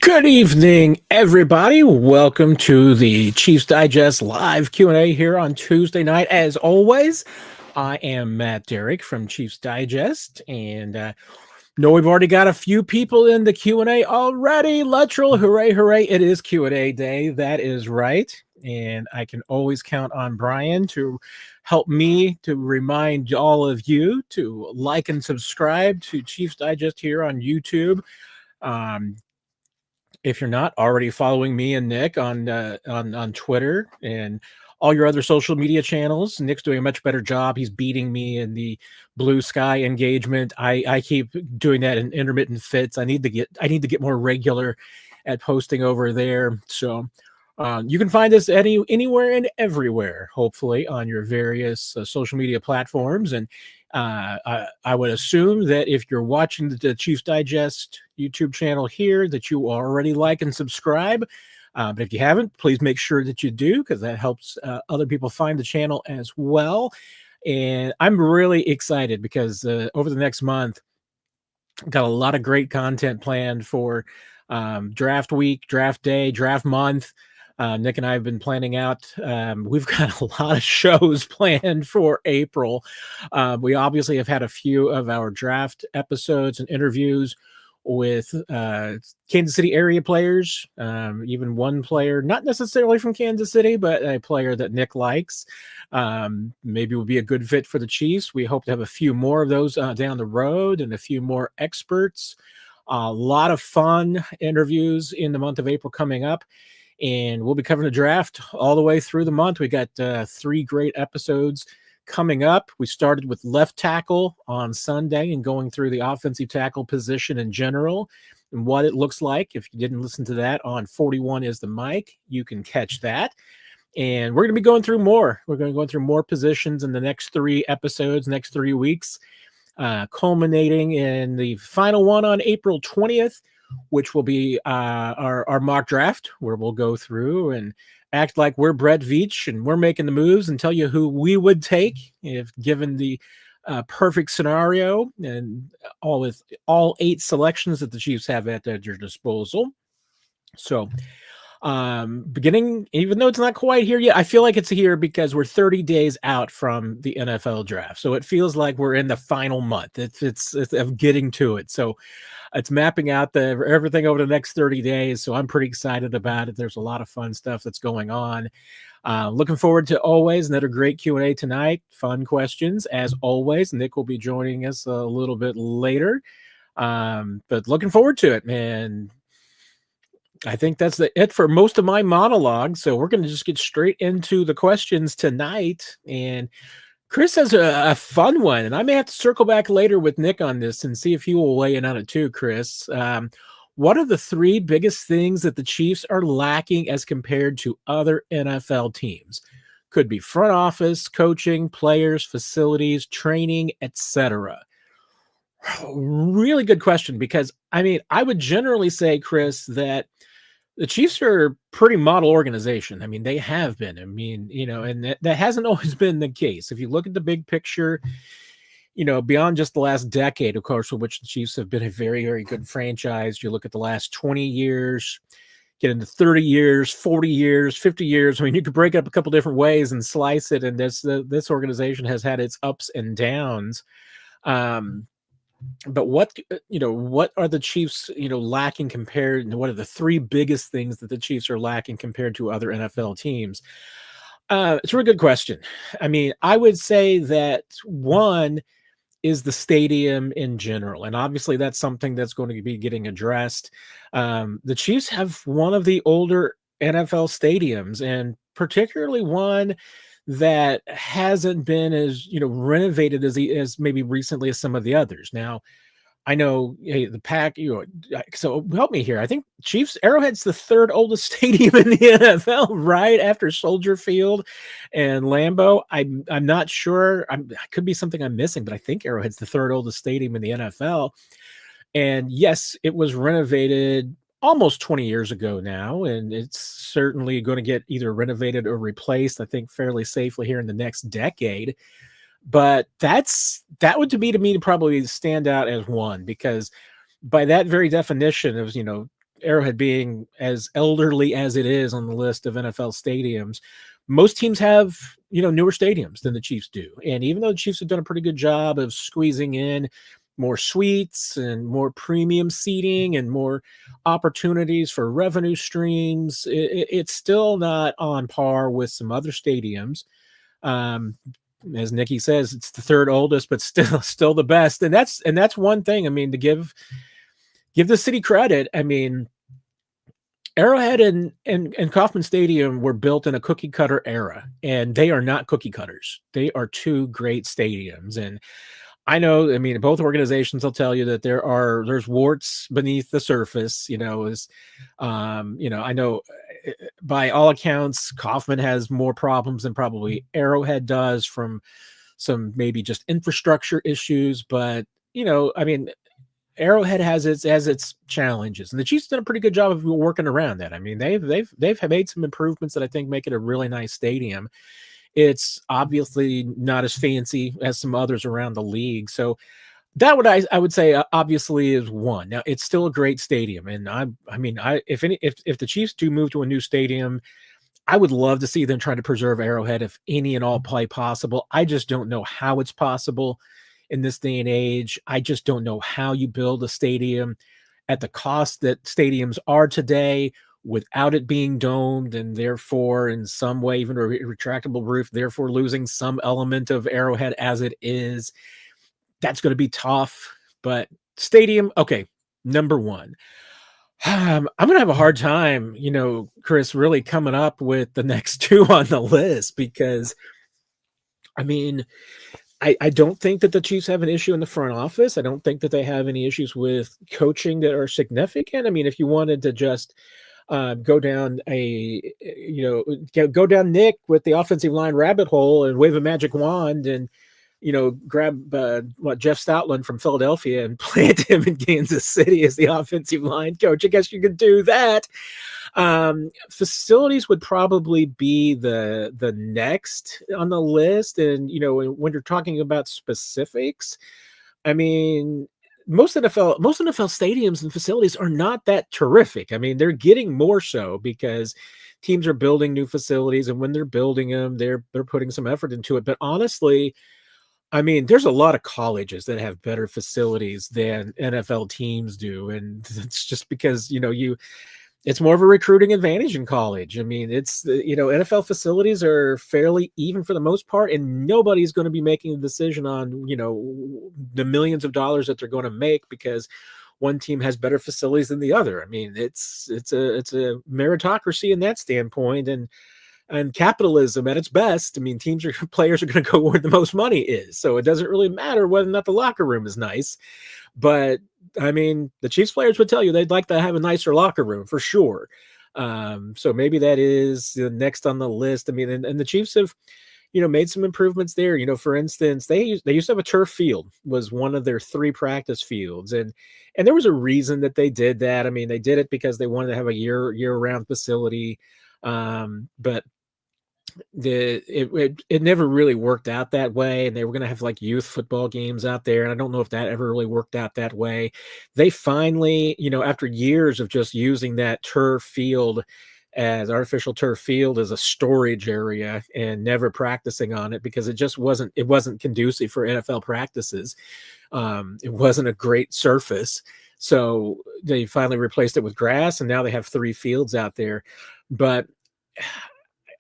Good evening, everybody. Welcome to the Chiefs Digest live Q&A here on Tuesday night. As always, I am Matt Derrick from Chiefs Digest, and know we've already got a few people in the Q&A already. Luttrell, hooray, hooray. It is Q&A day. That is right. And I can always count on Brian to help me to remind all of you to like and subscribe to Chiefs Digest here on YouTube. If you're not already following me and Nick on Twitter and all your other social media channels, Nick's doing a much better job. He's beating me in the blue sky engagement. I keep doing that in intermittent fits. I need to get more regular at posting over there. So you can find us anywhere and everywhere, hopefully, on your various social media platforms. And I would assume that if you're watching the Chiefs Digest YouTube channel here, that you already like and subscribe. But if you haven't, please make sure that you do, because that helps other people find the channel as well. And I'm really excited because over the next month, got a lot of great content planned for draft week, draft day, draft month. Nick and I have been planning out. We've got a lot of shows planned for April. We obviously have had a few of our draft episodes and interviews with Kansas City area players, even one player, not necessarily from Kansas City, but a player that Nick likes. Maybe would be a good fit for the Chiefs. We hope to have a few more of those down the road and a few more experts. A lot of fun interviews in the month of April coming up. And we'll be covering the draft all the way through the month. We got 3 great episodes coming up. We started with left tackle on Sunday and going through the offensive tackle position in general and what it looks like. If you didn't listen to that on 41 is the mic, you can catch that. And we're going to be going through more. We're going to go through more positions in the next 3 episodes, next 3 weeks, culminating in the final one on April 20th. Which will be our mock draft, where we'll go through and act like we're Brett Veach and we're making the moves and tell you who we would take if given the perfect scenario, and all 8 selections that the Chiefs have at their disposal. So beginning, even though it's not quite here yet, I feel like it's here because we're 30 days out from the NFL draft. So it feels like we're in the final month. It's of getting to it. So it's mapping out everything over the next 30 days. So I'm pretty excited about it. There's a lot of fun stuff that's going on. Looking forward to always another great Q&A tonight. Fun questions as always. Nick will be joining us a little bit later. But looking forward to it, man. I think that's it for most of my monologue. So we're going to just get straight into the questions tonight. And Chris has a fun one, and I may have to circle back later with Nick on this and see if he will weigh in on it too, Chris. What are the 3 biggest things that the Chiefs are lacking as compared to other NFL teams? Could be front office, coaching, players, facilities, training, etc. Really good question, because, I mean, I would generally say, Chris, that the Chiefs are a pretty model organization. I mean, they have been. I mean, and that hasn't always been the case. If you look at the big picture, beyond just the last decade, of course, for which the Chiefs have been a very, very good franchise. You look at the last 20 years, get into 30 years, 40 years, 50 years. I mean, you could break it up a couple different ways and slice it. And this organization has had its ups and downs. But what are the Chiefs, lacking compared, and what are the 3 biggest things that the Chiefs are lacking compared to other NFL teams? It's a really good question. I mean, I would say that one is the stadium in general. And obviously that's something that's going to be getting addressed. The Chiefs have one of the older NFL stadiums, and particularly one that hasn't been as renovated as maybe recently as some of the others. Now, I know the pack, so help me here. I think Chiefs Arrowhead's the 3rd oldest stadium in the NFL, right after Soldier Field and Lambeau. I'm not sure. I could be something I'm missing, but I think Arrowhead's the 3rd oldest stadium in the NFL. And yes, it was renovated almost 20 years ago now, and it's certainly going to get either renovated or replaced, I think, fairly safely here in the next decade. But that would to me probably stand out as one, because by that very definition of Arrowhead being as elderly as it is on the list of NFL stadiums, most teams have, newer stadiums than the Chiefs do. And even though the Chiefs have done a pretty good job of squeezing in more suites and more premium seating and more opportunities for revenue streams, it's still not on par with some other stadiums. As Nikki says, it's the third oldest, but still the best. And that's one thing. I mean, to give the city credit. I mean, Arrowhead and Kauffman Stadium were built in a cookie cutter era, and they are not cookie cutters. They are two great stadiums. And I know, I mean, both organizations will tell you that there's warts beneath the surface, I know by all accounts, Kauffman has more problems than probably Arrowhead does from some maybe just infrastructure issues. But, I mean, Arrowhead has its challenges, and the Chiefs done a pretty good job of working around that. I mean, they've made some improvements that I think make it a really nice stadium. It's obviously not as fancy as some others around the league, so that I would say obviously is one. Now it's still a great stadium, and if the Chiefs do move to a new stadium, I would love to see them try to preserve Arrowhead if any and all play possible. I just don't know how it's possible in this day and age. I just don't know how you build a stadium at the cost that stadiums are today without it being domed and therefore in some way even a retractable roof, therefore losing some element of Arrowhead as it is. That's going to be tough, but stadium, okay, number one. I'm going to have a hard time, Chris, really coming up with the next two on the list because, I mean, I don't think that the Chiefs have an issue in the front office. I don't think that they have any issues with coaching that are significant. I mean, if you wanted to just go down Nick with the offensive line rabbit hole and wave a magic wand and, grab Jeff Stoutland from Philadelphia and plant him in Kansas City as the offensive line coach, I guess you could do that. Facilities would probably be the next on the list. And, when you're talking about specifics, I mean, most NFL stadiums and facilities are not that terrific. I mean, they're getting more so because teams are building new facilities, and when they're building them, they're putting some effort into it. But honestly, I mean, there's a lot of colleges that have better facilities than NFL teams do. And it's just because, it's more of a recruiting advantage in college. I mean, it's, NFL facilities are fairly even for the most part, and nobody's going to be making a decision on, the millions of dollars that they're going to make because one team has better facilities than the other. I mean, it's a meritocracy in that standpoint. And capitalism at its best. I mean, players are going to go where the most money is. So it doesn't really matter whether or not the locker room is nice. But I mean, the Chiefs players would tell you they'd like to have a nicer locker room for sure. So maybe that is the next on the list. I mean, and the Chiefs have, made some improvements there. For instance, they used to have a turf field was one of their 3 practice fields. And there was a reason that they did that. I mean, they did it because they wanted to have a year-round facility. But it never really worked out that way, and they were going to have like youth football games out there, and I don't know if that ever really worked out that way. They finally, after years of just using that turf field as artificial turf field as a storage area and never practicing on it because it wasn't conducive for NFL practices. It wasn't a great surface. So they finally replaced it with grass, and now they have 3 fields out there. But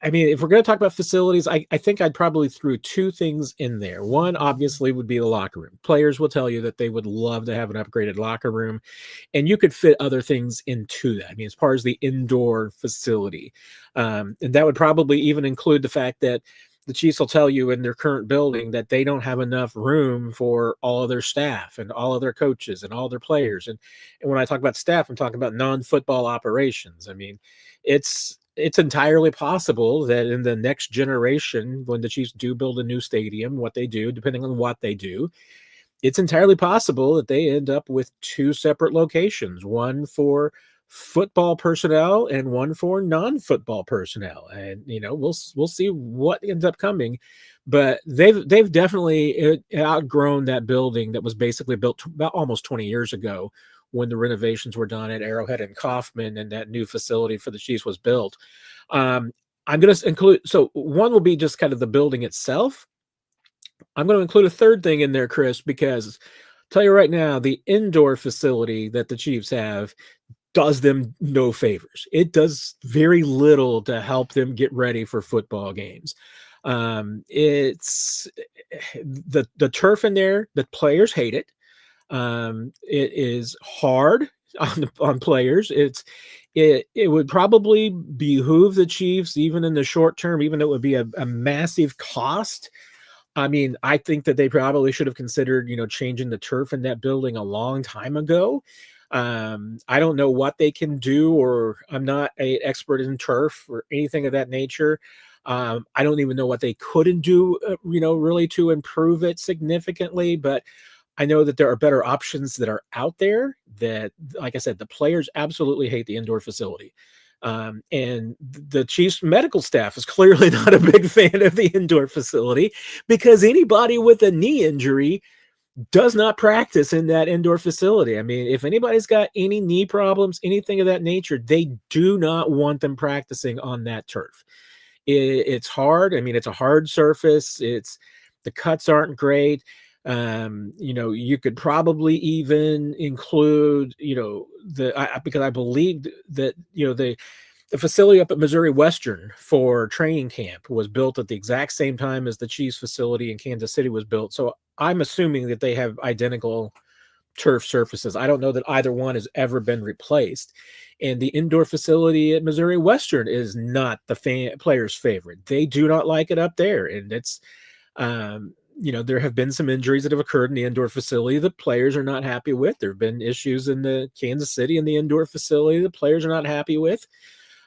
I mean, if we're going to talk about facilities, I think I'd probably throw 2 things in there. One, obviously, would be the locker room. Players will tell you that they would love to have an upgraded locker room, and you could fit other things into that. I mean, as far as the indoor facility, and that would probably even include the fact that the Chiefs will tell you in their current building that they don't have enough room for all of their staff and all of their coaches and all their players. And when I talk about staff, I'm talking about non-football operations. I mean, it's entirely possible that in the next generation, when the Chiefs do build a new stadium, what they do, depending on what they do, it's entirely possible that they end up with 2 separate locations, one for football personnel and one for non-football personnel. And, we'll see what ends up coming, but they've definitely outgrown that building that was basically built about almost 20 years ago when the renovations were done at Arrowhead and Kaufman and that new facility for the Chiefs was built. I'm going to include, so one will be just kind of the building itself. I'm going to include a third thing in there, Chris, because I'll tell you right now, the indoor facility that the Chiefs have does them no favors. It does very little to help them get ready for football games. It's the turf in there. The players hate it. It is hard on players. It would probably behoove the Chiefs, even in the short term, even though it would be a massive cost. I mean, I think that they probably should have considered, changing the turf in that building a long time ago. I don't know what they can do, or I'm not an expert in turf or anything of that nature. I don't even know what they couldn't do, really to improve it significantly, but I know that there are better options that are out there that, like I said, the players absolutely hate the indoor facility. And the Chiefs medical staff is clearly not a big fan of the indoor facility, because anybody with a knee injury does not practice in that indoor facility. I mean, if anybody's got any knee problems, anything of that nature, they do not want them practicing on that turf. It's hard. I mean, it's a hard surface. The cuts aren't great. You could probably even include, because I believe that, the facility up at Missouri Western for training camp was built at the exact same time as the Chiefs facility in Kansas City was built. So I'm assuming that they have identical turf surfaces. I don't know that either one has ever been replaced. And the indoor facility at Missouri Western is not the players' favorite. They do not like it up there. And it's, there have been some injuries that have occurred in the indoor facility that players are not happy with. There have been issues in the Kansas City in the indoor facility that players are not happy with.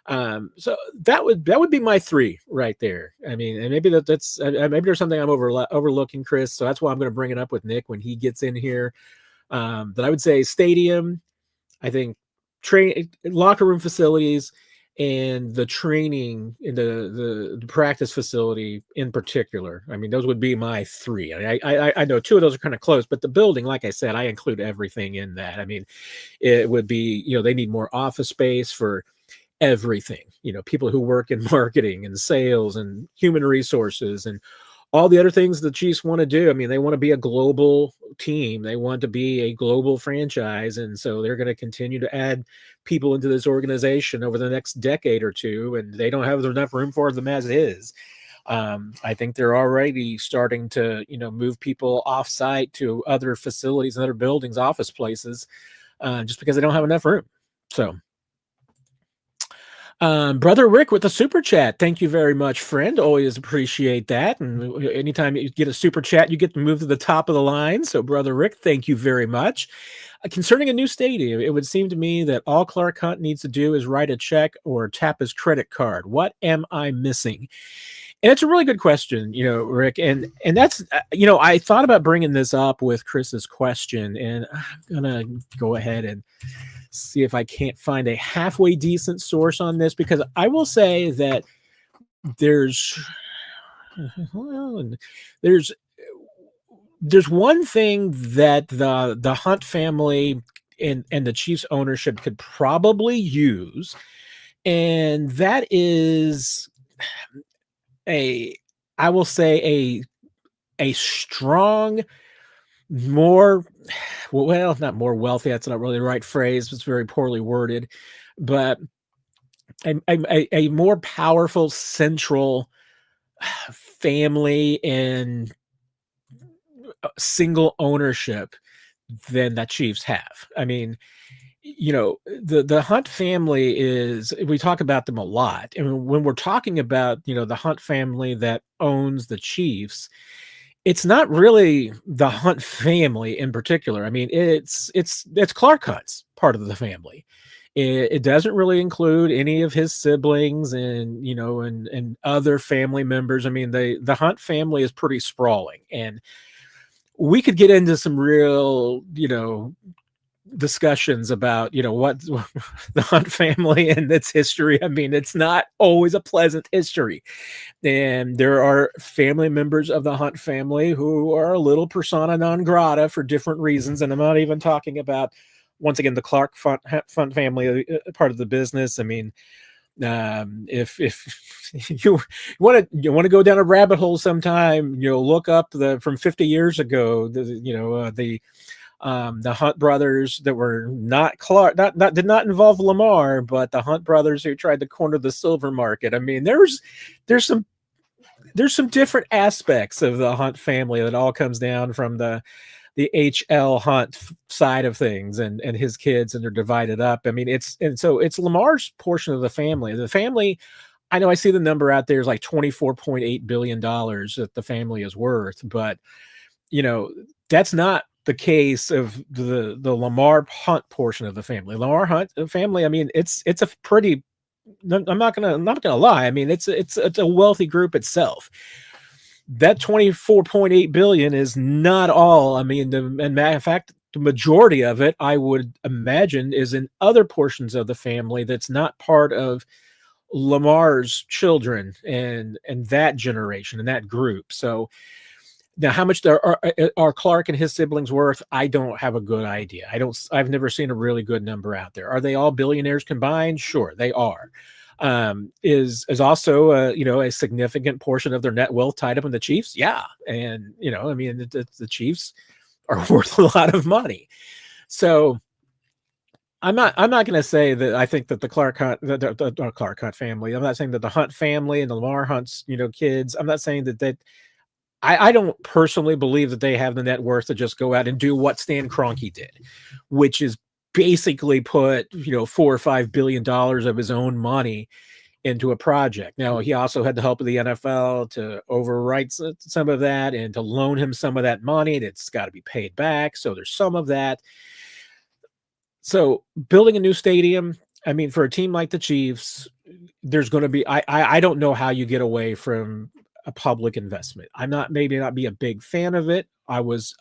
So that would be my three right there. I mean, and maybe that's maybe there's something I'm overlooking, Chris. So that's why I'm going to bring it up with Nick when he gets in here. But I would say stadium, I think locker room facilities, and the training in the practice facility in particular. I mean, those would be my three. I know two of those are kind of close, but the building, like I said, I include everything in that. I mean, it would be, they need more office space for everything, people who work in marketing and sales and human resources and all the other things the Chiefs want to do. I mean, they want to be a global team. They want to be a global franchise. And so they're going to continue to add people into this organization over the next decade or two. And they don't have enough room for them as is. I think they're already starting to, move people off site to other facilities and other buildings, office places, just because they don't have enough room. So, Brother Rick with the super chat. Thank you very much, friend. Always appreciate that. And anytime you get a super chat, you get to move to the top of the line. So, Brother Rick, thank you very much. Concerning a new stadium, it would seem to me that all Clark Hunt needs to do is write a check or tap his credit card. What am I missing? And it's a really good question, Rick. And that's, I thought about bringing this up with Chris's question, and I'm going to go ahead and see if I can't find a halfway decent source on this, because I will say that there's one thing that the Hunt family and the Chiefs ownership could probably use, and that is I will say a strong, more, well, not more wealthy, that's not really the right phrase, it's very poorly worded, but a more powerful central family and single ownership than that Chiefs have. I mean, the Hunt family is, we talk about them a lot. And when we're talking about, the Hunt family that owns the Chiefs, it's not really the Hunt family in particular. I mean, it's Clark Hunt's part of the family. It doesn't really include any of his siblings and, and other family members. I mean, the Hunt family is pretty sprawling, and we could get into some real, discussions about, what the Hunt family and its history. I mean, it's not always a pleasant history. And there are family members of the Hunt family who are a little persona non grata for different reasons. And I'm not even talking about once again, the Clark Fund family, part of the business. I mean, if you want to go down a rabbit hole sometime, look up from 50 years ago, the Hunt brothers that were not Clark, not did not involve Lamar, but the Hunt brothers who tried to corner the silver market. I mean, there's some different aspects of the Hunt family that all comes down from the H.L. Hunt side of things and his kids, and they're divided up. I mean, it's Lamar's portion of the family. The family, I know I see the number out there is like $24.8 billion that the family is worth, but that's not the case of the Lamar Hunt portion of the family. Lamar Hunt family, I mean, it's a pretty, I'm not gonna lie. I mean, it's a wealthy group itself. That 24.8 billion is not all. I mean, and matter of fact, the majority of it, I would imagine, is in other portions of the family that's not part of Lamar's children and that generation and that group. So now, how much are Clark and his siblings worth? I don't have a good idea. I've never seen a really good number out there. Are they all billionaires combined? Sure, they are. Is also a significant portion of their net wealth tied up in the Chiefs? Yeah, and I mean the Chiefs are worth a lot of money. So I'm not going to say that I think that the Clark Hunt, the Clark Hunt family. I'm not saying that the Hunt family and the Lamar Hunt's kids. I'm not saying that. I don't personally believe that they have the net worth to just go out and do what Stan Kroenke did, which is basically put $4 or $5 billion of his own money into a project. Now, he also had the help of the NFL to overwrite some of that and to loan him some of that money. That's got to be paid back. So there's some of that. So building a new stadium, I mean, for a team like the Chiefs, there's going to be, I don't know how you get away from a public investment. Maybe not be a big fan of it. I once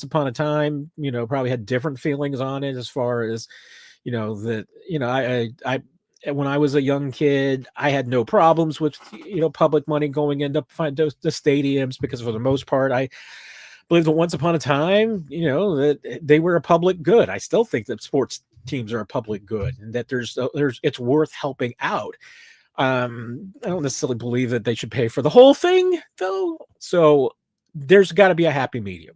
upon a time, probably had different feelings on it as far as, I when I was a young kid, I had no problems with, public money going into the stadiums, because for the most part, I believe that once upon a time, that they were a public good. I still think that sports teams are a public good, and that it's worth helping out. I don't necessarily believe that they should pay for the whole thing, though. So there's got to be a happy medium.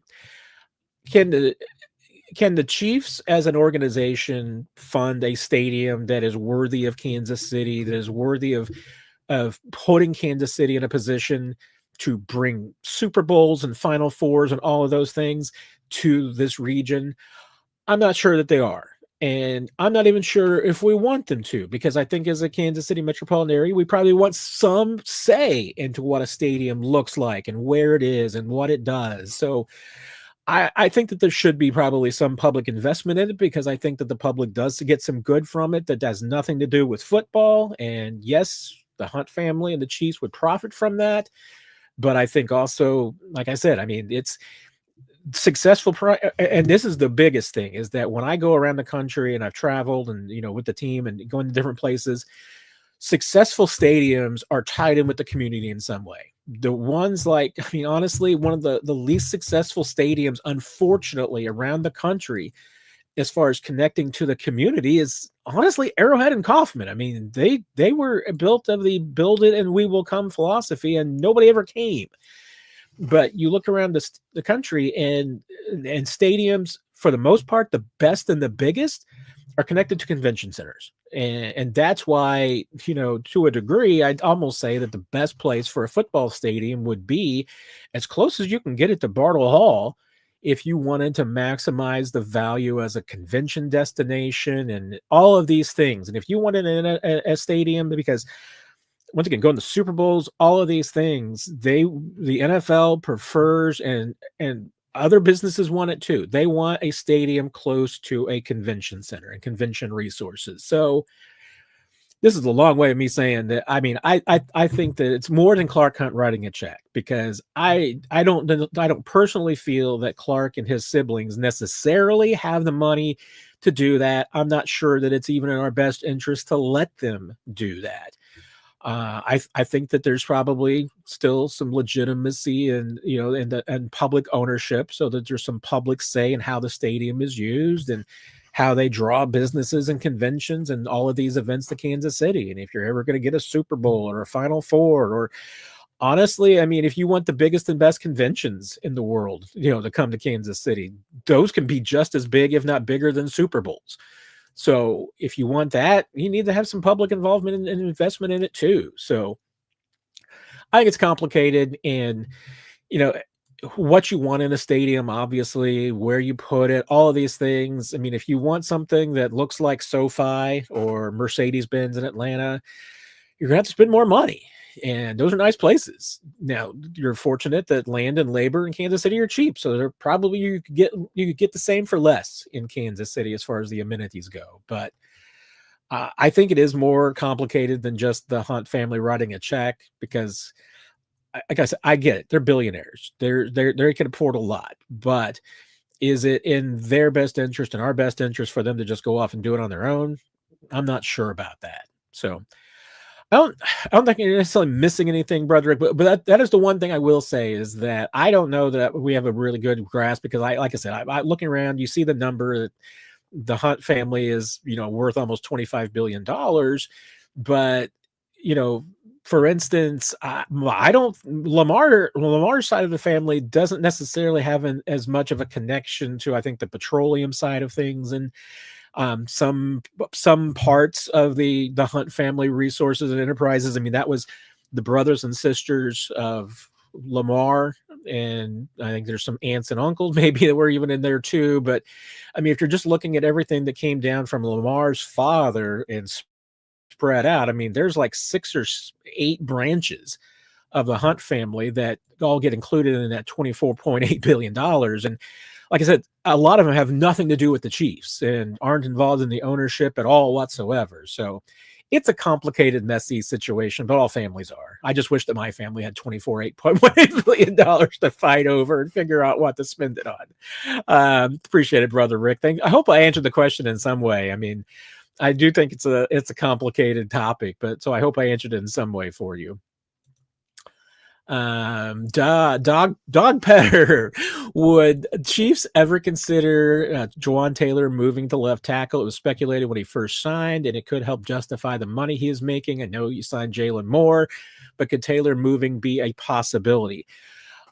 Can the Chiefs as an organization fund a stadium that is worthy of Kansas City, that is worthy of putting Kansas City in a position to bring Super Bowls and Final Fours and all of those things to this region? I'm not sure that they are. And I'm not even sure if we want them to, because I think as a Kansas City metropolitan area, we probably want some say into what a stadium looks like and where it is and what it does. So I think that there should be probably some public investment in it, because I think that the public does get some good from it that has nothing to do with football. And yes, the Hunt family and the Chiefs would profit from that. But I think also, like I said, I mean, it's successful, and this is the biggest thing, is that when I go around the country and I've traveled and with the team and going to different places, successful stadiums are tied in with the community in some way. The ones honestly, one of the least successful stadiums, unfortunately, around the country as far as connecting to the community is honestly Arrowhead and Kaufman. I mean, they were built of the build it and we will come philosophy, and nobody ever came. But you look around the country, and stadiums, for the most part, the best and the biggest, are connected to convention centers. And that's why, to a degree, I'd almost say that the best place for a football stadium would be as close as you can get it to Bartle Hall, if you wanted to maximize the value as a convention destination and all of these things. And if you wanted a stadium, because once again, going to Super Bowls, all of these things, the NFL prefers, and other businesses want it too. They want a stadium close to a convention center and convention resources. So this is a long way of me saying that. I mean, I think that it's more than Clark Hunt writing a check, because I don't personally feel that Clark and his siblings necessarily have the money to do that. I'm not sure that it's even in our best interest to let them do that. I think that there's probably still some legitimacy and public ownership, so that there's some public say in how the stadium is used and how they draw businesses and conventions and all of these events to Kansas City. And if you're ever going to get a Super Bowl or a Final Four, or honestly, I mean, if you want the biggest and best conventions in the world, to come to Kansas City, those can be just as big, if not bigger, than Super Bowls. So if you want that, you need to have some public involvement and investment in it too. So I think it's complicated, and you know what you want in a stadium, obviously, where you put it, all of these things. I mean, if you want something that looks like SoFi or Mercedes-Benz in Atlanta, you're gonna have to spend more money. And those are nice places. Now, you're fortunate that land and labor in Kansas City are cheap, so they're probably you could get the same for less in Kansas City as far as the amenities go. But I think it is more complicated than just the Hunt family writing a check, because like I said, I get it. They're billionaires. They can afford a lot, but is it in their best interest and our best interest for them to just go off and do it on their own? I'm not sure about that. So I don't think you're necessarily missing anything, Broderick, but that is the one thing I will say, is that I don't know that we have a really good grasp, because like I said, I looking around, you see the number that the Hunt family is, worth almost $25 billion. But, you know, for instance, I don't, Lamar's side of the family doesn't necessarily have as much of a connection to, I think, the petroleum side of things, and some parts of the Hunt family resources and enterprises. I mean, that was the brothers and sisters of Lamar, and I think there's some aunts and uncles maybe that were even in there too. But I mean, if you're just looking at everything that came down from Lamar's father and spread out, I mean, there's like 6 or 8 branches of the Hunt family that all get included in that $24.8 billion. And like I said, a lot of them have nothing to do with the Chiefs and aren't involved in the ownership at all whatsoever. So it's a complicated, messy situation, but all families are. I just wish that my family had $24.8 billion to fight over and figure out what to spend it on. Appreciate it, Brother Rick. I hope I answered the question in some way. I mean, I do think it's a complicated topic, but so I hope I answered it in some way for you. Dog Petter, would Chiefs ever consider Jawan Taylor moving to left tackle? It was speculated when he first signed, and it could help justify the money he is making. I know you signed Jalen Moore, but could Taylor moving be a possibility?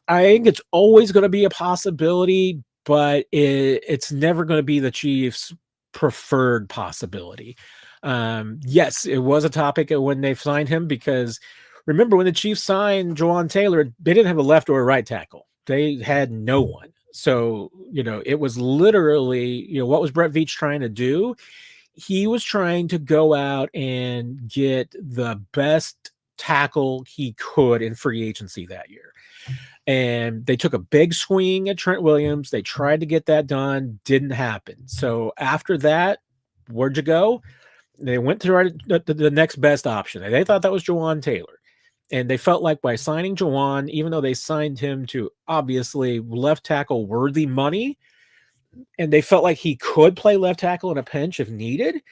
I think it's always going to be a possibility, but it's never going to be the Chiefs' preferred possibility. Yes, it was a topic when they signed him, because remember when the Chiefs signed Jawan Taylor, they didn't have a left or a right tackle. They had no one. So, it was literally, what was Brett Veach trying to do? He was trying to go out and get the best tackle he could in free agency that year. And they took a big swing at Trent Williams. They tried to get that done. Didn't happen. So after that, where'd you go? They went to the next best option. And they thought that was Jawan Taylor. And they felt like by signing Jawan, even though they signed him to obviously left tackle worthy money, and they felt like he could play left tackle in a pinch if needed,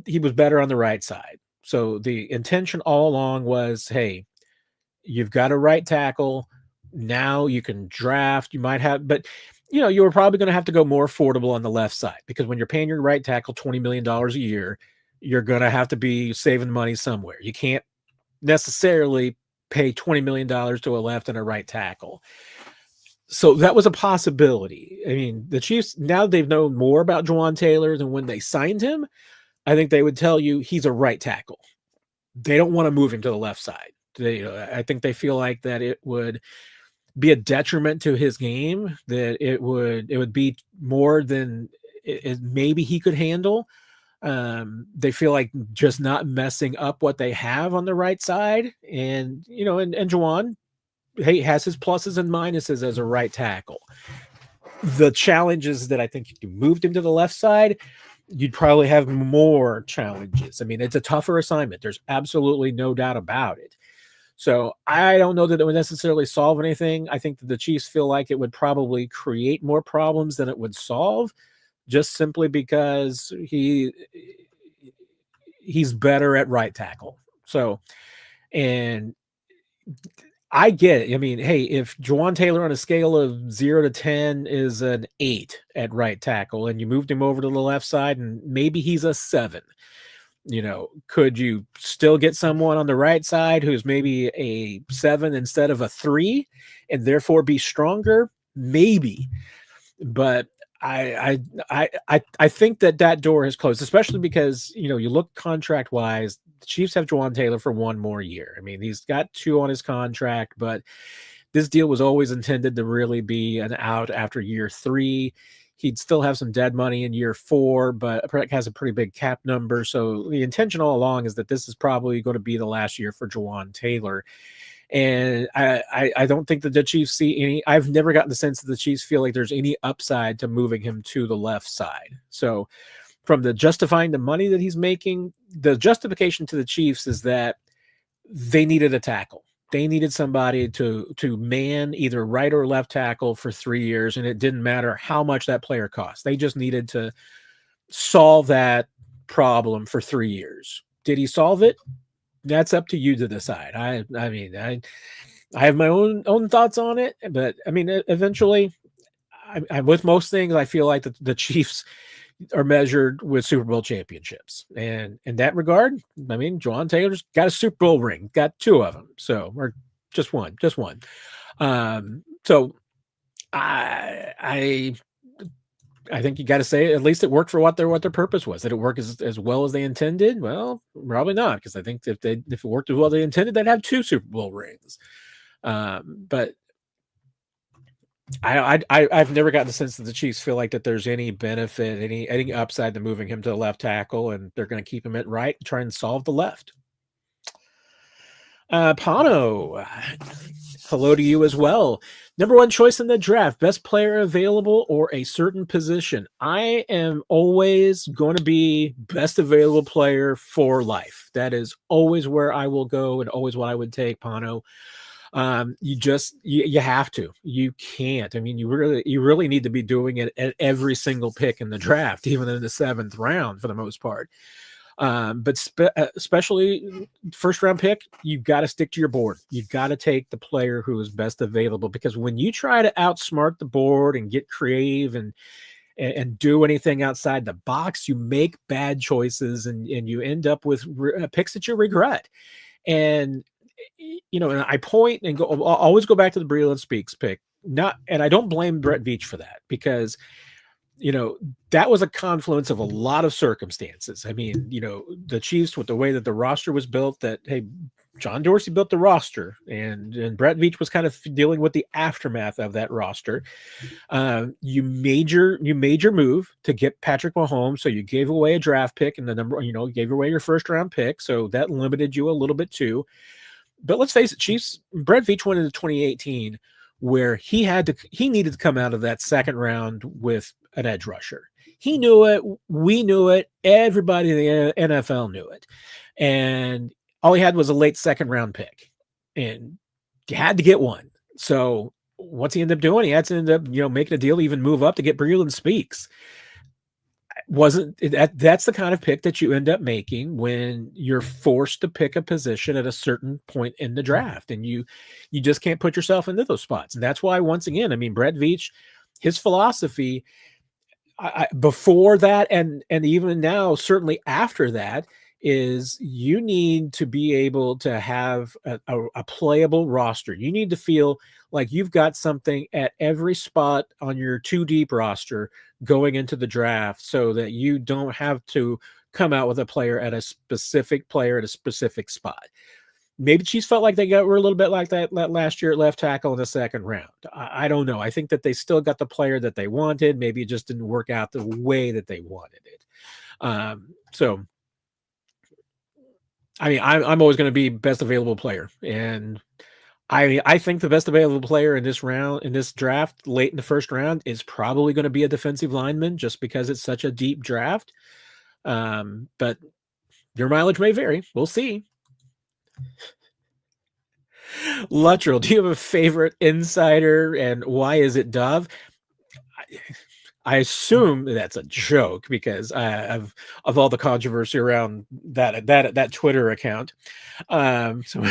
he was better on the right side. So the intention all along was, hey, you've got a right tackle. Now you can draft. You might have, but you were probably going to have to go more affordable on the left side, because when you're paying your right tackle $20 million a year, you're going to have to be saving money somewhere. You can't necessarily pay $20 million to a left and a right tackle. So that was a possibility. I mean, the Chiefs, now they've known more about Jawan Taylor than when they signed him. I think they would tell you he's a right tackle. They don't want to move him to the left side. I think they feel like that it would be a detriment to his game, that it would be more than it maybe he could handle. They feel like just not messing up what they have on the right side. And, and Jawan, hey, has his pluses and minuses as a right tackle. The challenge is that I think if you moved him to the left side, you'd probably have more challenges. I mean, it's a tougher assignment. There's absolutely no doubt about it. So I don't know that it would necessarily solve anything. I think that the Chiefs feel like it would probably create more problems than it would solve, just simply because he's better at right tackle. So, and I get it. I mean, hey, if Jawan Taylor on a scale of 0 to 10 is an 8 at right tackle and you moved him over to the left side and maybe he's a 7, could you still get someone on the right side who's maybe a 7 instead of a 3 and therefore be stronger? Maybe. But I think that door has closed, especially because you look contract wise. The Chiefs have Jawan Taylor for one more year. I mean, he's got 2 on his contract, but this deal was always intended to really be an out after year 3. He'd still have some dead money in year 4, but has a pretty big cap number. So the intention all along is that this is probably going to be the last year for Jawan Taylor. And I don't think that the Chiefs see any. I've never gotten the sense that the Chiefs feel like there's any upside to moving him to the left side. So from the justifying the money that he's making, the justification to the Chiefs is that they needed a tackle. They needed somebody to man either right or left tackle for 3 years, and it didn't matter how much that player cost. They just needed to solve that problem for 3 years. Did he solve it? That's up to you to decide. I mean, I have my own thoughts on it, but I mean, eventually, I with most things, I feel like the Chiefs are measured with Super Bowl championships, and in that regard, I mean, Jawan Taylor's got a Super Bowl ring, got 2 of them, so or just one. So I think you got to say at least it worked for what their purpose was. Did it work as well as they intended? Well, probably not, because I think if it worked as well as they intended, they'd have 2 Super Bowl rings. But I've never gotten the sense that the Chiefs feel like that there's any benefit, any upside to moving him to the left tackle, and they're going to keep him at right and try and solve the left. Pano, hello to you as well. Number 1 choice in the draft, best player available or a certain position. I am always going to be best available player for life. That is always where I will go and always what I would take, Pano. You have to. You can't. I mean, you really need to be doing it at every single pick in the draft, even in the 7th round for the most part. But especially first round pick, you've got to stick to your board. You've got to take the player who is best available, because when you try to outsmart the board and get creative and do anything outside the box, you make bad choices and you end up with picks that you regret. And and I point and go. I'll always go back to the Breland Speaks pick. And I don't blame Brett Veach for that, because that was a confluence of a lot of circumstances. I mean, the Chiefs, with the way that the roster was built, that, hey, John Dorsey built the roster and Brett Veach was kind of dealing with the aftermath of that roster. You made your move to get Patrick Mahomes. So you gave away a draft pick and you gave away your first round pick. So that limited you a little bit too. But let's face it, Brett Veach went into 2018 where he needed to come out of that second round with an edge rusher. He knew it. We knew it. Everybody in the NFL knew it. And all he had was a late second round pick, and you had to get one. So what's he end up doing? He had to end up, making a deal, even move up to get Breland Speaks. That's the kind of pick that you end up making when you're forced to pick a position at a certain point in the draft, and you just can't put yourself into those spots. And that's why, once again, I mean, Brett Veach, his philosophy before that and even now, certainly after that, is you need to be able to have a playable roster. You need to feel like you've got something at every spot on your 2 deep roster going into the draft, so that you don't have to come out with a specific player at a specific spot. Maybe Chiefs felt like were a little bit like that last year at left tackle in the second round. I don't know. I think that they still got the player that they wanted. Maybe it just didn't work out the way that they wanted it. So, I mean, I'm always going to be best available player, and I think the best available player in this draft, late in the first round, is probably going to be a defensive lineman, just because it's such a deep draft. But your mileage may vary. We'll see. Luttrell, do you have a favorite insider, and why is it Dove? I assume that's a joke because of all the controversy around that Twitter account. So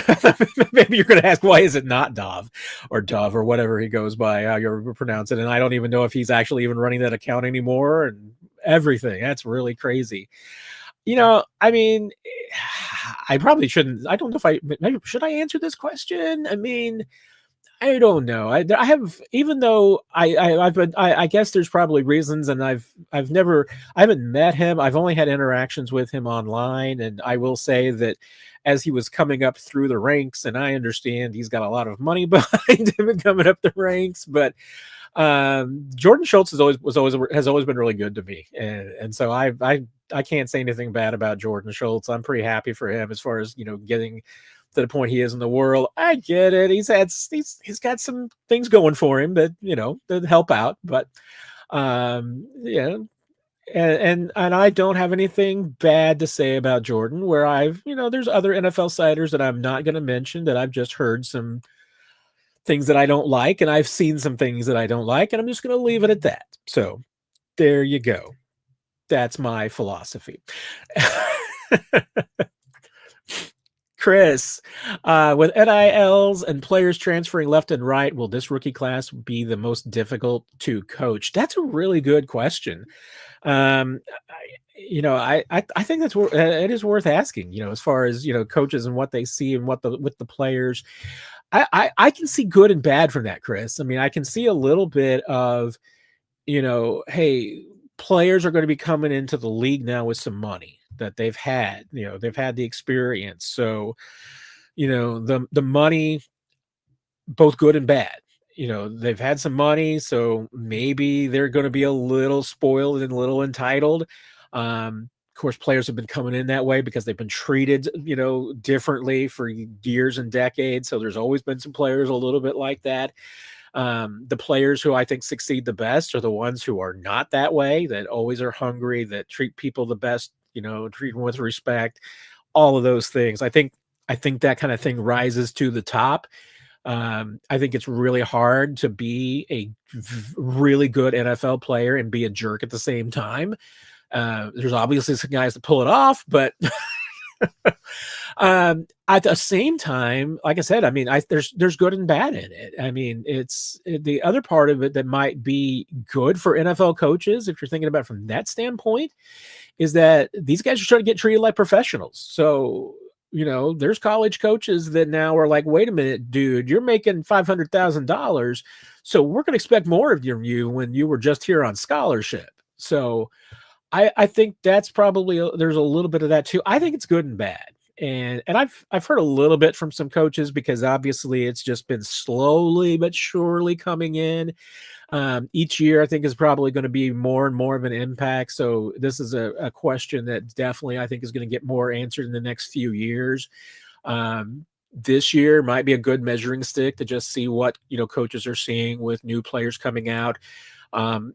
maybe you're going to ask, why is it not Dov or Dove or whatever he goes by, how you pronounce it? And I don't even know if he's actually even running that account anymore and everything. That's really crazy. I mean, I probably shouldn't. I don't know if maybe should I answer this question? I mean, I don't know. I have, even though I've been, I guess there's probably reasons, and I haven't met him. I've only had interactions with him online, and I will say that as he was coming up through the ranks, and I understand he's got a lot of money behind him and coming up the ranks, but Jordan Schultz has always been really good to me, and so I can't say anything bad about Jordan Schultz. I'm pretty happy for him as far as getting to the point he is in the world. I get it. He's got some things going for him that help out, but yeah. And I don't have anything bad to say about Jordan, where there's other NFL siders that I'm not going to mention that I've just heard some things that I don't like, and I've seen some things that I don't like, and I'm just going to leave it at that. So there you go. That's my philosophy. Chris, with NILs and players transferring left and right, will this rookie class be the most difficult to coach? That's a really good question. I think it is worth asking, as far as, coaches and what they see and with the players. I can see good and bad from that, Chris. I mean, I can see a little bit of, hey, players are going to be coming into the league now with some money that they've had the experience. So, the money, both good and bad, they've had some money, so maybe they're going to be a little spoiled and a little entitled. Of course, players have been coming in that way because they've been treated, differently for years and decades. So there's always been some players a little bit like that. The players who I think succeed the best are the ones who are not that way, that always are hungry, that treat people the best, treat them with respect, all of those things. I think that kind of thing rises to the top. I think it's really hard to be a really good NFL player and be a jerk at the same time. There's obviously some guys that pull it off, but at the same time, like I said, I mean, there's good and bad in it. I mean, it's the other part of it that might be good for NFL coaches, if you're thinking about it from that standpoint, is that these guys are starting to get treated like professionals. So, there's college coaches that now are like, wait a minute, dude, you're making $500,000. So we're going to expect more of you when you were just here on scholarship. So I think that's probably there's a little bit of that too. I think it's good and bad. And I've heard a little bit from some coaches, because obviously it's just been slowly but surely coming in. Each year, I think, is probably going to be more and more of an impact. So this is a question that definitely I think is going to get more answered in the next few years. This year might be a good measuring stick to just see what coaches are seeing with new players coming out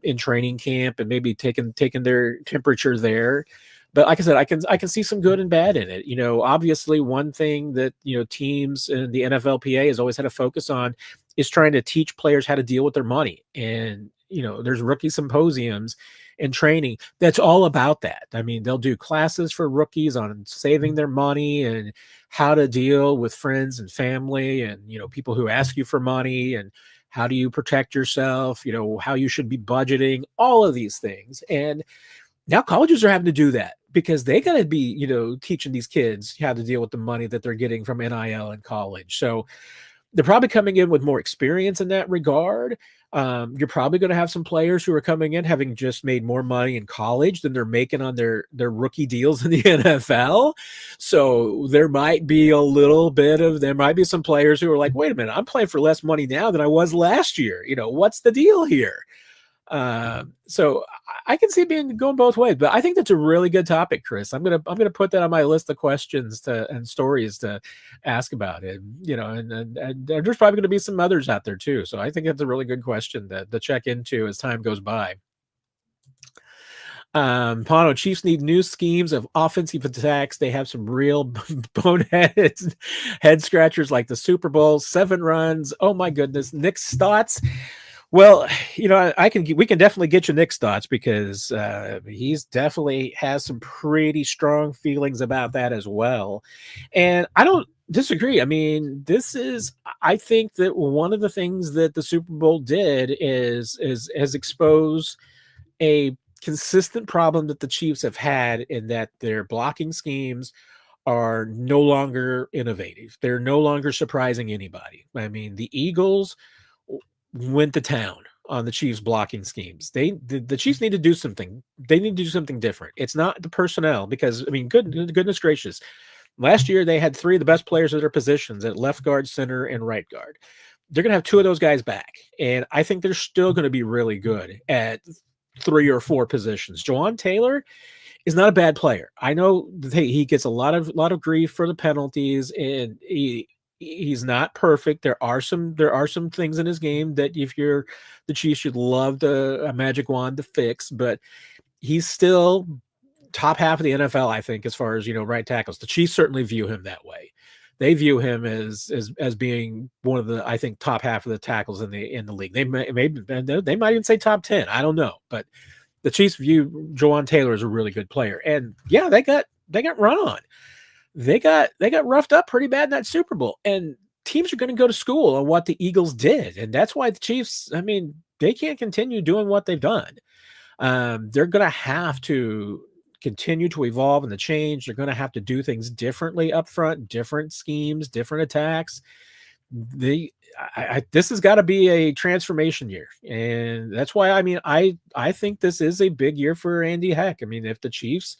in training camp, and maybe taking their temperature there. But like I said, I can see some good and bad in it. Obviously one thing that, teams in the NFLPA has always had a focus on is trying to teach players how to deal with their money. And, there's rookie symposiums and training that's all about that. I mean, they'll do classes for rookies on saving their money and how to deal with friends and family and, people who ask you for money, and how do you protect yourself, how you should be budgeting, all of these things. And now colleges are having to do that because they got to be, teaching these kids how to deal with the money that they're getting from NIL in college. So they're probably coming in with more experience in that regard. You're probably going to have some players who are coming in having just made more money in college than they're making on their rookie deals in the NFL. So there might be some players who are like, wait a minute, I'm playing for less money now than I was last year. What's the deal here? So I can see it going both ways, but I think that's a really good topic, Chris. I'm gonna put that on my list of questions and stories to ask about it. And there's probably going to be some others out there too. So I think that's a really good question to check into as time goes by. Pano, Chiefs need new schemes of offensive attacks. They have some real boneheads, head scratchers like the Super Bowl, 7 runs. Oh my goodness. Nick's thoughts. Well, we can definitely get you Nick's thoughts because he's definitely has some pretty strong feelings about that as well. And I don't disagree. I mean, I think that one of the things that the Super Bowl did is has exposed a consistent problem that the Chiefs have had in that their blocking schemes are no longer innovative. They're no longer surprising anybody. I mean, the Eagles went to town on the Chiefs blocking schemes. The Chiefs need to do something. They need to do something different. It's not the personnel because I mean, goodness gracious, last year they had three of the best players at their positions at left guard, center, and right guard. They're going to have two of those guys back, and I think they're still going to be really good at three or four positions. Jawan Taylor is not a bad player. I know that he gets a lot of grief for the penalties, and he's not perfect. There are some things in his game that if you're the Chiefs, you'd love a magic wand to fix, but he's still top half of the NFL, I think, as far as right tackles. The Chiefs certainly view him that way. They view him as being one of the, I think, top half of the tackles in the league. They might even say top 10. I don't know, but the Chiefs view Jawan Taylor as a really good player. And yeah, they got run on. They got roughed up pretty bad in that Super Bowl. And teams are going to go to school on what the Eagles did. And that's why the Chiefs, I mean, they can't continue doing what they've done. They're going to have to continue to evolve and to change. They're going to have to do things differently up front, different schemes, different attacks. This has got to be a transformation year, and that's why I think this is a big year for Andy Heck. I mean, if the Chiefs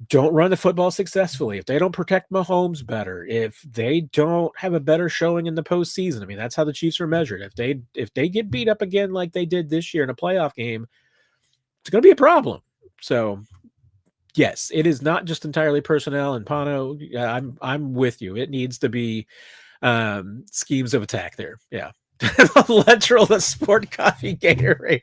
don't run the football successfully, if they don't protect Mahomes better, if they don't have a better showing in the postseason, I mean, that's how the Chiefs are measured. If they get beat up again like they did this year in a playoff game, it's going to be a problem. So yes, it is not just entirely personnel. And Pano, I'm with you. It needs to be schemes of attack there. Yeah. Lateral, the sport coffee Gatorade.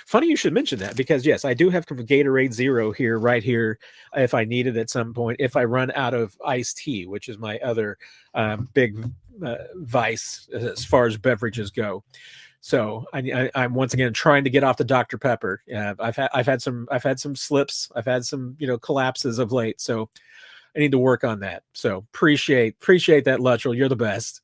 Funny you should mention that because yes, I do have Gatorade Zero here, right here, if I need it at some point. If I run out of iced tea, which is my other big vice as far as beverages go. So I'm once again trying to get off the Dr. Pepper. I've had some slips. I've had some collapses of late. So I need to work on that. So appreciate that, Luttrell. You're the best.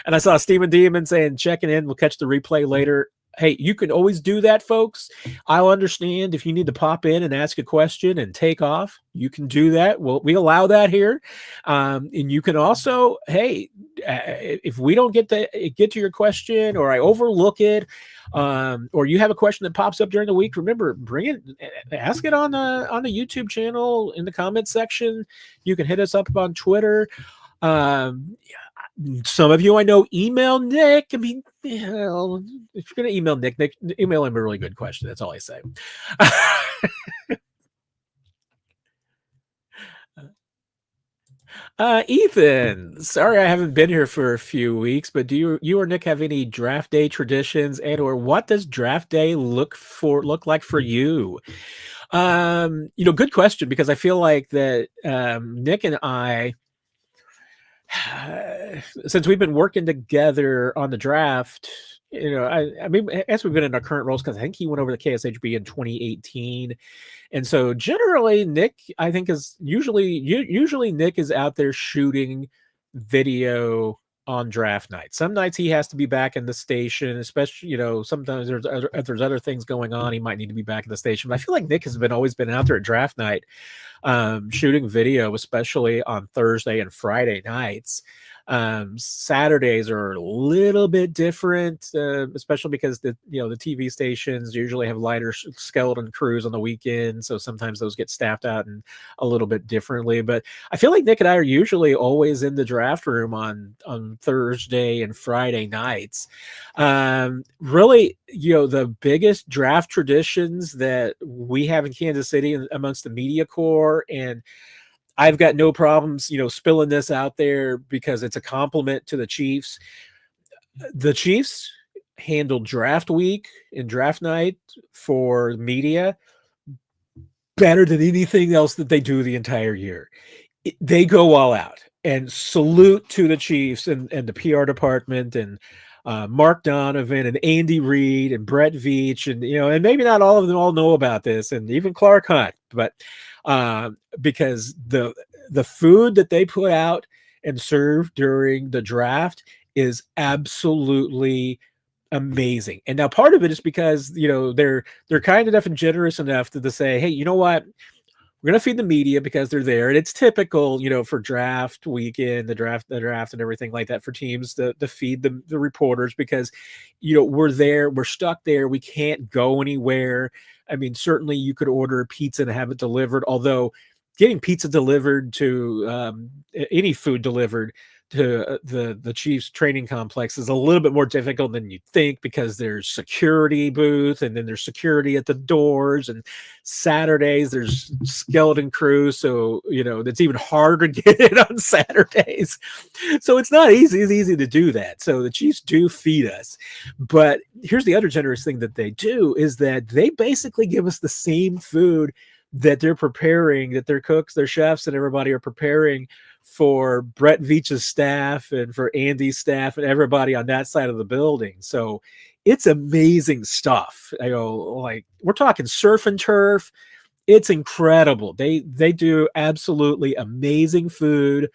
And I saw Steven Demon saying checking in. We'll catch the replay later. Hey, you can always do that, folks. I'll understand if you need to pop in and ask a question and take off. You can do that. We allow that here. And you can also, hey, if we don't get to your question or I overlook it, or you have a question that pops up during the week, remember, bring it, ask it on the YouTube channel in the comments section. You can hit us up on Twitter. Some of you I know email Nick. I mean, if you're going to email Nick, email him a really good question. That's all I say. Ethan, sorry I haven't been here for a few weeks, but do you or Nick have any draft day traditions, and or what does draft day look like for you? Good question, because I feel like that Nick and I, since we've been working together on the draft, I mean, as we've been in our current roles, because I think he went over to KSHB in 2018. And so generally Nick, I think is usually Nick is out there shooting video on draft night. Some nights he has to be back in the station, especially, sometimes if there's other things going on, he might need to be back in the station. But I feel like Nick has always been out there at draft night, shooting video, especially on Thursday and Friday nights. Saturdays are a little bit different, especially because the TV stations usually have lighter skeleton crews on the weekend, so sometimes those get staffed out and a little bit differently. But I feel like Nick and I are usually always in the draft room on Thursday and Friday nights. Really, the biggest draft traditions that we have in Kansas City amongst the media corps, and I've got no problems, spilling this out there because it's a compliment to the Chiefs. The Chiefs handled draft week and draft night for media better than anything else that they do the entire year. They go all out, and salute to the Chiefs and the PR department. And Mark Donovan and Andy Reid and Brett Veach, and and maybe not all of them all know about this, and even Clark Hunt, but because the food that they put out and serve during the draft is absolutely amazing. And now part of it is because they're kind enough and generous enough to say, hey, you know what? We're gonna feed the media because they're there, and it's typical, for draft weekend, the draft, and everything like that for teams to feed the reporters because, we're there, we're stuck there, we can't go anywhere. I mean, certainly you could order a pizza and have it delivered, although getting pizza delivered to any food delivered to the Chiefs training complex is a little bit more difficult than you'd think because there's security booth and then there's security at the doors, and Saturdays there's skeleton crew, so that's even harder to get it on Saturdays. So it's not easy to do that. So the Chiefs do feed us, but here's the other generous thing that they do is that they basically give us the same food that they're preparing, that their cooks, their chefs, and everybody are preparing for Brett Veach's staff and for Andy's staff and everybody on that side of the building. So it's amazing stuff. Like we're talking surf and turf. It's incredible. They do absolutely amazing food.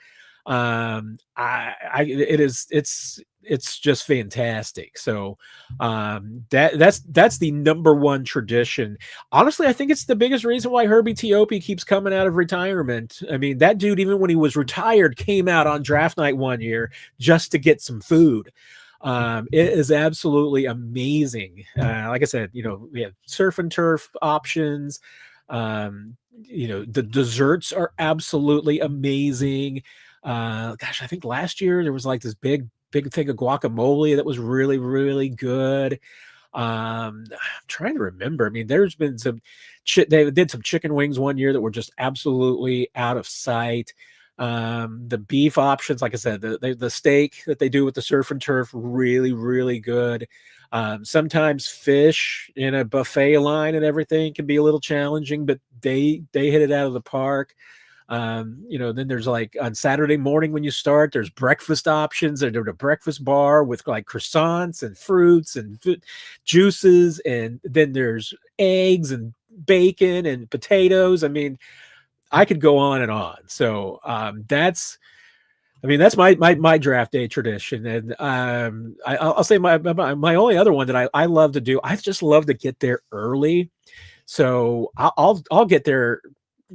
It's just fantastic. So that's the number one tradition. Honestly, I think it's the biggest reason why Herbie Teope keeps coming out of retirement. I mean, that dude, even when he was retired, came out on draft night one year just to get some food. It is absolutely amazing. Like I said, we have surf and turf options. The desserts are absolutely amazing. Gosh, I think last year there was like this big thing of guacamole that was really, really good. I'm trying to remember. I mean, there's been they did some chicken wings one year that were just absolutely out of sight. The beef options, like I said, the steak that they do with the surf and turf, really, really good. Sometimes fish in a buffet line and everything can be a little challenging, but they hit it out of the park. Then there's like on Saturday morning when you start, there's breakfast options. There's a breakfast bar with like croissants and fruits and juices, and then there's eggs and bacon and potatoes. I mean, I could go on and on. So that's my draft day tradition, and I'll say my only other one that I love to do. I just love to get there early, so I'll get there,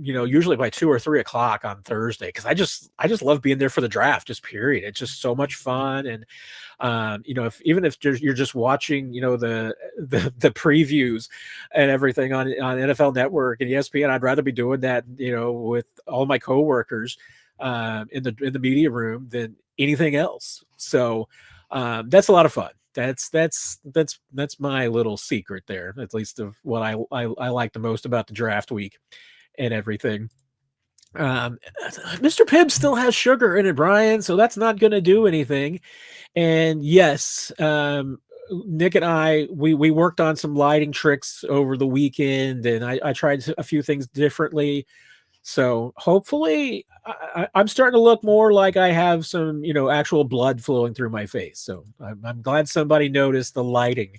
usually by 2 or 3 o'clock on Thursday because I just love being there for the draft. Just period. It's just so much fun, and if you're just watching, the previews and everything on NFL Network and ESPN, I'd rather be doing that, with all my coworkers in the media room than anything else. So that's a lot of fun. That's my little secret there, at least of what I like the most about the draft week and everything. Mr. Pibb still has sugar in it, Brian, so that's not going to do anything. And yes, Nick and I, we worked on some lighting tricks over the weekend, and I tried a few things differently. So hopefully I'm starting to look more like I have some, actual blood flowing through my face. So I'm glad somebody noticed the lighting.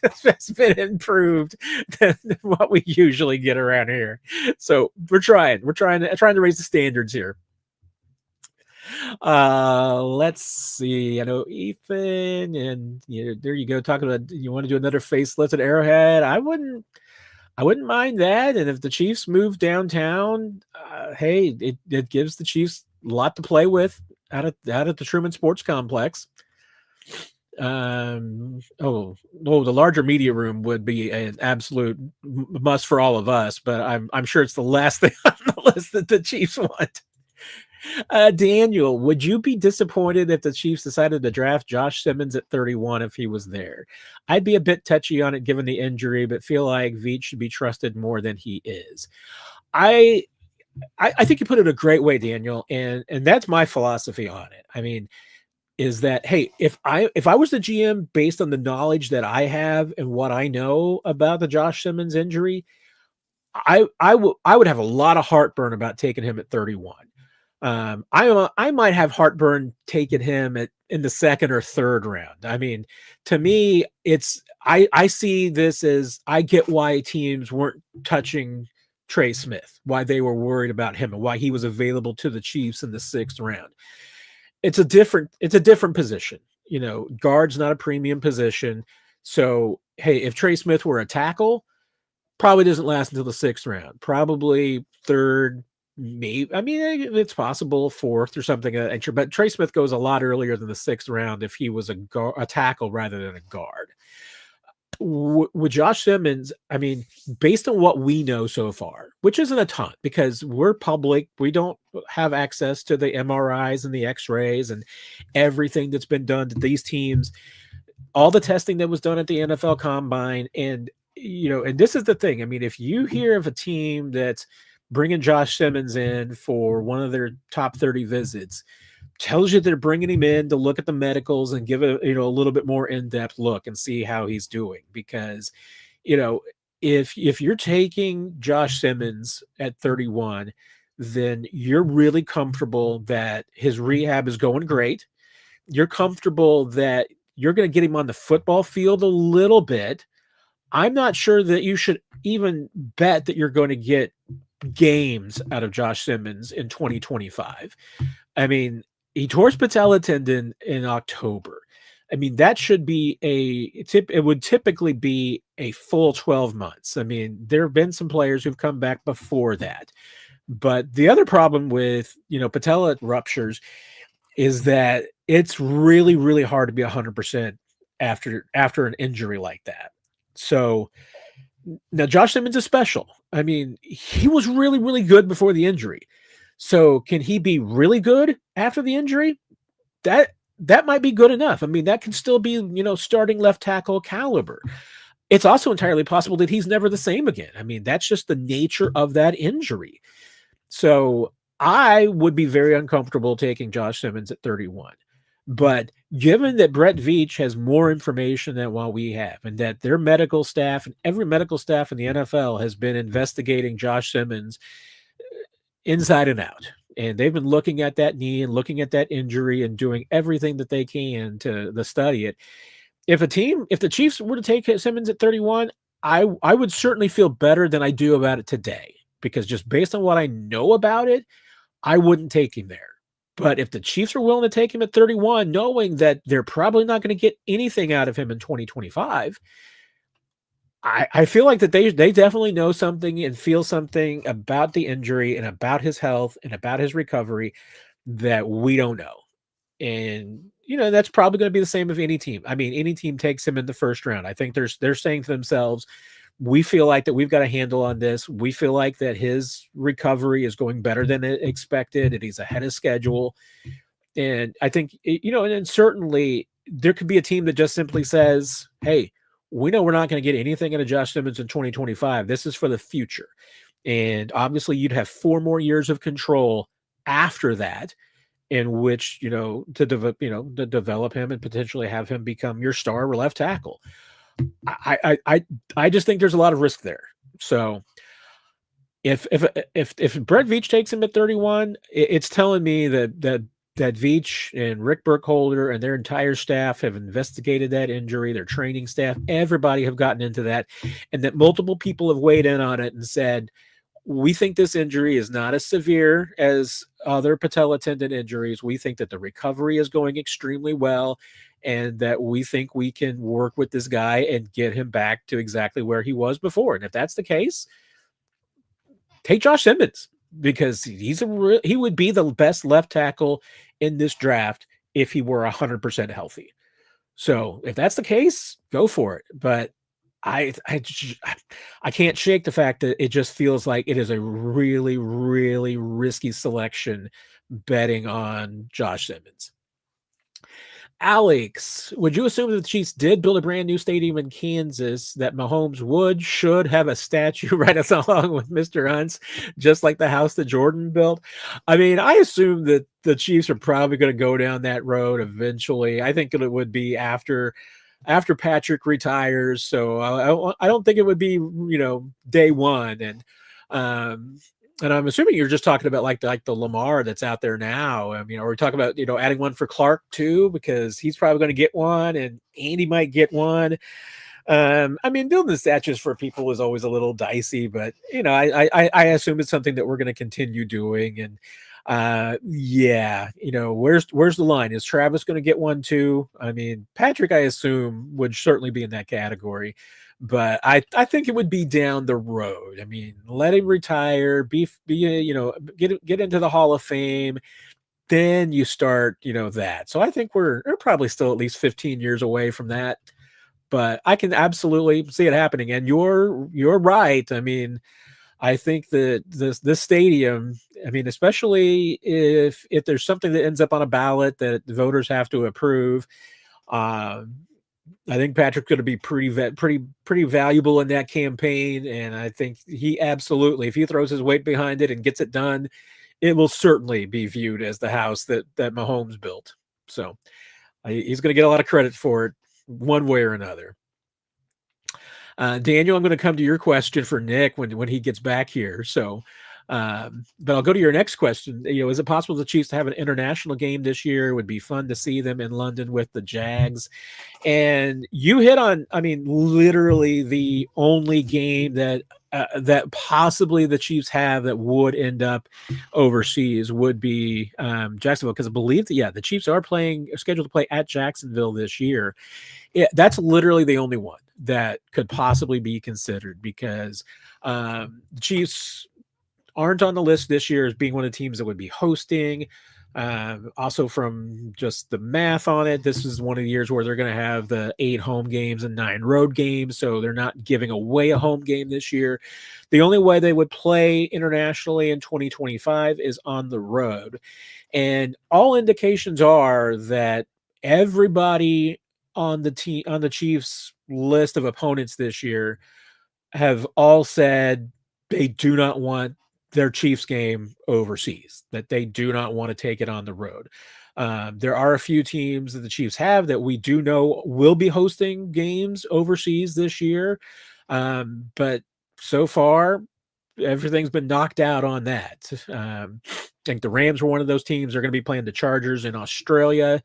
It's been improved than what we usually get around here. So we're trying to raise the standards here. Let's see. I know Ethan, and there you go. Talking about, you want to do another facelift at Arrowhead? I wouldn't mind that. And if the Chiefs move downtown, hey, it gives the Chiefs a lot to play with out at the Truman Sports Complex. The larger media room would be an absolute must for all of us, but I'm sure it's the last thing on the list that the Chiefs want. Daniel, would you be disappointed if the Chiefs decided to draft Josh Simmons at 31 if he was there? I'd be a bit touchy on it given the injury, but feel like Veach should be trusted more than he is. I think you put it a great way, Daniel, and that's my philosophy on it. I mean, is that, hey, if I was the GM based on the knowledge that I have and what I know about the Josh Simmons injury, I would have a lot of heartburn about taking him at 31. I might have heartburn taking him in the second or third round. I mean, to me, I see this as, I get why teams weren't touching Trey Smith, why they were worried about him, and why he was available to the Chiefs in the sixth round. It's a different position. Guard's not a premium position. So, hey, if Trey Smith were a tackle, probably doesn't last until the sixth round. Probably third, maybe. I mean, it's possible fourth or something. But Trey Smith goes a lot earlier than the sixth round if he was a tackle rather than a guard. With Josh Simmons, I mean, based on what we know so far, which isn't a ton because we're public, we don't have access to the MRIs and the X-rays and everything that's been done to these teams, all the testing that was done at the NFL Combine. And, and this is the thing. I mean, if you hear of a team that's bringing Josh Simmons in for one of their top 30 visits, tells you they're bringing him in to look at the medicals and give a little bit more in-depth look and see how he's doing. Because, if you're taking Josh Simmons at 31, then you're really comfortable that his rehab is going great. You're comfortable that you're going to get him on the football field a little bit. I'm not sure that you should even bet that you're going to get games out of Josh Simmons in 2025. I mean, he tore his patella tendon in October. I mean, that should be it would typically be a full 12 months. I mean, there have been some players who've come back before that. But the other problem with, patella ruptures is that it's really, really hard to be 100% after an injury like that. So now Josh Simmons is special. I mean, he was really, really good before the injury. So can he be really good after the injury? That might be good enough. I mean, that can still be, starting left tackle caliber. It's also entirely possible that he's never the same again. I mean, that's just the nature of that injury. So I would be very uncomfortable taking Josh Simmons at 31. But given that Brett Veach has more information than what we have, and that their medical staff and every medical staff in the NFL has been investigating Josh Simmons inside and out, and they've been looking at that knee and looking at that injury and doing everything that they can to study it. If the Chiefs were to take Simmons at 31, I would certainly feel better than I do about it today, because just based on what I know about it, I wouldn't take him there. But if the Chiefs are willing to take him at 31, knowing that they're probably not going to get anything out of him in 2025, I feel like that they definitely know something and feel something about the injury and about his health and about his recovery that we don't know. And, that's probably going to be the same of any team. I mean, any team takes him in the first round. I think they're saying to themselves, we feel like that we've got a handle on this. We feel like that his recovery is going better than expected, and he's ahead of schedule. And I think, and then certainly there could be a team that just simply says, hey, we know we're not going to get anything out of Josh Simmons in 2025. This is for the future. And obviously you'd have 4 more years of control after that, in which, to develop him and potentially have him become your star or left tackle. I just think there's a lot of risk there. So if Brett Veach takes him at 31, it's telling me that Veach and Rick Burkholder and their entire staff have investigated that injury, their training staff, everybody have gotten into that, and that multiple people have weighed in on it and said, we think this injury is not as severe as other patella tendon injuries. We think that the recovery is going extremely well, and that we think we can work with this guy and get him back to exactly where he was before. And if that's the case, take Josh Simmons, because he would be the best left tackle in this draft if he were 100% healthy. So if that's the case, go for it. But I can't shake the fact that it just feels like it is a really, really risky selection betting on Josh Simmons. Alex, would you assume that the Chiefs did build a brand new stadium in Kansas, that Mahomes should have a statue right along with Mr. Hunt's, just like the house that Jordan built? I mean, I assume that the Chiefs are probably going to go down that road eventually. I think it would be after Patrick retires. So I don't think it would be, day one. And And I'm assuming you're just talking about like the Lamar that's out there now. I mean, are we talking about adding one for Clark too, because he's probably going to get one, and Andy might get one. I mean, building the statues for people is always a little dicey, but I assume it's something that we're going to continue doing. And yeah, where's the line? Is Travis going to get one too? I mean, Patrick, I assume, would certainly be in that category, but I think it would be down the road. I mean, let him retire, get into the Hall of Fame, then you start that. So I think we're probably still at least 15 years away from that, but I can absolutely see it happening. And you're right. I mean, I think that this stadium, I mean, especially if there's something that ends up on a ballot that the voters have to approve, I think Patrick's going to be pretty valuable in that campaign. And I think he absolutely, if he throws his weight behind it and gets it done, it will certainly be viewed as the house that Mahomes built. So he's going to get a lot of credit for it one way or another. Daniel, I'm going to come to your question for Nick when he gets back here. So, but I'll go to your next question. Is it possible the Chiefs to have an international game this year? It would be fun to see them in London with the Jags. And you hit on, I mean, literally the only game that possibly the Chiefs have that would end up overseas would be Jacksonville, because I believe that the Chiefs are scheduled to play at Jacksonville this year. That's literally the only one that could possibly be considered, because the Chiefs aren't on the list this year as being one of the teams that would be hosting. Also, from just the math on it, this is one of the years where they're going to have the 8 home games and 9 road games, so they're not giving away a home game this year. The only way they would play internationally in 2025 is on the road, and all indications are that everybody on the Chiefs list of opponents this year have all said they do not want their Chiefs game overseas, that they do not want to take it on the road. There are a few teams that the Chiefs have that we do know will be hosting games overseas this year. But so far, everything's been knocked out on that. I think the Rams were one of those teams. They're going to be playing the Chargers in Australia.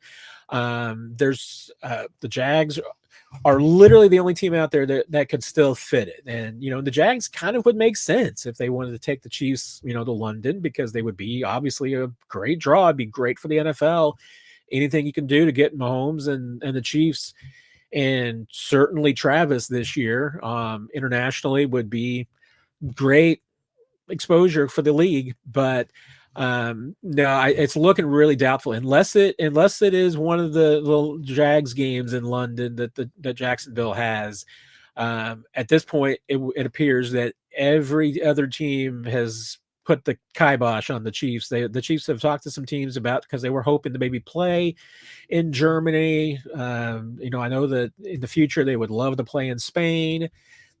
There's the Jags are literally the only team out there that could still fit it. And, the Jags kind of would make sense if they wanted to take the Chiefs, to London, because they would be obviously a great draw. It'd be great for the NFL. Anything you can do to get Mahomes and the Chiefs, and certainly Travis this year internationally, would be great exposure for the league. But no, it's looking really doubtful unless it is one of the little Jags games in London that Jacksonville has. At this point, it appears that every other team has put the kibosh on the Chiefs. The Chiefs have talked to some teams because they were hoping to maybe play in Germany. I know that in the future they would love to play in Spain.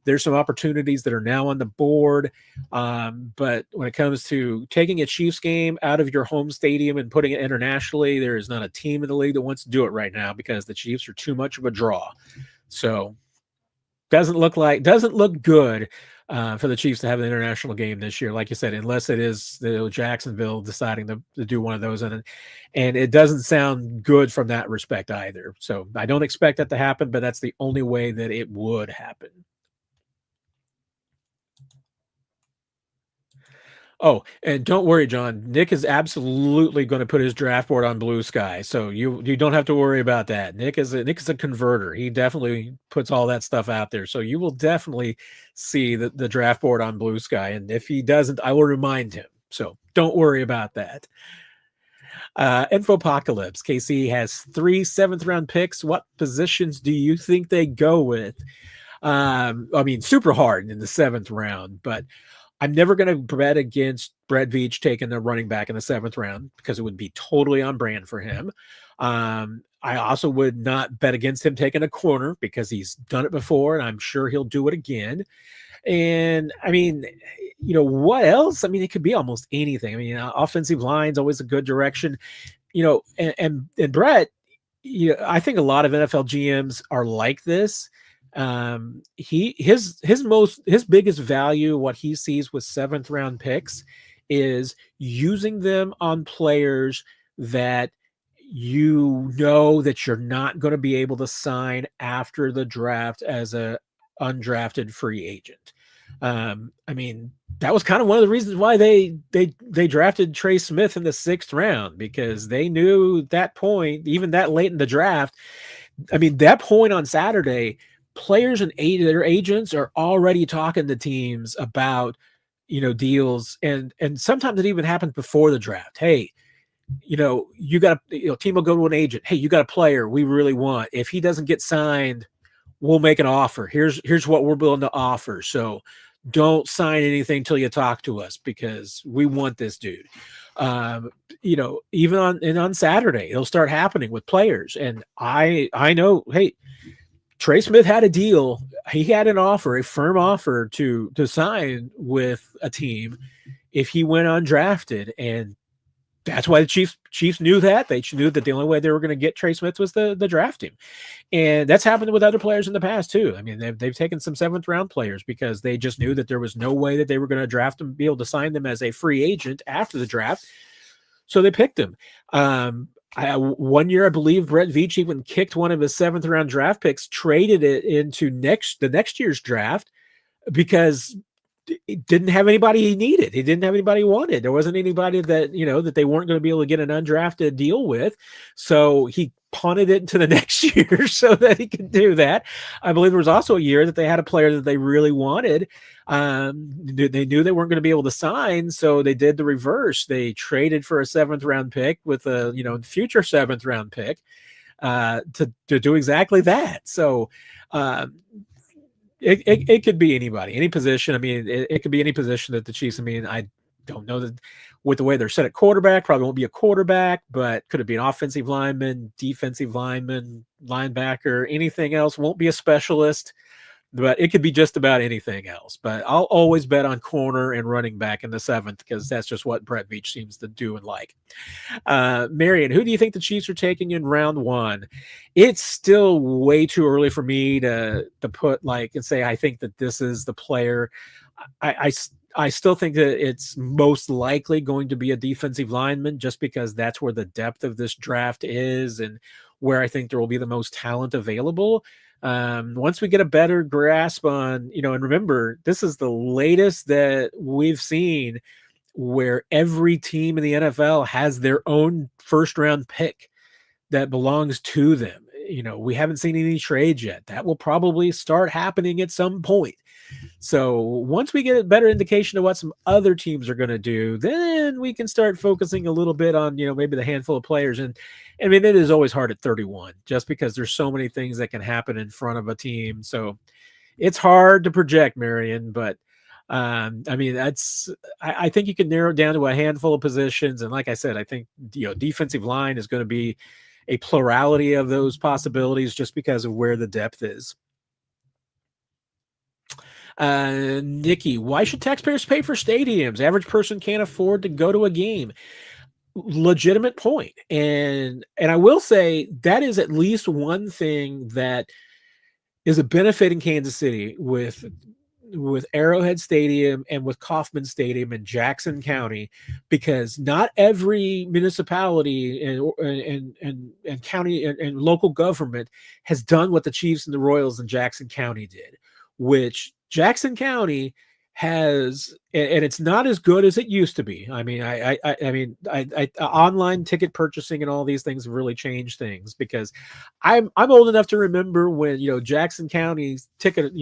There's some opportunities that are now on the board. But when it comes to taking a Chiefs game out of your home stadium and putting it internationally, there is not a team in the league that wants to do it right now, because the Chiefs are too much of a draw. So doesn't look good for the Chiefs to have an international game this year, like you said, unless it is Jacksonville deciding to do one of those. And it doesn't sound good from that respect either. So I don't expect that to happen, but that's the only way that it would happen. Oh, and don't worry, John. Nick is absolutely going to put his draft board on Blue Sky, so you don't have to worry about that. Nick is a converter. He definitely puts all that stuff out there, so you will definitely see the draft board on Blue Sky. And if he doesn't, I will remind him. So don't worry about that. Infopocalypse. KC has 3 7th-round picks. What positions do you think they go with? I mean, super hard in the 7th round, but I'm never going to bet against Brett Veach taking a running back in the 7th round, because it would be totally on brand for him. I also would not bet against him taking a corner, because he's done it before, and I'm sure he'll do it again. And I mean, what else? I mean, it could be almost anything. I mean, offensive line's always a good direction, and Brett, I think a lot of NFL GMs are like this. His biggest value, what he sees with seventh round picks, is using them on players that you know that you're not going to be able to sign after the draft as a undrafted free agent. I mean, that was kind of one of the reasons why they drafted Trey Smith in the sixth round, because they knew at that point, even that late in the draft, I mean, that point on Saturday, players and their agents are already talking to teams about, deals, and sometimes it even happens before the draft. Hey, you got team will go to an agent. Hey, you got a player we really want. If he doesn't get signed, we'll make an offer. Here's what we're willing to offer. So don't sign anything till you talk to us, because we want this dude. Even on Saturday, it'll start happening with players. And I know, hey, Trey Smith had a deal. He had an offer, a firm offer to sign with a team if he went undrafted. And that's why the Chiefs knew that. They knew that the only way they were going to get Trey Smith was the draft team. And that's happened with other players in the past too. I mean, they've taken some seventh round players because they just knew that there was no way that they were going to draft them, be able to sign them as a free agent after the draft. So they picked him. One year, I believe Brett Veach even kicked one of his seventh round draft picks, traded it into the next year's draft, because he didn't have anybody he needed. He didn't have anybody he wanted. There wasn't anybody that, that they weren't going to be able to get an undrafted deal with. So he punted it into the next year so that he could do that. I believe there was also a year that they had a player that they really wanted. They knew they weren't going to be able to sign, so they did the reverse. They traded for a seventh round pick with a future seventh round pick to do exactly that. So it could be anybody, any position. I mean, it could be any position that the Chiefs. I mean, I don't know that with the way they're set at quarterback, probably won't be a quarterback, but could it be an offensive lineman, defensive lineman, linebacker, anything else? Won't be a specialist, but it could be just about anything else. But I'll always bet on corner and running back in the seventh, because that's just what Brett Veach seems to do and like. Marion, who do you think the Chiefs are taking in round one? It's still way too early for me to put and say I think that this is the player. I still think that it's most likely going to be a defensive lineman, just because that's where the depth of this draft is and where I think there will be the most talent available. Once we get a better grasp on, and remember, this is the latest that we've seen where every team in the NFL has their own first round pick that belongs to them. We haven't seen any trades yet. That will probably start happening at some point. So once we get a better indication of what some other teams are going to do, then we can start focusing a little bit on, maybe the handful of players. And I mean, it is always hard at 31, just because there's so many things that can happen in front of a team. So it's hard to project, Marion, but I mean, I think you can narrow it down to a handful of positions. And like I said, I think, defensive line is going to be a plurality of those possibilities, just because of where the depth is. Nikki, why should taxpayers pay for stadiums? Average person can't afford to go to a game. Legitimate point. And I will say that is at least one thing that is a benefit in Kansas City with Arrowhead Stadium and with Kauffman Stadium in Jackson County, because not every municipality and county and local government has done what the Chiefs and the Royals in Jackson County did, which Jackson County has, and it's not as good as it used to be. I mean, I online ticket purchasing and all these things have really changed things, because I'm old enough to remember when, Jackson County's ticket,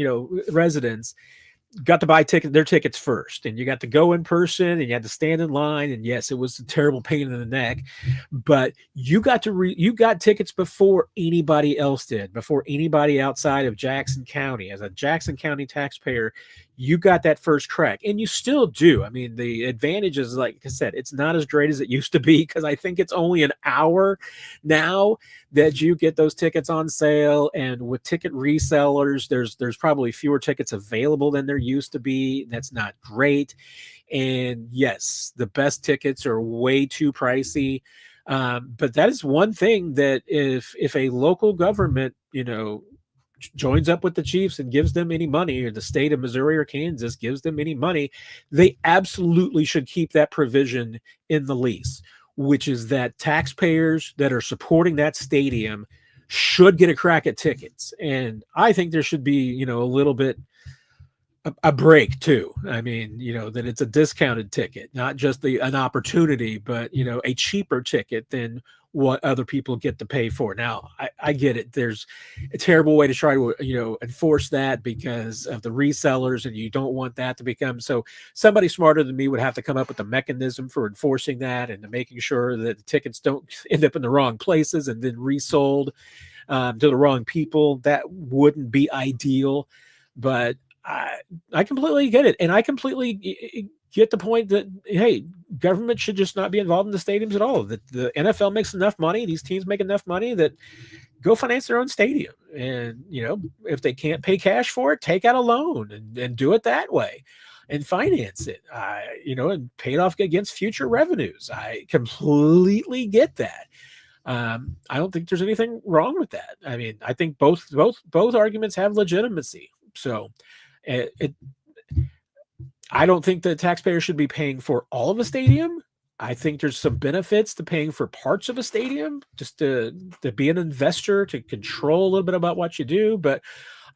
residents got to buy their tickets first, and you got to go in person and you had to stand in line. And yes, it was a terrible pain in the neck, but you got tickets before anybody else did, before anybody outside of Jackson County. As a Jackson County taxpayer, you got that first crack, and you still do. I mean, the advantage is, like I said, it's not as great as it used to be, because I think it's only an hour now that you get those tickets on sale. And with ticket resellers, there's probably fewer tickets available than there used to be. That's not great. And yes, the best tickets are way too pricey. But that is one thing that if a local government, joins up with the Chiefs and gives them any money, or the state of Missouri or Kansas gives them any money, they absolutely should keep that provision in the lease, which is that taxpayers that are supporting that stadium should get a crack at tickets. And I think there should be, a little bit a break too. I mean, that it's a discounted ticket, not just an opportunity, but a cheaper ticket than what other people get to pay for. Now, I get it. There's a terrible way to try to enforce that because of the resellers, and you don't want that to become so. Somebody smarter than me would have to come up with a mechanism for enforcing that and making sure that the tickets don't end up in the wrong places and then resold to the wrong people. That wouldn't be ideal, but I completely get it. And I completely get the point that, hey, government should just not be involved in the stadiums at all. That the NFL makes enough money, these teams make enough money, that go finance their own stadium. And, if they can't pay cash for it, take out a loan and do it that way and finance it, and pay it off against future revenues. I completely get that. I don't think there's anything wrong with that. I mean, I think both arguments have legitimacy. So I don't think the taxpayer should be paying for all of a stadium. I think there's some benefits to paying for parts of a stadium, just to be an investor, to control a little bit about what you do. But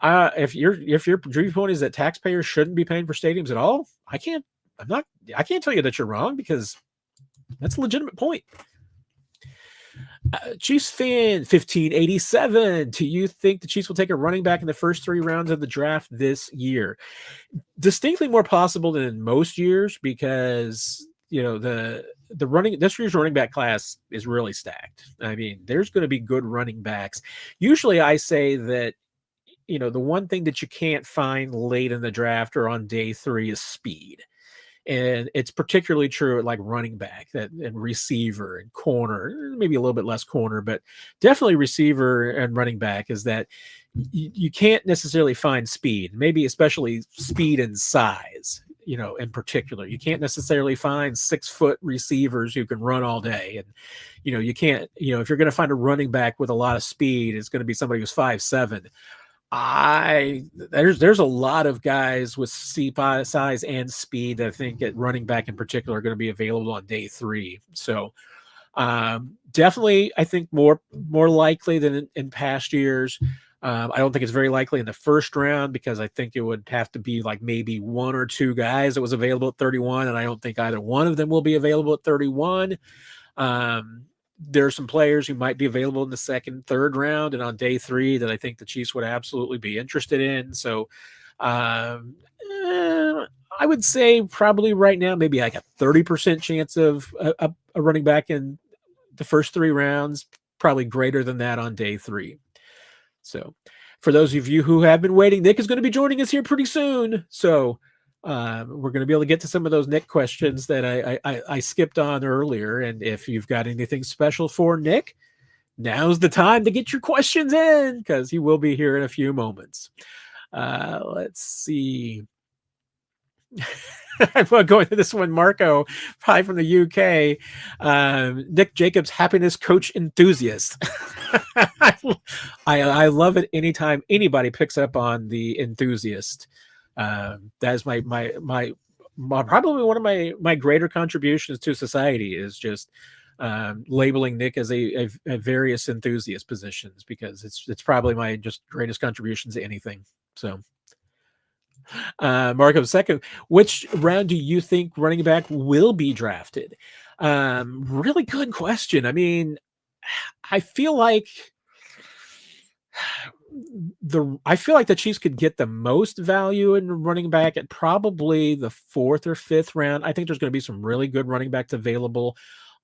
if your viewpoint is that taxpayers shouldn't be paying for stadiums at all, I can't tell you that you're wrong, because that's a legitimate point. Chiefs fan 1587. Do you think the Chiefs will take a running back in the first 3 rounds of the draft this year? Distinctly more possible than in most years, because this year's running back class is really stacked. I mean, there's going to be good running backs. Usually I say that the one thing that you can't find late in the draft or on day 3 is speed. And it's particularly true at like running back and receiver and corner, maybe a little bit less corner, but definitely receiver and running back, is that you can't necessarily find speed, maybe especially speed and size, in particular. You can't necessarily find 6-foot receivers who can run all day. And, you can't, if you're going to find a running back with a lot of speed, it's going to be somebody who's 5'7". There's a lot of guys with size and speed that I think at running back in particular are going to be available on day 3. So definitely, I think more likely than in past years. I don't think it's very likely in the first round, because I think it would have to be like maybe 1 or 2 guys that was available at 31, and I don't think either one of them will be available at 31. There are some players who might be available in the second, third round, and on day 3 that I think the Chiefs would absolutely be interested in. So I would say probably right now, maybe like a 30% chance of a running back in the first 3 rounds, probably greater than that on day 3. So for those of you who have been waiting, Nick is going to be joining us here pretty soon. So we're going to be able to get to some of those Nick questions that I skipped on earlier. And if you've got anything special for Nick, now's the time to get your questions in, because he will be here in a few moments. Let's see. I'm going to this one. Marco, hi from the UK. Nick Jacobs, happiness coach enthusiast. I love it anytime anybody picks up on the enthusiast. That is my probably one of my greater contributions to society, is just labeling Nick as a various enthusiast positions, because it's probably my just greatest contributions to anything. So Marco, second, which round do you think running back will be drafted? Really good question. I mean, I feel like the Chiefs could get the most value in running back at probably the 4th or 5th round. I think there's going to be some really good running backs available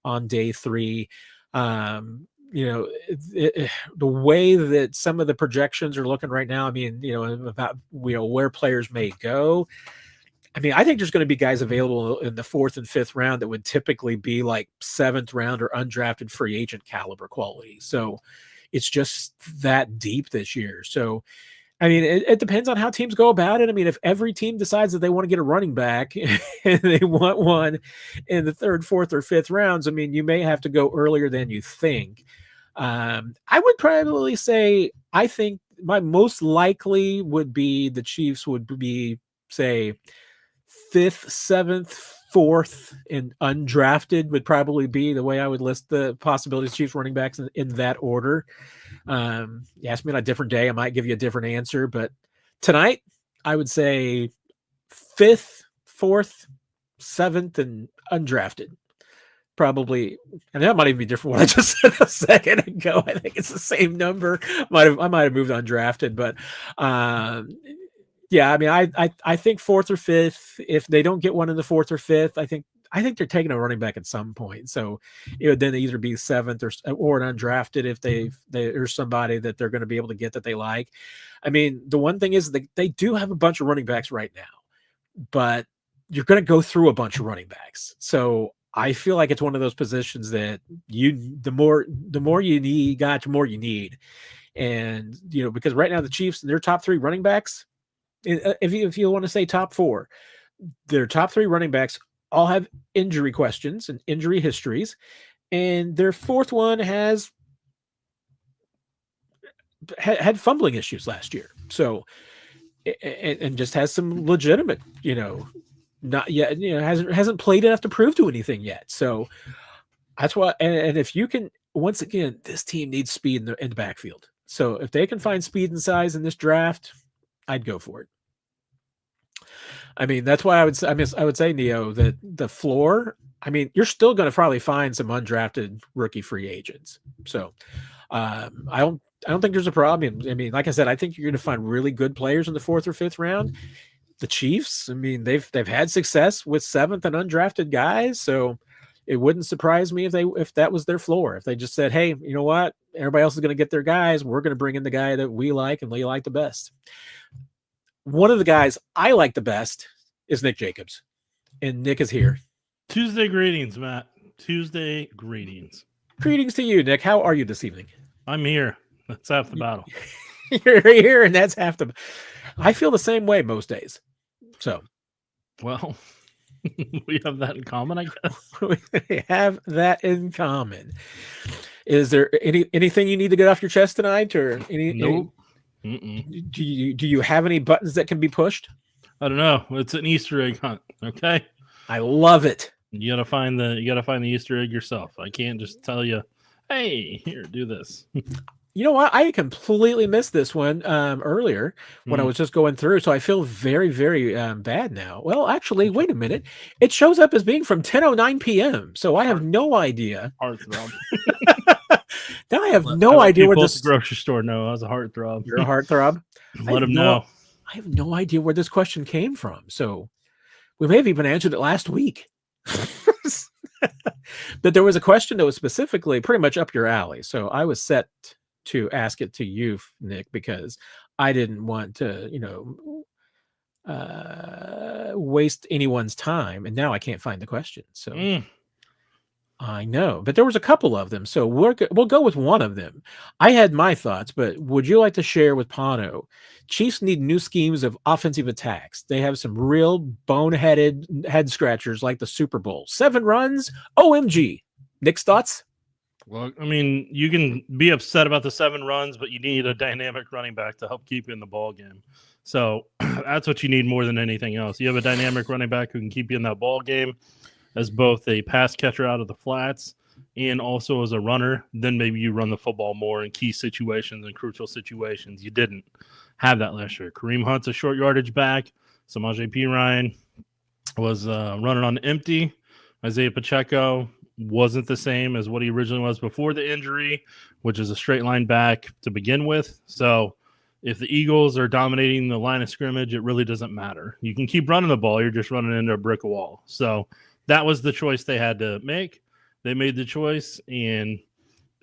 on day 3. The way that some of the projections are looking right now, I mean, about where players may go. I mean, I think there's going to be guys available in the 4th and 5th round that would typically be like 7th round or undrafted free agent caliber quality. So it's just that deep this year. So, I mean, it depends on how teams go about it. I mean, if every team decides that they want to get a running back and they want one in the 3rd, 4th, or 5th rounds, I mean, you may have to go earlier than you think. I would probably say, I think my most likely would be the Chiefs would be, say, 5th, 7th, 4th, and undrafted would probably be the way I would list the possibilities Chiefs running backs in that order. You ask me on a different day, I might give you a different answer, but tonight I would say 5th, 4th, 7th, and undrafted. Probably, and that might even be different what I just said a second ago. I think it's the same number. I might have moved undrafted, but yeah, I mean, I think 4th or 5th. If they don't get one in the 4th or 5th, I think they're taking a running back at some point. So it would then either be 7th or an undrafted if there's somebody that they're going to be able to get that they like. I mean, the one thing is they do have a bunch of running backs right now, but you're going to go through a bunch of running backs. So I feel like it's one of those positions that the more you need, the more you need. And, because right now the Chiefs, their top 3 running backs, if you want to say top 4, their top 3 running backs all have injury questions and injury histories. And their 4th one had fumbling issues last year. So, and just has some legitimate, not yet, hasn't played enough to prove to anything yet. So that's why, and if you can, once again, this team needs speed in the backfield. So if they can find speed and size in this draft, I'd go for it. I mean, that's why I would say, Neo, that the floor, I mean, you're still going to probably find some undrafted rookie free agents. So I don't think there's a problem. I mean, like I said, I think you're going to find really good players in the 4th or 5th round. The Chiefs, I mean, they've had success with 7th and undrafted guys, so it wouldn't surprise me if that was their floor. If they just said, "Hey, you know what? Everybody else is going to get their guys. We're going to bring in the guy that we like and we like the best." One of the guys I like the best is Nick Jacobs, and Nick is here. Tuesday greetings, Matt. Tuesday greetings. Greetings to you, Nick. How are you this evening? I'm here. That's half the battle. You're here, and that's half the. I feel the same way most days. So, well, we have that in common, I guess. We have that in common. Is there anything you need to get off your chest tonight, or Nope. Do you have any buttons that can be pushed? I don't know. It's an Easter egg hunt. Okay. I love it. You gotta find the Easter egg yourself. I can't just tell you, hey, here, do this. You know what? I completely missed this one earlier when I was just going through. So I feel very, very bad now. Well, actually, wait a minute. It shows up as being from 10:09 p.m. So I have no idea. Heartthrob. Now I have no idea where this grocery store know I was a heartthrob. You're a heartthrob. Let them know. I have no idea where this question came from. So we may have even answered it last week. But there was a question that was specifically pretty much up your alley. So I was set to ask it to you, Nick, because I didn't want to, waste anyone's time. And now I can't find the question. So I know, but there was a couple of them. So we'll go with one of them. I had my thoughts, but would you like to share with Pano? Chiefs need new schemes of offensive attacks. They have some real boneheaded head scratchers like the Super Bowl. 7 runs, OMG. Nick's thoughts? Well, I mean, you can be upset about the 7 runs, but you need a dynamic running back to help keep you in the ball game. So that's what you need more than anything else. You have a dynamic running back who can keep you in that ball game as both a pass catcher out of the flats and also as a runner. Then maybe you run the football more in key situations and crucial situations. You didn't have that last year. Kareem Hunt's a short yardage back. Samaje Perine was running on empty. Isaiah Pacheco wasn't the same as what he originally was before the injury, which is a straight line back to begin with. So if the Eagles are dominating the line of scrimmage, it really doesn't matter. You can keep running the ball. You're just running into a brick wall. So that was the choice they had to make. They made the choice, and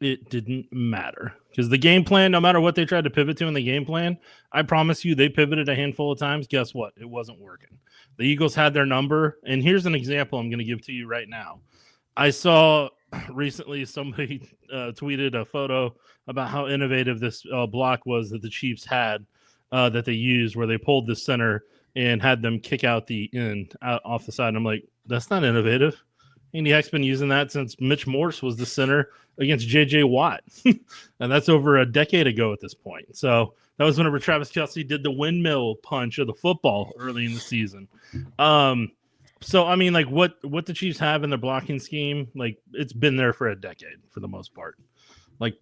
it didn't matter. Because the game plan, no matter what they tried to pivot to in the game plan, I promise you they pivoted a handful of times. Guess what? It wasn't working. The Eagles had their number. And here's an example I'm going to give to you right now. I saw recently somebody tweeted a photo about how innovative this block was that the Chiefs had that they used, where they pulled the center and had them kick out the end off the side. And I'm like, that's not innovative. Andy Heck's been using that since Mitch Morse was the center against J.J. Watt. And that's over a decade ago at this point. So that was whenever Travis Kelce did the windmill punch of the football early in the season. So, I mean, like what the Chiefs have in their blocking scheme, like it's been there for a decade for the most part. Like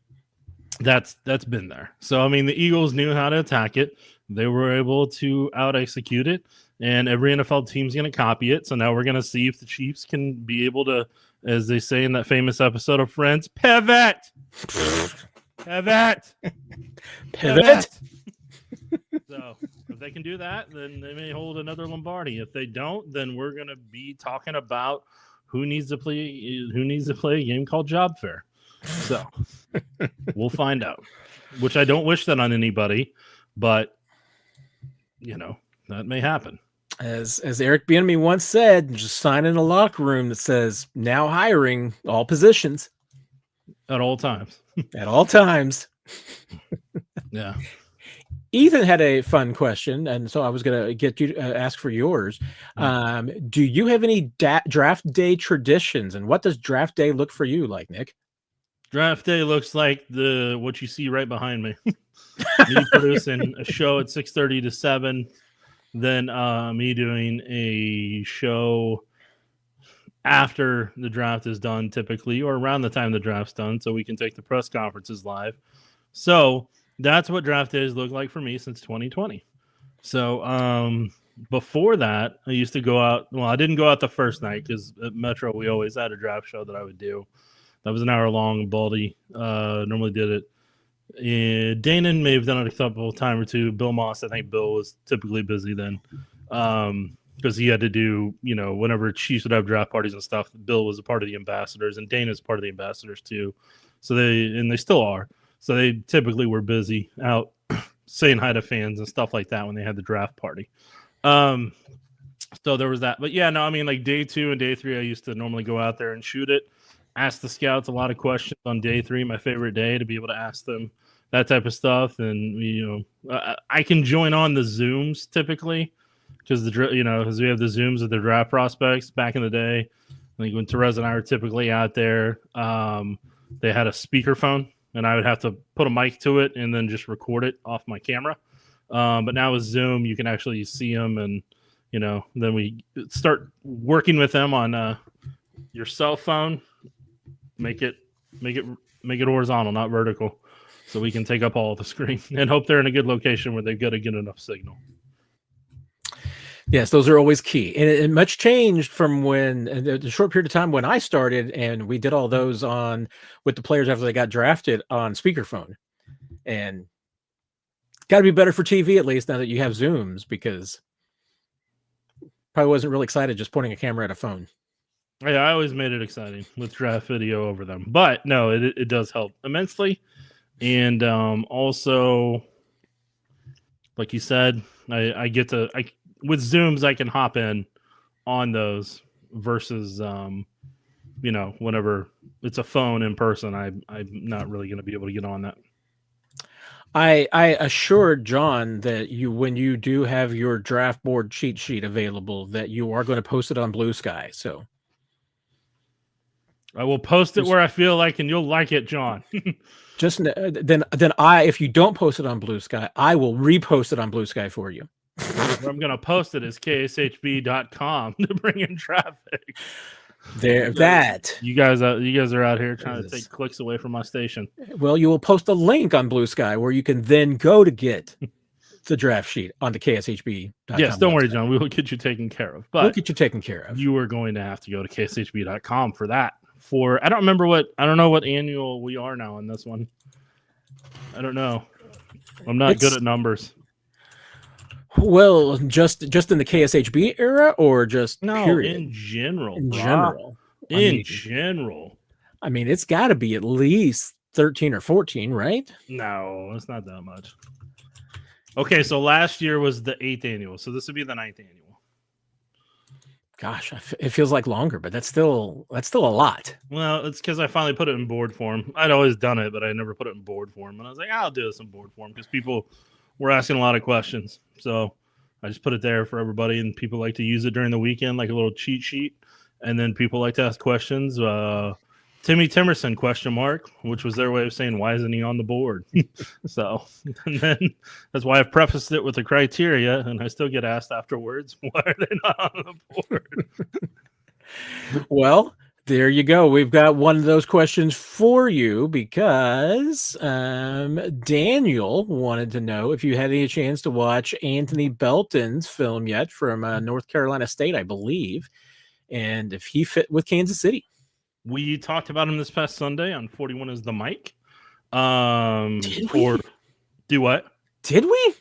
that's been there. So, I mean, the Eagles knew how to attack it. They were able to out-execute it, and every NFL team's going to copy it. So now we're going to see if the Chiefs can be able to, as they say in that famous episode of Friends, pivot. Pivot. So if they can do that, then they may hold another Lombardi. If they don't, then we're going to be talking about who needs to play a game called Job Fair. So we'll find out, which I don't wish that on anybody, but that may happen. As Eric Bieniemy once said, just sign in a locker room that says now hiring all positions at all times. At all times. Yeah. Ethan had a fun question, and so I was going to get you to ask for yours. Do you have any draft day traditions, and what does draft day look for you like, Nick? Draft day looks like what you see right behind me. Me producing a show at 6:30 to 7, then me doing a show after the draft is done, typically, or around the time the draft's done, so we can take the press conferences live. So that's what draft days look like for me since 2020. So before that, I used to go out. Well, I didn't go out the first night because at Metro we always had a draft show that I would do. That was an hour long. Baldy normally did it. Danon may have done it a couple of time or two. Bill Moss, I think Bill was typically busy then because he had to do, whenever Chiefs would have draft parties and stuff, Bill was a part of the ambassadors, and Dana's part of the ambassadors too. So they still are. So they typically were busy out saying hi to fans and stuff like that when they had the draft party. So there was that. But yeah, no, I mean, like day 2 and day 3, I used to normally go out there and shoot it. Ask the scouts a lot of questions on day 3, my favorite day, to be able to ask them that type of stuff. And, I can join on the Zooms typically because because we have the Zooms of the draft prospects back in the day. I think when Therese and I were typically out there, they had a speakerphone and I would have to put a mic to it and then just record it off my camera. But now with Zoom, you can actually see them and, then we start working with them on your cell phone. Make it horizontal, not vertical, so we can take up all of the screen and hope they're in a good location where they've got a good enough signal. Yes, those are always key, and it much changed from when the short period of time when I started, and we did all those with the players after they got drafted on speakerphone, and got to be better for TV at least now that you have Zooms, because probably wasn't really excited just pointing a camera at a phone. Yeah, I always made it exciting with draft video over them. But no, it does help immensely. And also, like you said, I get to with Zooms I can hop in on those versus whenever it's a phone in person, I'm not really going to be able to get on that. I assured John that when you do have your draft board cheat sheet available, that you are going to post it on Blue Sky. So I will post it where I feel like, and you'll like it, John. Just then if you don't post it on Blue Sky, I will repost it on Blue Sky for you. Where I'm going to post it is ChiefsDigest.com to bring in traffic. You guys are out here trying to take clicks away from my station. Well, you will post a link on Blue Sky where you can then go to get the draft sheet on the KSHB.com. Yes, don't worry, John. We will get you taken care of. But we'll get you taken care of. You are going to have to go to KSHB.com for that. I don't know what annual we are now in this one. I don't know. I'm not good at numbers. Well, just in the KSHB era, or just period? In general. In general. I mean, it's got to be at least 13 or 14, right? No, it's not that much. Okay, so last year was the 8th annual, so this would be the 9th annual. Gosh, it feels like longer, but that's still a lot. Well, it's because I finally put it in board form. I'd always done it, but I never put it in board form. And I was like, I'll do this in board form because people were asking a lot of questions. So I just put it there for everybody, and people like to use it during the weekend like a little cheat sheet. And then people like to ask questions. Timmy Timerson, question mark, which was their way of saying, why isn't he on the board? So, and then that's why I've prefaced it with the criteria, and I still get asked afterwards, why are they not on the board? Well, there you go. We've got one of those questions for you because Daniel wanted to know if you had any chance to watch Anthony Belton's film yet from North Carolina State, I believe, and if he fit with Kansas City. We talked about him this past Sunday on 41 is the mic. Did we? Or do what? Did we?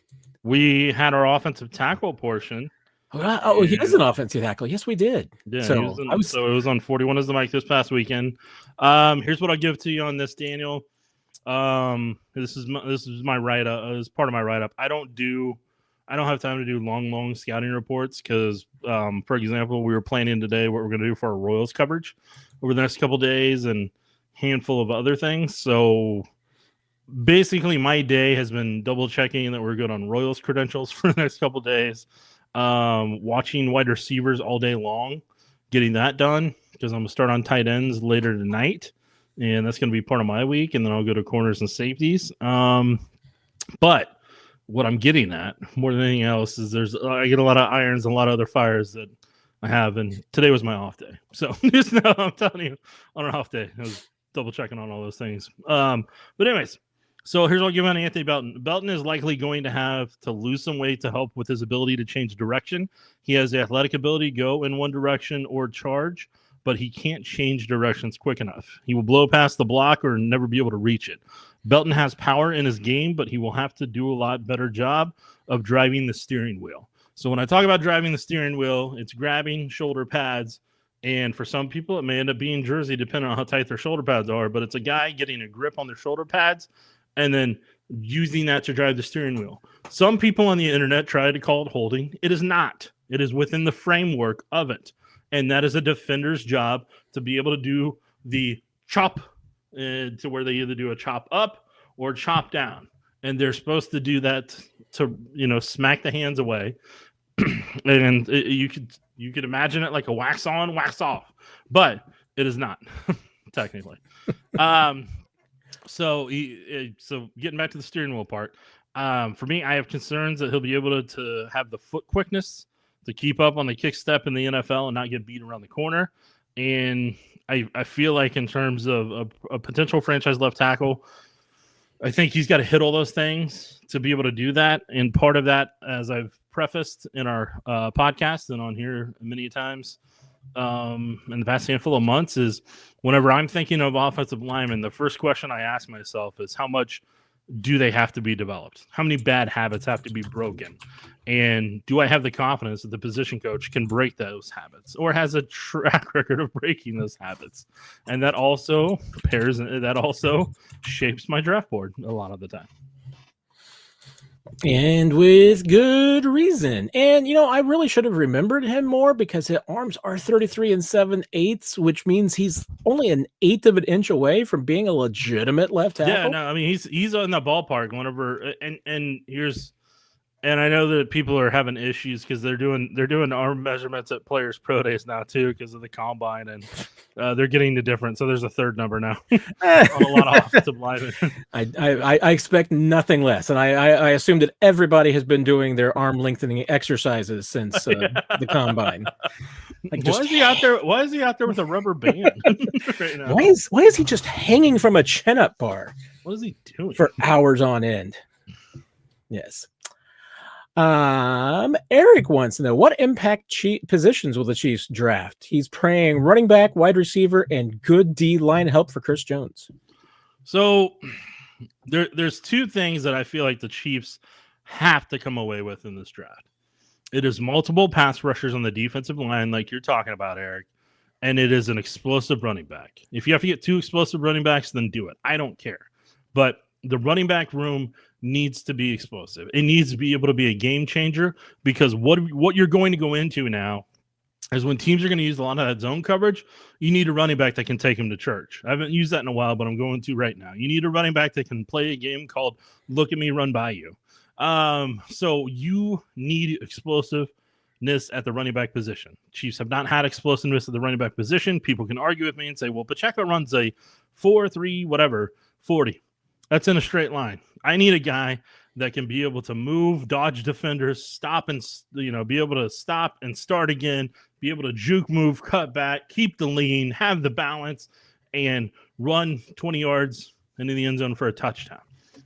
We had our offensive tackle portion. Oh, he is an offensive tackle. Yes, we did. Yeah, so so it was on 41 is the mic this past weekend. Here's what I'll give to you on this, Daniel. This is my write up. As part of my write up, I don't have time to do long scouting reports because, for example, we were planning today what we're going to do for our Royals coverage over the next couple of days and handful of other things. So basically, my day has been double checking that we're good on Royals credentials for the next couple of days. Watching wide receivers all day long, getting that done because I'm gonna start on tight ends later tonight, and that's gonna be part of my week. And then I'll go to corners and safeties. But what I'm getting at more than anything else is I get a lot of irons and a lot of other fires that I have, and today was my off day. So just know I'm telling you, on an off day, I was double checking on all those things. But anyways. So here's what I'll give on Anthony Belton. Belton is likely going to have to lose some weight to help with his ability to change direction. He has the athletic ability to go in one direction or charge, but he can't change directions quick enough. He will blow past the block or never be able to reach it. Belton has power in his game, but he will have to do a lot better job of driving the steering wheel. So when I talk about driving the steering wheel, it's grabbing shoulder pads. And for some people, it may end up being jersey, depending on how tight their shoulder pads are. But it's a guy getting a grip on their shoulder pads and then using that to drive the steering wheel. Some people on the internet try to call it holding. It is not. It is within the framework of it. And that is a defender's job to be able to do the chop to where they either do a chop up or chop down. And they're supposed to do that to, smack the hands away. And you could imagine it like a wax on, wax off. But it is not, technically. So getting back to the steering wheel part, for me, I have concerns that he'll be able to have the foot quickness to keep up on the kick step in the NFL and not get beat around the corner. And I feel like in terms of a potential franchise left tackle, I think he's got to hit all those things to be able to do that. And part of that, as I've prefaced in our podcast and on here many times, in the past handful of months, is whenever I'm thinking of offensive linemen, the first question I ask myself is how much do they have to be developed? How many bad habits have to be broken? And do I have the confidence that the position coach can break those habits or has a track record of breaking those habits? And that also shapes my draft board a lot of the time. And with good reason. And, I really should have remembered him more because his arms are 33 7/8, which means he's only an eighth of an inch away from being a legitimate left tackle. Yeah, no, I mean, he's on the ballpark whenever, and I know that people are having issues because they're doing arm measurements at players' pro days now too because of the combine, and they're getting to different. So there's a third number now on a lot of offensive linemen. I expect nothing less, and I assume that everybody has been doing their arm lengthening exercises since the combine. Like, why is he out there? Why is he out there with a rubber band right now? Why is he just hanging from a chin-up bar? What is he doing for hours on end? Yes. Eric wants to know what impact positions will the Chiefs draft? He's praying running back, wide receiver, and good D line help for Chris Jones. So there's two things that I feel like the Chiefs have to come away with in this draft. It is multiple pass rushers on the defensive line, like you're talking about, Eric, and it is an explosive running back. If you have to get two explosive running backs, then do it. I don't care. But the running back room needs to be explosive. It needs to be able to be a game changer because what you're going to go into now is when teams are going to use a lot of that zone coverage, you need a running back that can take them to church. I haven't used that in a while, but I'm going to right now. You need a running back that can play a game called look at me, run by you. So you need explosive at the running back position. Chiefs have not had explosiveness at the running back position. People can argue with me and say, well, Pacheco runs a 4.3, whatever, 40. That's in a straight line. I need a guy that can be able to move, dodge defenders, stop and, be able to stop and start again, be able to juke move, cut back, keep the lean, have the balance, and run 20 yards into the end zone for a touchdown.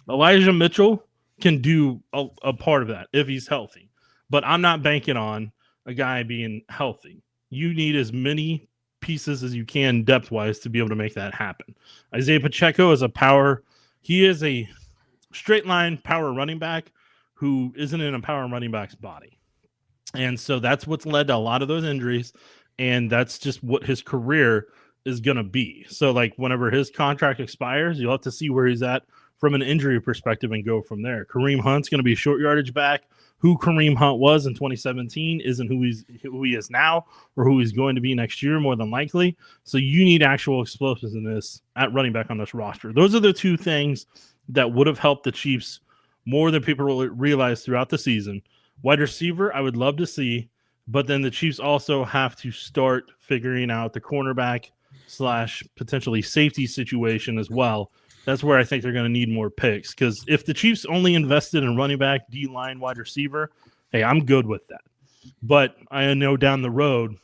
Elijah Mitchell can do a part of that if he's healthy, but I'm not banking on a guy being healthy. You need as many pieces as you can depth-wise to be able to make that happen. Isaiah Pacheco is he is a straight line power running back who isn't in a power running back's body. And so that's what's led to a lot of those injuries, and that's just what his career is going to be. So, like, whenever his contract expires, you'll have to see where he's at from an injury perspective and go from there. Kareem Hunt's going to be a short yardage back. Who Kareem Hunt was in 2017 isn't who he is now or who he's going to be next year, more than likely. So you need actual explosiveness at running back on this roster. Those are the two things that would have helped the Chiefs more than people realize throughout the season. Wide receiver, I would love to see, but then the Chiefs also have to start figuring out the cornerback / potentially safety situation as well. That's where I think they're going to need more picks, because if the Chiefs only invested in running back, D-line, wide receiver, hey, I'm good with that. But I know down the road,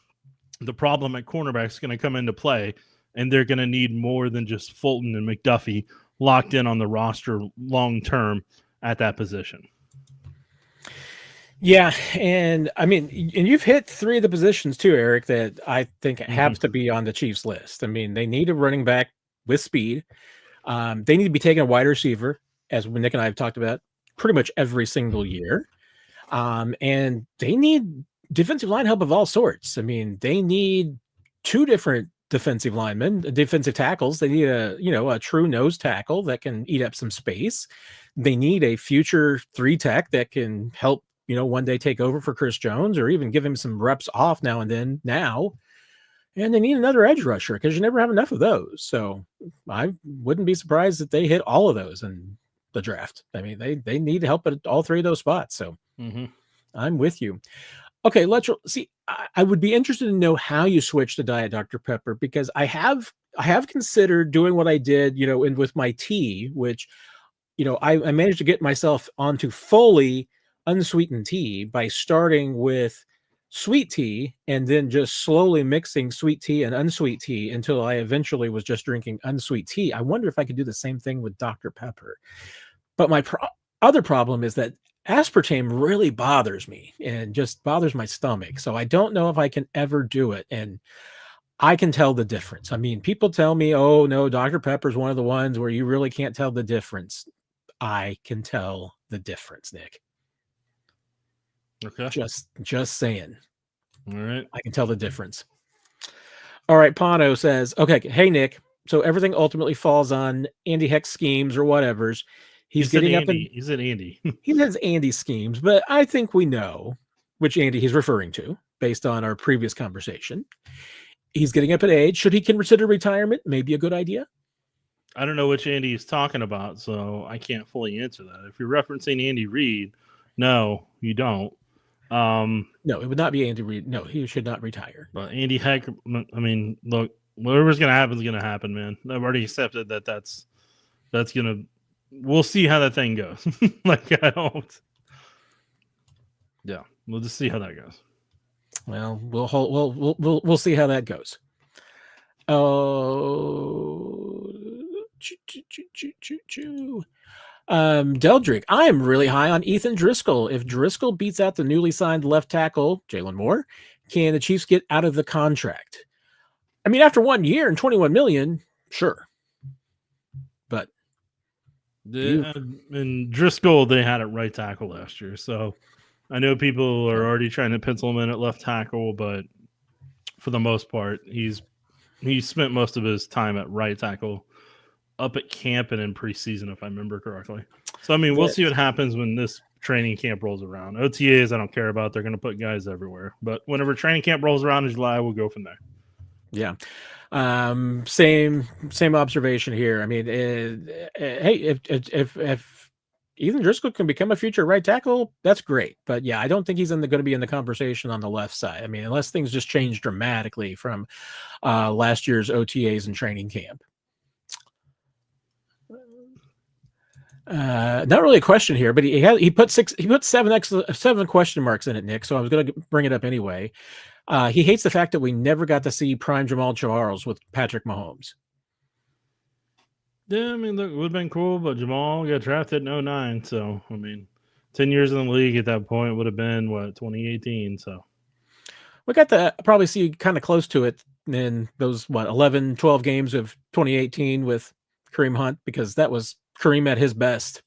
the problem at cornerback is going to come into play, and they're going to need more than just Fulton and McDuffie locked in on the roster long-term at that position. Yeah, and I mean, and you've hit three of the positions too, Eric, that I think have to be on the Chiefs list. I mean, they need a running back with speed. They need to be taking a wide receiver, as Nick and I have talked about pretty much every single year. And they need defensive line help of all sorts. I mean, they need two different defensive linemen, defensive tackles. They need a true nose tackle that can eat up some space. They need a future 3-tech that can help, one day take over for Chris Jones or even give him some reps off now and then now. And they need another edge rusher because you never have enough of those. So I wouldn't be surprised if they hit all of those in the draft. I mean, they need help at all three of those spots. So I'm with you. Okay, let's see. I would be interested to know how you switch to Diet Dr. Pepper, because I have considered doing what I did, with my tea, which, I managed to get myself onto fully unsweetened tea by starting with sweet tea and then just slowly mixing sweet tea and unsweet tea until I eventually was just drinking unsweet tea. I wonder if I could do the same thing with Dr. Pepper. But my other problem is that aspartame really bothers me and just bothers my stomach. So I don't know if I can ever do it. And I can tell the difference. I mean, people tell me, oh no, Dr. Pepper is one of the ones where you really can't tell the difference. I can tell the difference, Nick. Okay. Just saying. All right. I can tell the difference. All right. Pano says, okay, hey, Nick. So everything ultimately falls on Andy Heck's schemes or whatever's. He's getting up. He said Andy. He says Andy schemes, but I think we know which Andy he's referring to based on our previous conversation. He's getting up in age. Should he consider retirement? Maybe a good idea. I don't know which Andy he's talking about, so I can't fully answer that. If you're referencing Andy Reid, no, you don't. No, it would not be Andy Reid. No, he should not retire. But Andy Heck, I mean, look, whatever's going to happen is going to happen, man. I've already accepted that that's going to – we'll see how that thing goes. Yeah, we'll just see how that goes. Well, we'll see how that goes. Oh, Deldrick, I am really high on Ethan Driscoll. If Driscoll beats out the newly signed left tackle, Jalen Moore, can the Chiefs get out of the contract? I mean, after 1 year and $21 million, sure. But and Driscoll, they had it right tackle last year. So I know people are already trying to pencil him in at left tackle, but for the most part, he spent most of his time at right tackle up at camp and in preseason, if I remember correctly. So, I mean, we'll see what happens when this training camp rolls around. OTAs, I don't care about. They're going to put guys everywhere. But whenever training camp rolls around in July, we'll go from there. Yeah. Same observation here. I mean, hey, if Ethan Driscoll can become a future right tackle, that's great. But yeah, I don't think he's going to be in the conversation on the left side. I mean, unless things just change dramatically from last year's OTAs and training camp. Not really a question here, but he put seven question marks in it, Nick. So I was going to bring it up anyway. He hates the fact that we never got to see prime Jamal Charles with Patrick Mahomes. Yeah, I mean, look, it would have been cool, but Jamal got drafted in 2009. So, I mean, 10 years in the league at that point would have been, 2018. So, we got to probably see kind of close to it in those, 11, 12 games of 2018 with Kareem Hunt, because that was Kareem at his best.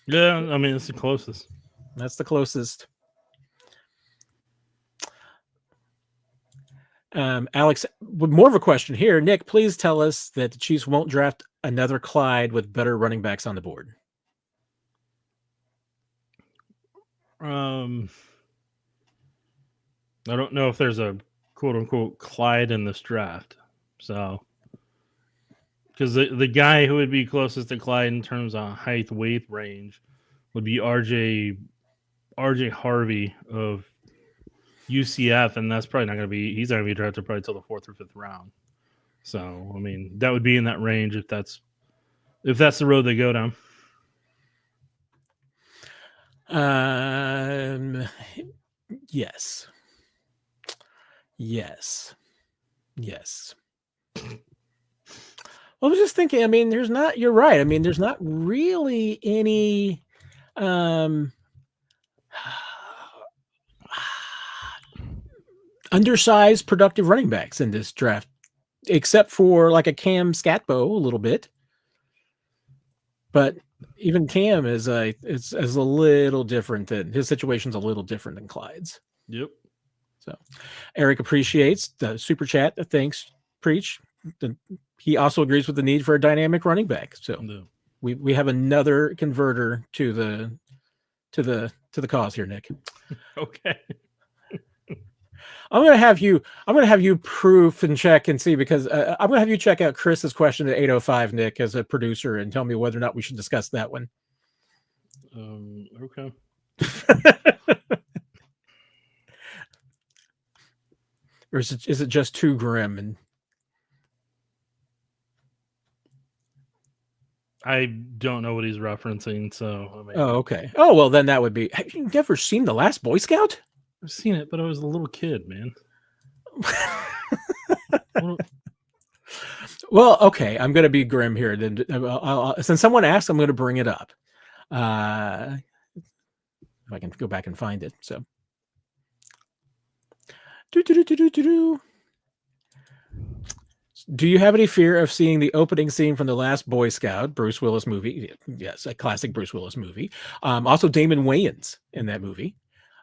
Yeah, I mean, it's the closest. That's the closest. Alex, with more of a question here. Nick, please tell us that the Chiefs won't draft another Clyde with better running backs on the board. I don't know if there's a quote unquote Clyde in this draft. So, because the guy who would be closest to Clyde in terms of height, weight range would be RJ Harvey of UCF, and that's probably not going to be. He's not going to be drafted probably till the 4th or 5th round. So, I mean, that would be in that range if that's the road they go down. Yes. Well, I was just thinking, I mean, you're right. I mean, there's not really any undersized productive running backs in this draft, except for like a Cam Scatbo a little bit. But even Cam is a little different than his situation's a little different than Clyde's. Yep. So Eric appreciates the super chat. Thanks, Preach. He also agrees with the need for a dynamic running back. So no. we have another converter to the cause here, Nick. Okay. I'm gonna have you proof and check and see, because I'm gonna have you check out Chris's question at 8:05, Nick, as a producer, and tell me whether or not we should discuss that one. Okay. Or is it just too grim? And I don't know what he's referencing, so I mean, oh, okay. Oh, well, then that would be. Have you never seen The Last Boy Scout? I've seen it, but I was a little kid, man. Well, okay, I'm going to be grim here. Then, since someone asked, I'm going to bring it up. If I can go back and find it. So, do you have any fear of seeing the opening scene from The Last Boy Scout, Bruce Willis movie? Yes, a classic Bruce Willis movie. Also, Damon Wayans in that movie.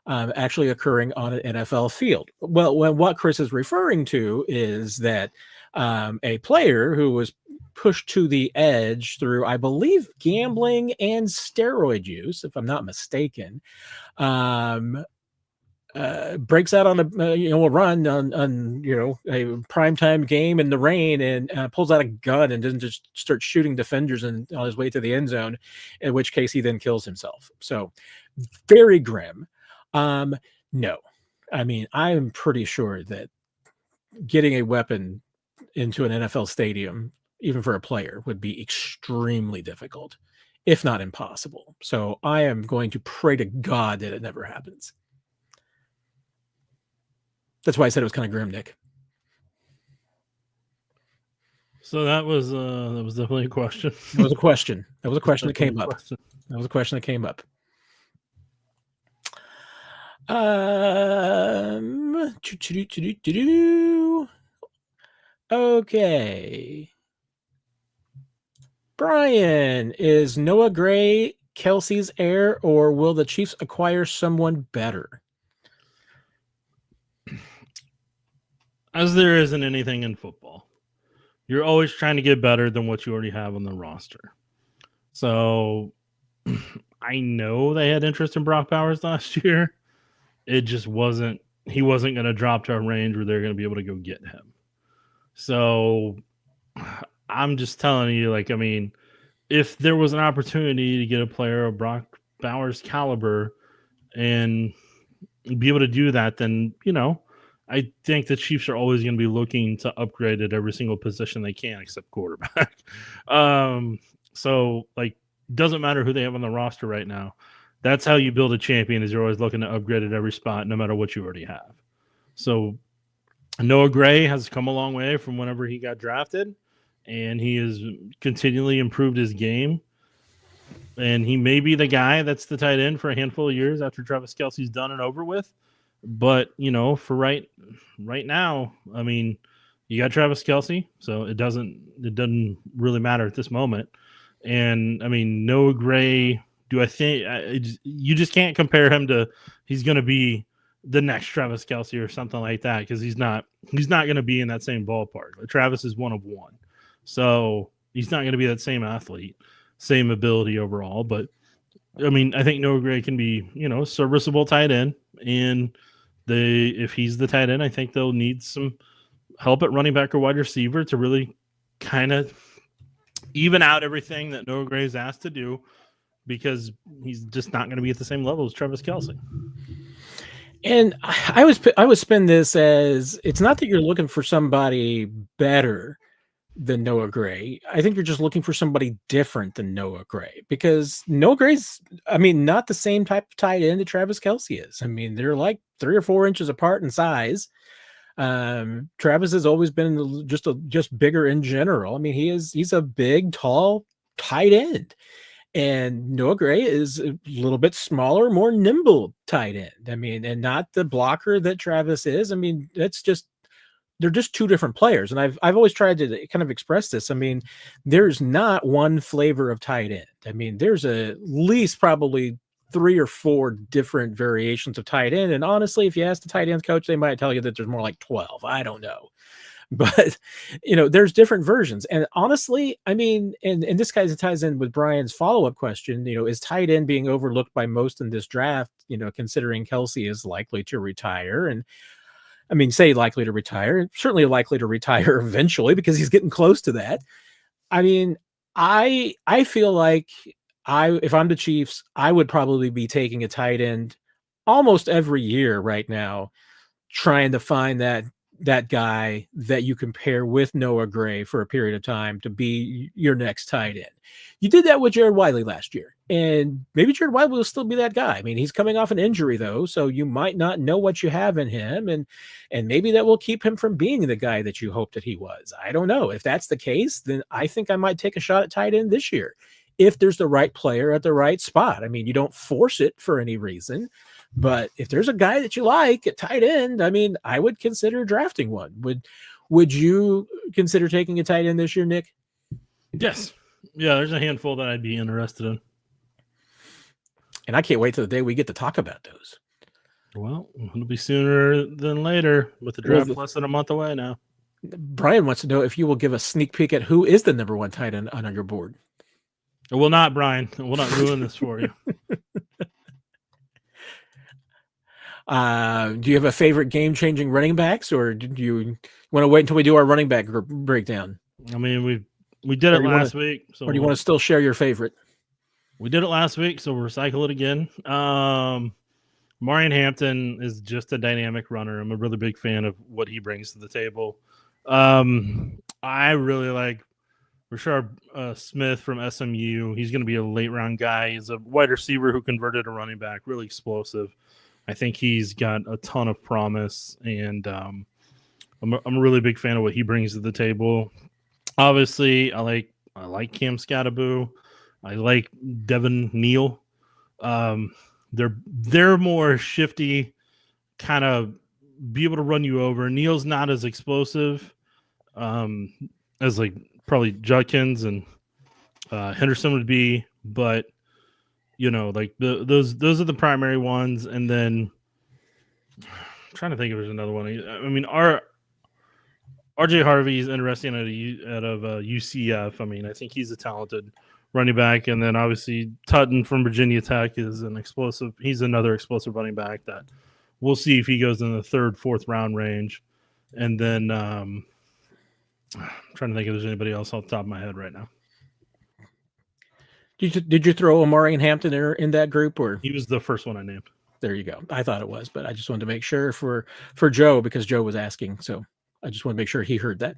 Actually occurring on an NFL field. Well, what Chris is referring to is that a player who was pushed to the edge through, I believe, gambling and steroid use, if I'm not mistaken, breaks out on a run on a primetime game in the rain, and pulls out a gun and doesn't just start shooting defenders on his way to the end zone, in which case he then kills himself. So very grim. No, I mean, I am pretty sure that getting a weapon into an NFL stadium, even for a player, would be extremely difficult, if not impossible. So I am going to pray to God that it never happens. That's why I said it was kind of grim, Nick. So that was definitely a question. That was a question. That was a question that came up. That was a question that came up. Okay. Brian, is Noah Gray Kelsey's heir, or will the Chiefs acquire someone better? As there isn't anything in football, you're always trying to get better than what you already have on the roster. So I know they had interest in Brock Bowers last year. It just wasn't, he wasn't going to drop to a range where they're going to be able to go get him. So I'm just telling you, like, I mean, if there was an opportunity to get a player of Brock Bowers' caliber and be able to do that, then, I think the Chiefs are always going to be looking to upgrade at every single position they can except quarterback. So, doesn't matter who they have on the roster right now. That's how you build a champion, is you're always looking to upgrade at every spot, no matter what you already have. So Noah Gray has come a long way from whenever he got drafted, and he has continually improved his game. And he may be the guy that's the tight end for a handful of years after Travis Kelce's done and over with. But, for right now, I mean, you got Travis Kelce, so it doesn't really matter at this moment. And, I mean, Noah Gray, do I think you just can't compare him to he's going to be the next Travis Kelce or something like that, because he's not going to be in that same ballpark. Like, Travis is one of one. So he's not going to be that same athlete, same ability overall. But, I mean, I think Noah Gray can be, serviceable tight end. And if he's the tight end, I think they'll need some help at running back or wide receiver to really kind of even out everything that Noah Gray is asked to do, because he's just not going to be at the same level as Travis Kelce. And I would spin this as, it's not that you're looking for somebody better than Noah Gray. I think you're just looking for somebody different than Noah Gray, because Noah Gray's, I mean, not the same type of tight end that Travis Kelce is. I mean, they're like 3 or 4 inches apart in size. Travis has always been just bigger in general. I mean, he's a big, tall tight end. And Noah Gray is a little bit smaller, more nimble tight end. I mean, and not the blocker that Travis is. I mean, they're just two different players. And I've always tried to kind of express this. I mean, there's not one flavor of tight end. I mean, there's at least probably 3 or 4 different variations of tight end. And honestly, if you ask the tight end coach, they might tell you that there's more like 12. I don't know. But, there's different versions. And honestly, I mean, and this kind of ties in with Brian's follow-up question, is tight end being overlooked by most in this draft, considering Kelce is likely to retire? And I mean, say likely to retire, certainly likely to retire eventually, because he's getting close to that. I mean, I feel like if I'm the Chiefs, I would probably be taking a tight end almost every year right now, trying to find that guy that you compare with Noah Gray for a period of time to be your next tight end. You did that with Jared Wiley last year, and maybe Jared Wiley will still be that guy. I mean, he's coming off an injury though, so you might not know what you have in him, and maybe that will keep him from being the guy that you hoped that he was. I don't know. If that's the case, then I think I might take a shot at tight end this year, if there's the right player at the right spot. I mean, you don't force it for any reason. But if there's a guy that you like at tight end, I mean, I would consider drafting one. Would you consider taking a tight end this year, Nick? Yes. Yeah, there's a handful that I'd be interested in. And I can't wait till the day we get to talk about those. Well, it'll be sooner than later, with the draft less than a month away now. Brian wants to know if you will give a sneak peek at who is the number 1 tight end on your board. It will not, Brian. It will not ruin this for you. Do you have a favorite game-changing running backs, or do you want to wait until we do our running back breakdown? I mean, we did it last week. So or do you want to still share your favorite? We did it last week, so we'll recycle it again. Marion Hampton is just a dynamic runner. I'm a really big fan of what he brings to the table. I really like Rashard Smith from SMU. He's going to be a late-round guy. He's a wide receiver who converted a running back, really explosive. I think he's got a ton of promise, and I'm a really big fan of what he brings to the table. Obviously, I like Cam Scattaboo. I like Devin Neal. They're more shifty, kind of be able to run you over. Neal's not as explosive as probably Judkins and Henderson would be, but those are the primary ones. And then I'm trying to think if there's another one. I mean, RJ Harvey is interesting out of UCF. I mean, I think he's a talented running back. And then obviously Tutton from Virginia Tech is he's another explosive running back that we'll see if he goes in the 3rd, 4th round range. And then I'm trying to think if there's anybody else off the top of my head right now. Did you throw Amari and Hampton in that group, or He was the first one I named. there you go? I thought it was, but I just wanted to make sure for Joe, because Joe was asking. So I just want to make sure he heard that.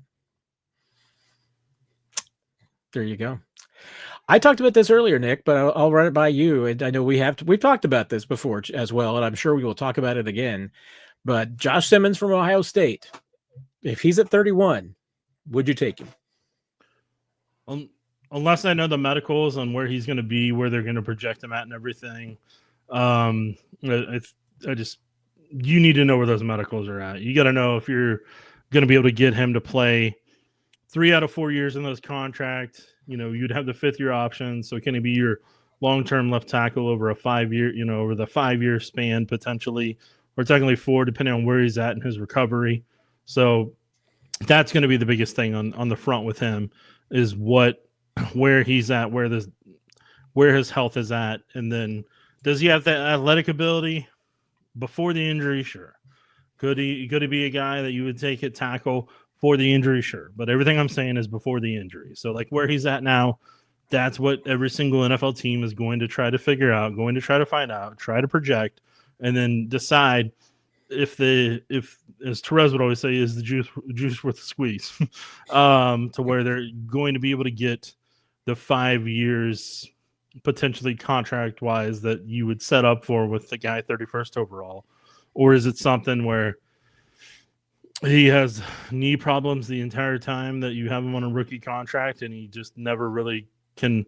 There you go. I talked about this earlier, Nick, but I'll run it by you. And I know we've talked about this before as well, and I'm sure we will talk about it again. But Josh Simmons from Ohio State, if he's at 31, would you take him? Unless I know the medicals on where he's going to be, where they're going to project him at, and everything. You need to know where those medicals are at. You got to know if you're going to be able to get him to play 3 out of 4 years in those contracts. You'd have the 5th-year option. So can he be your long-term left tackle over a 5-year, over the 5-year span potentially, or technically 4, depending on where he's at in his recovery. So that's going to be the biggest thing on the front with him, is where he's at, where his health is at, and then does he have that athletic ability before the injury? Sure. Could he be a guy that you would take at tackle for the injury? Sure. But everything I'm saying is before the injury. So like where he's at now, that's what every single NFL team is going to try to figure out, going to try to find out, try to project, and then decide if as Therese would always say, is the juice worth the squeeze, to where they're going to be able to get the 5 years potentially contract wise that you would set up for with the guy 31st overall, or is it something where he has knee problems the entire time that you have him on a rookie contract and he just never really can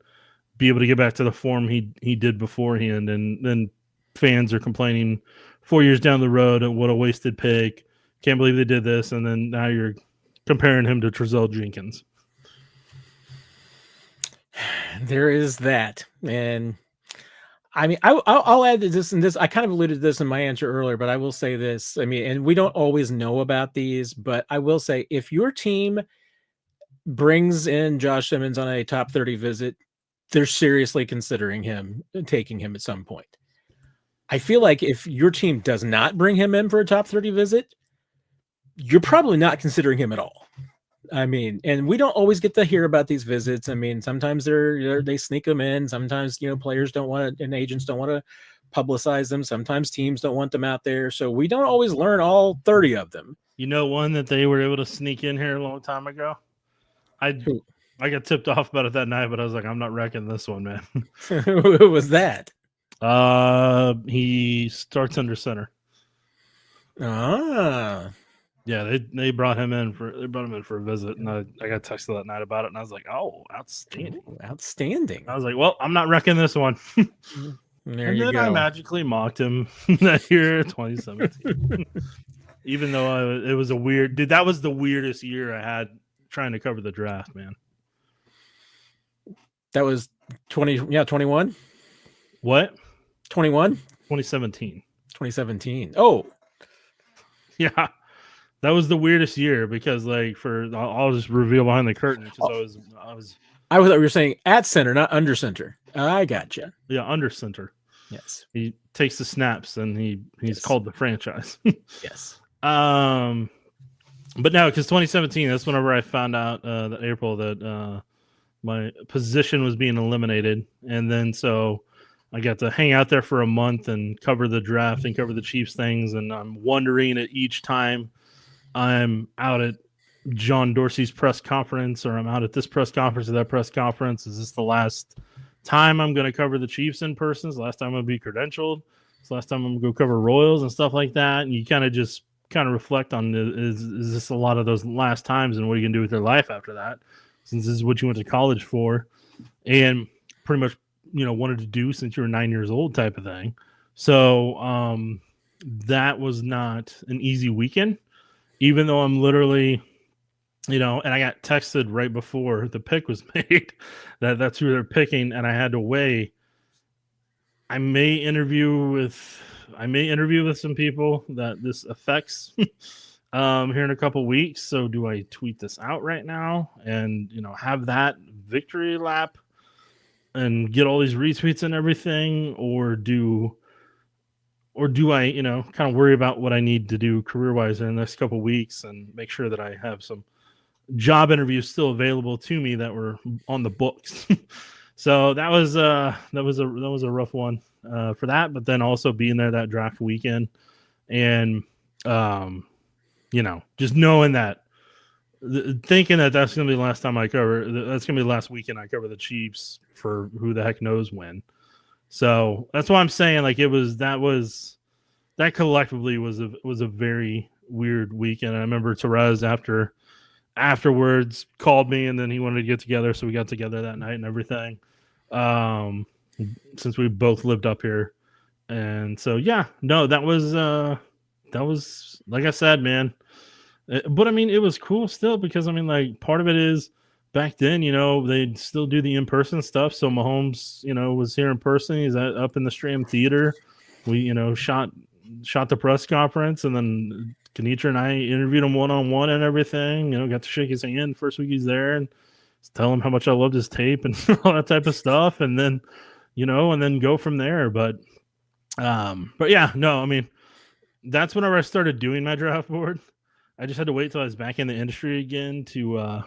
be able to get back to the form he did beforehand, and then fans are complaining 4 years down the road, what a wasted pick, can't believe they did this, and then now you're comparing him to Trezell Jenkins. There is that. And I mean, I'll add this, and this, I kind of alluded to this in my answer earlier, but I will say this. I mean, and we don't always know about these, but I will say, if your team brings in Josh Simmons on a top 30 visit, they're seriously considering taking him at some point. I feel like if your team does not bring him in for a top 30 visit, you're probably not considering him at all. I mean, and we don't always get to hear about these visits. I mean, sometimes they sneak them in. Sometimes, players don't want to, and agents don't want to publicize them. Sometimes teams don't want them out there. So we don't always learn all 30 of them. One that they were able to sneak in here a long time ago? I got tipped off about it that night, but I was like, I'm not wrecking this one, man. Who was that? He starts under center. Ah. Yeah, they brought him in for a visit, and I got texted that night about it, and I was like, "Oh, outstanding, outstanding!" I was like, "Well, I'm not wrecking this one." There you go. I magically mocked him that year, 2017. Even though it was that was the weirdest year I had trying to cover the draft, man. That was 21. What? 21? 2017. 2017. Oh, yeah. That was the weirdest year because, I'll just reveal behind the curtain. Because I thought you were saying at center, not under center. I gotcha. Yeah, under center. Yes. He takes the snaps and he's called the franchise. Yes. But no, because 2017, that's whenever I found out that April that my position was being eliminated, and then so I got to hang out there for a month and cover the draft and cover the Chiefs things, and I'm wondering at each time I'm out at John Dorsey's press conference, or I'm out at this press conference or that press conference. Is this the last time I'm going to cover the Chiefs in person? Is the last time I'm going to be credentialed? Is the last time I'm going to go cover Royals and stuff like that? And you kind of reflect on, is this a lot of those last times, and what are you going to do with your life after that? Since this is what you went to college for and pretty much, wanted to do since you were 9 years old type of thing. So that was not an easy weekend. Even though I'm literally, and I got texted right before the pick was made that's who they're picking, and I had to weigh. I may interview with some people that this affects here in a couple weeks. So do I tweet this out right now and have that victory lap and get all these retweets and everything, or do I, kind of worry about what I need to do career-wise in the next couple of weeks and make sure that I have some job interviews still available to me that were on the books. So that was a rough one for that. But then also being there that draft weekend, and just knowing that, thinking that that's going to be the last time I cover, that's going to be the last weekend I cover the Chiefs for who the heck knows when. So that's why I'm saying, like, that collectively was a very weird weekend. I remember Therese afterwards called me, and then he wanted to get together, so we got together that night and everything. Since we both lived up here, and so that was like I said, man. But I mean, it was cool still because I mean, like, part of it is back then, they'd still do the in-person stuff. So Mahomes, was here in person. He's up in the Stram Theater. We, shot the press conference, and then Kenitra and I interviewed him one-on-one and everything. Got to shake his hand first week he's there and tell him how much I loved his tape and all that type of stuff. And then, and then go from there. But yeah, no, I mean, that's whenever I started doing my draft board. I just had to wait till I was back in the industry again to,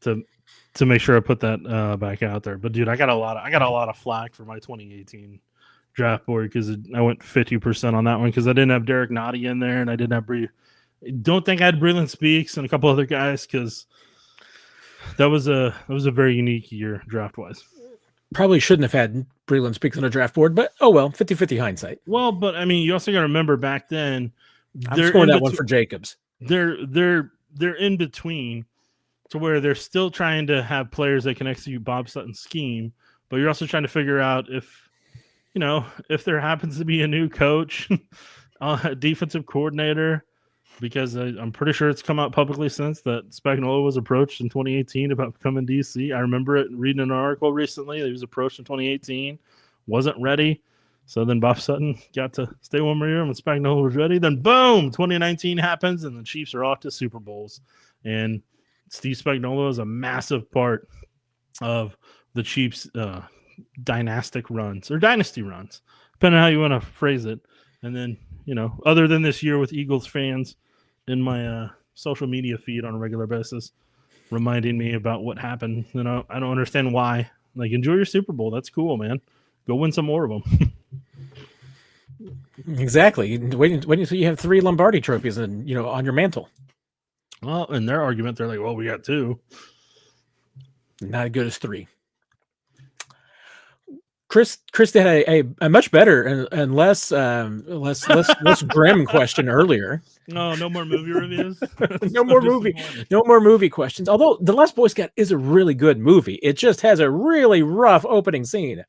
to make sure I put that back out there. But dude, I got a lot of flack for my 2018 draft board because I went 50% on that one because I didn't have Derek Nottie in there and I didn't have don't think I had Breland Speaks and a couple other guys because that was a very unique year draft wise. Probably shouldn't have had Breland Speaks on a draft board, but oh well, 50-50 hindsight. Well, but I mean, you also got to remember back then. I'm scoring that one for Jacobs. They're in between to where they're still trying to have players that can execute Bob Sutton's scheme, but you're also trying to figure out if there happens to be a new coach, a defensive coordinator, because I'm pretty sure it's come out publicly since that Spagnuolo was approached in 2018 about becoming DC. I remember reading an article recently that he was approached in 2018, wasn't ready. So then Bob Sutton got to stay one more year when Spagnuolo was ready. Then boom, 2019 happens and the Chiefs are off to Super Bowls. And Steve Spagnuolo is a massive part of the Chiefs' dynasty runs, depending on how you want to phrase it. And then, other than this year with Eagles fans in my social media feed on a regular basis, reminding me about what happened, I don't understand why. Like, enjoy your Super Bowl. That's cool, man. Go win some more of them. Exactly. Wait until you have 3 Lombardi trophies and on your mantle. Well, in their argument, they're like, "Well, we got 2. Not as good as 3." Chris did a much better and less grim question earlier. No more movie reviews. No more movie questions. Although The Last Boy Scout is a really good movie, it just has a really rough opening scene.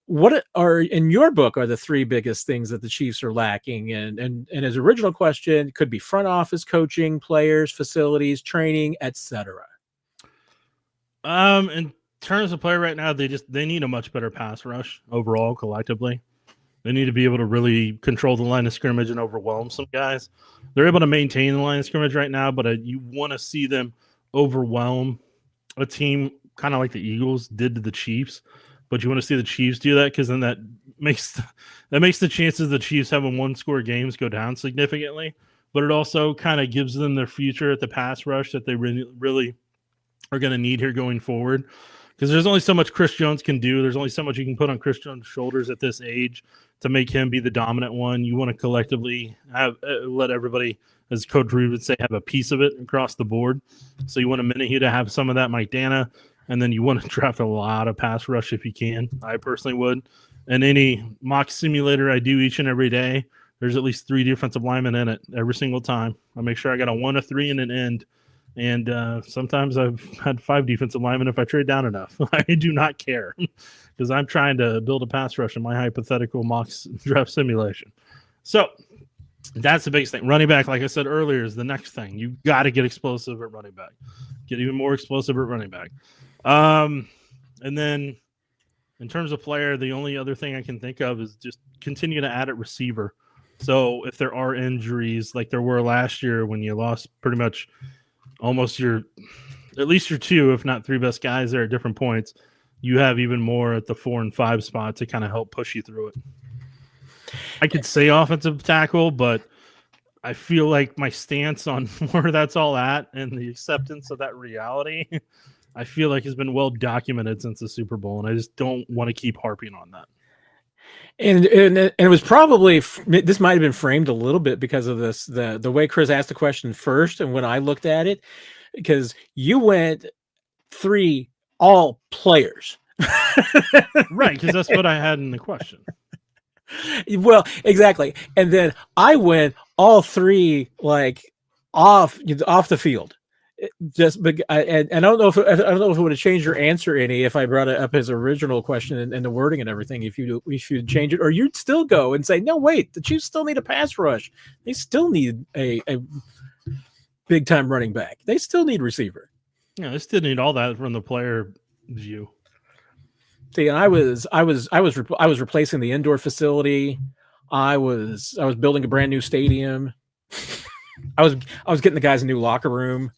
What are, in your book, are the 3 biggest things that the Chiefs are lacking? And his original question could be front office, coaching, players, facilities, training, etc. In terms of play right now, they need a much better pass rush overall, collectively. They need to be able to really control the line of scrimmage and overwhelm some guys. They're able to maintain the line of scrimmage right now, but you want to see them overwhelm a team kind of like the Eagles did to the Chiefs. But you want to see the Chiefs do that because then that makes the chances of the Chiefs having 1-score games go down significantly. But it also kind of gives them their future at the pass rush that they really are going to need here going forward. Because there's only so much Chris Jones can do. There's only so much you can put on Chris Jones' shoulders at this age to make him be the dominant one. You want to collectively let everybody, as Coach Reed would say, have a piece of it across the board. So you want a Minihue to have some of that, Mike Dana. And then you want to draft a lot of pass rush if you can. I personally would. And any mock simulator I do each and every day, there's at least 3 defensive linemen in it every single time. I make sure I got a 1, a 3, and an end. And sometimes I've had 5 defensive linemen if I trade down enough. I do not care because I'm trying to build a pass rush in my hypothetical mock draft simulation. So that's the biggest thing. Running back, like I said earlier, is the next thing. You got to get explosive at running back. Get even more explosive at running back. And then in terms of player, the only other thing I can think of is just continue to add at receiver. So if there are injuries like there were last year when you lost pretty much almost at least your 2, if not 3 best guys there at different points, you have even more at the 4 and 5 spot to kind of help push you through it. I could say offensive tackle, but I feel like my stance on where that's all at and the acceptance of that reality I feel like has been well documented since the Super Bowl, and I just don't want to keep harping on that. And it was probably, this might have been framed a little bit because of this, the way Chris asked the question first, and when I looked at it, because you went 3 all players. Right, because that's what I had in the question. Well, exactly. And then I went all 3 like off the field. Just and I don't know if it would have changed your answer any if I brought it up his original question and the wording and everything. If you change it, or you'd still go and say, no, wait, the Chiefs still need a pass rush. They still need a big time running back. They still need receiver. Yeah, they still need all that from the player view. See, and I was replacing the indoor facility. I was building a brand new stadium. I was getting the guys a new locker room.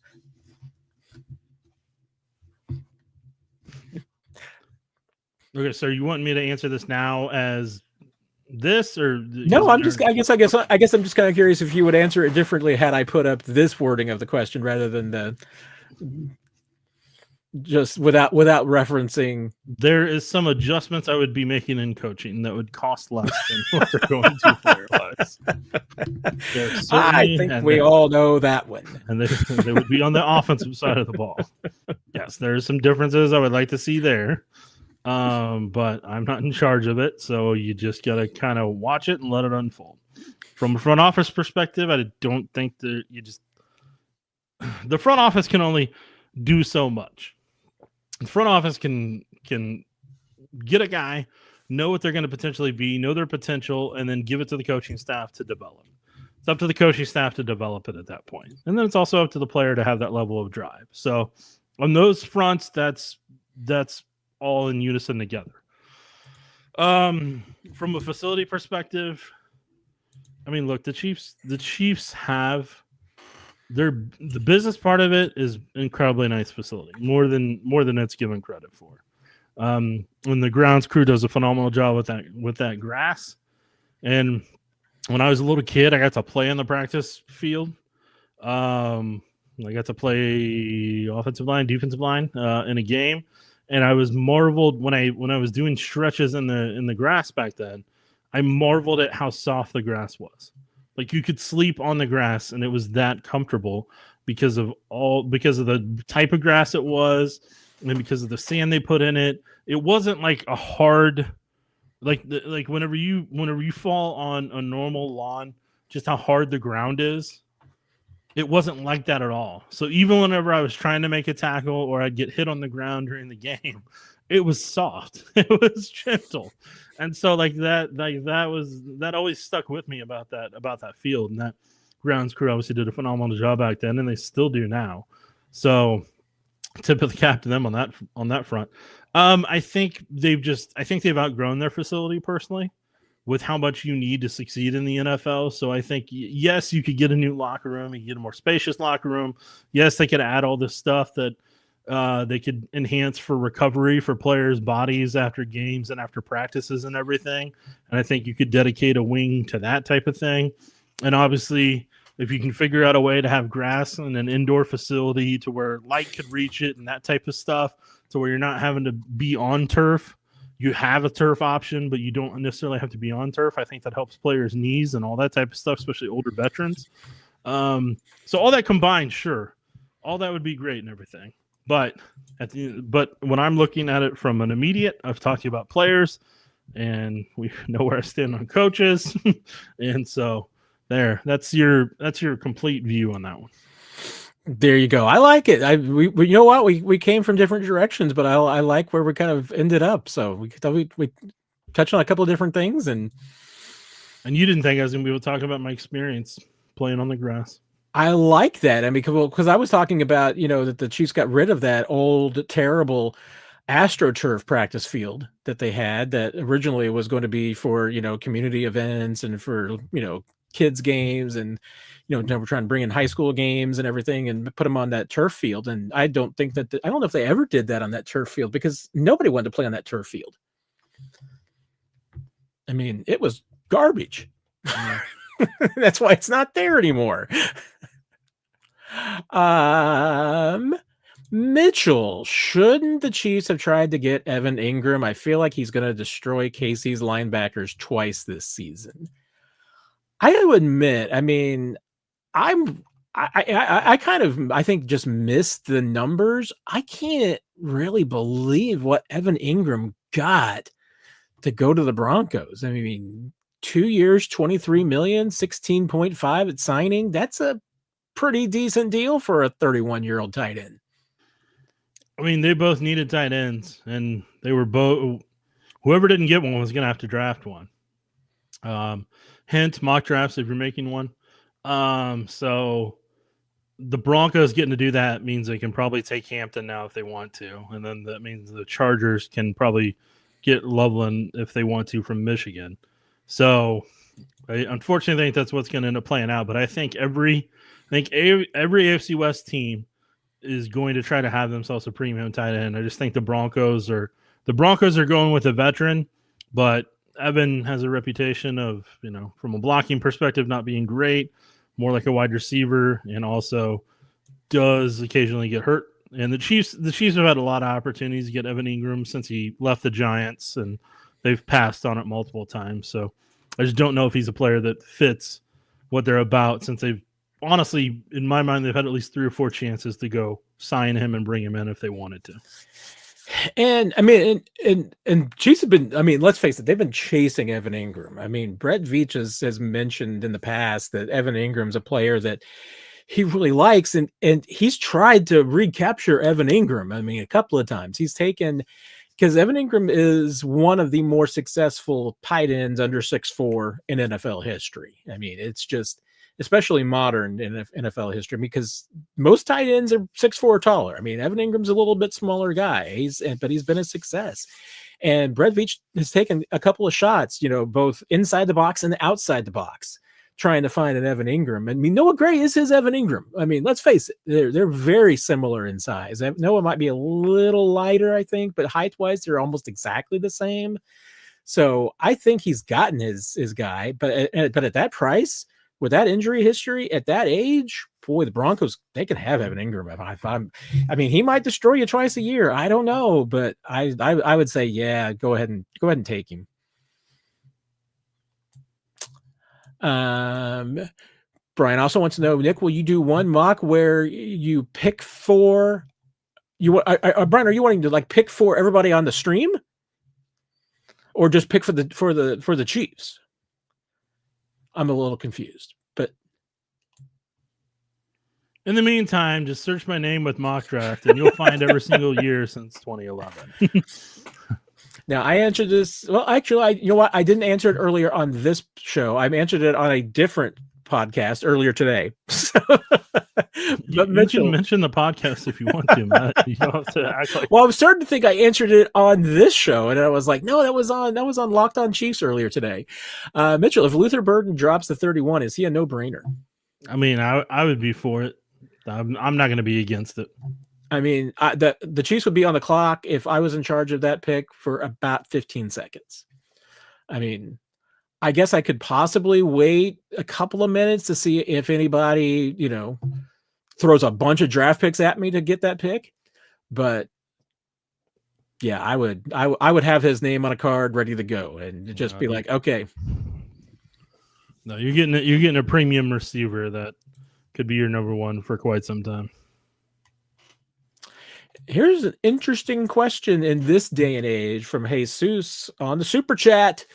Okay, so you want me to answer this now as this, or no? I guess I'm just kind of curious if you would answer it differently had I put up this wording of the question rather than the just without referencing. There is some adjustments I would be making in coaching that would cost less than what they're going to player-wise. I think we all know that one. And they would be on the offensive side of the ball. Yes, there's some differences I would like to see there. But I'm not in charge of it, so you just got to kind of watch it and let it unfold. From a front office perspective, I don't think that the front office can only do so much. The front office can get a guy, know what they're going to potentially be, know their potential, and then give it to the coaching staff to develop. It's up to the coaching staff to develop it at that point. And then it's also up to the player to have that level of drive. So on those fronts, that's all in unison together. From a facility perspective, I mean, look, the Chiefs have the business part of it is incredibly nice facility, more than it's given credit for. And the grounds crew does a phenomenal job with that grass. And when I was a little kid, I got to play in the practice field. I got to play offensive line, defensive line in a game. And I was marveled when I was doing stretches in the grass back then. I marveled at how soft the grass was. Like you could sleep on the grass and it was that comfortable because of the type of grass it was and because of the sand they put in it. It wasn't like a hard like whenever you fall on a normal lawn, just how hard the ground is. It wasn't like that at all. So even whenever I was trying to make a tackle or I'd get hit on the ground during the game, it was soft. It was gentle. And so that always stuck with me about that field. And that grounds crew obviously did a phenomenal job back then, and they still do now. So tip of the cap to them on that front. I think they've outgrown their facility personally, with how much you need to succeed in the NFL. So I think, yes, you could get a new locker room. You could get a more spacious locker room. Yes, they could add all this stuff that they could enhance for recovery for players' bodies after games and after practices and everything. And I think you could dedicate a wing to that type of thing. And obviously, if you can figure out a way to have grass and an indoor facility to where light could reach it and that type of stuff, to where you're not having to be on turf, you have a turf option, but you don't necessarily have to be on turf. I think that helps players' knees and all that type of stuff, especially older veterans. So all that combined, sure, all that would be great and everything. But when I'm looking at it from an immediate, I've talked to you about players, and we know where I stand on coaches, and so that's your complete view on that one. There you go. I like it. We you know what, we came from different directions, but I like where we kind of ended up. So we touched on a couple of different things, and you didn't think I was going to be able to talk about my experience playing on the grass. I like that. I mean, because I was talking about, that the Chiefs got rid of that old, terrible AstroTurf practice field that they had that originally was going to be for, community events and for, kids games. And, we're trying to bring in high school games and everything and put them on that turf field. And I don't think I don't know if they ever did that on that turf field because nobody wanted to play on that turf field. I mean, it was garbage. That's why it's not there anymore. Mitchell, shouldn't the Chiefs have tried to get Evan Ingram? I feel like he's going to destroy KC's linebackers twice this season. I got to admit, I mean, I kind of, I think, just missed the numbers. I can't really believe what Evan Ingram got to go to the Broncos. I mean, 2 years, 23 million, 16.5 at signing. That's a pretty decent deal for a 31-year-old tight end. I mean, they both needed tight ends, and they were both. Whoever didn't get one was going to have to draft one. Hint, mock drafts if you're making one. So the Broncos getting to do that means they can probably take Hampton now if they want to, and then that means the Chargers can probably get Loveland if they want to from Michigan. So I unfortunately think that's what's going to end up playing out. But I think every AFC West team is going to try to have themselves a premium tight end. I just think the Broncos are going with a veteran, but Evan has a reputation of, from a blocking perspective, not being great, more like a wide receiver, and also does occasionally get hurt. And the Chiefs have had a lot of opportunities to get Evan Ingram since he left the Giants, and they've passed on it multiple times. So I just don't know if he's a player that fits what they're about, since they've honestly, in my mind, they've had at least 3 or 4 chances to go sign him and bring him in if they wanted to. And I mean, and Chiefs have been, I mean, let's face it, they've been chasing Evan Ingram. I mean, Brett Veach has mentioned in the past that Evan Ingram's a player that he really likes, and he's tried to recapture Evan Ingram. I mean, a couple of times he's taken, because Evan Ingram is one of the more successful tight ends under 6'4" in NFL history. I mean, it's just, especially modern in NFL history, because most tight ends are 6'4" or taller. I mean, Evan Ingram's a little bit smaller guy, but he's been a success. And Brett Veach has taken a couple of shots, both inside the box and outside the box, trying to find an Evan Ingram. I mean, Noah Gray is his Evan Ingram. I mean, let's face it, they're very similar in size. Noah might be a little lighter, I think, but height-wise, they're almost exactly the same. So I think he's gotten his guy, but at that price, with that injury history at that age, boy, the Broncos, they can have Evan Ingram. I mean, he might destroy you twice a year. I don't know, but I would say, yeah, go ahead and take him. Brian also wants to know, Nick, will you do one mock where you pick for Brian, are you wanting to pick for everybody on the stream, or just pick for the Chiefs? I'm a little confused, but in the meantime, just search my name with mock draft, and you'll find every single year since 2011. Now, I answered this. Well, actually, you know what? I didn't answer it earlier on this show. I answered it on a different podcast earlier today. You can mention the podcast if you want to, Matt. You don't have to act like. Well, I was starting to think I answered it on this show, and I was like, no, that was on Locked On Chiefs earlier today. Mitchell, if Luther Burden drops the 31, is he a no-brainer? I mean, I would be for it. I'm not going to be against it. I mean, the Chiefs would be on the clock if I was in charge of that pick for about 15 seconds. I mean, I guess I could possibly wait a couple of minutes to see if anybody, throws a bunch of draft picks at me to get that pick. But yeah, I would have his name on a card ready to go and just be like, okay. No, you're getting a premium receiver that could be your number one for quite some time. Here's an interesting question in this day and age from Jesus on the Super Chat.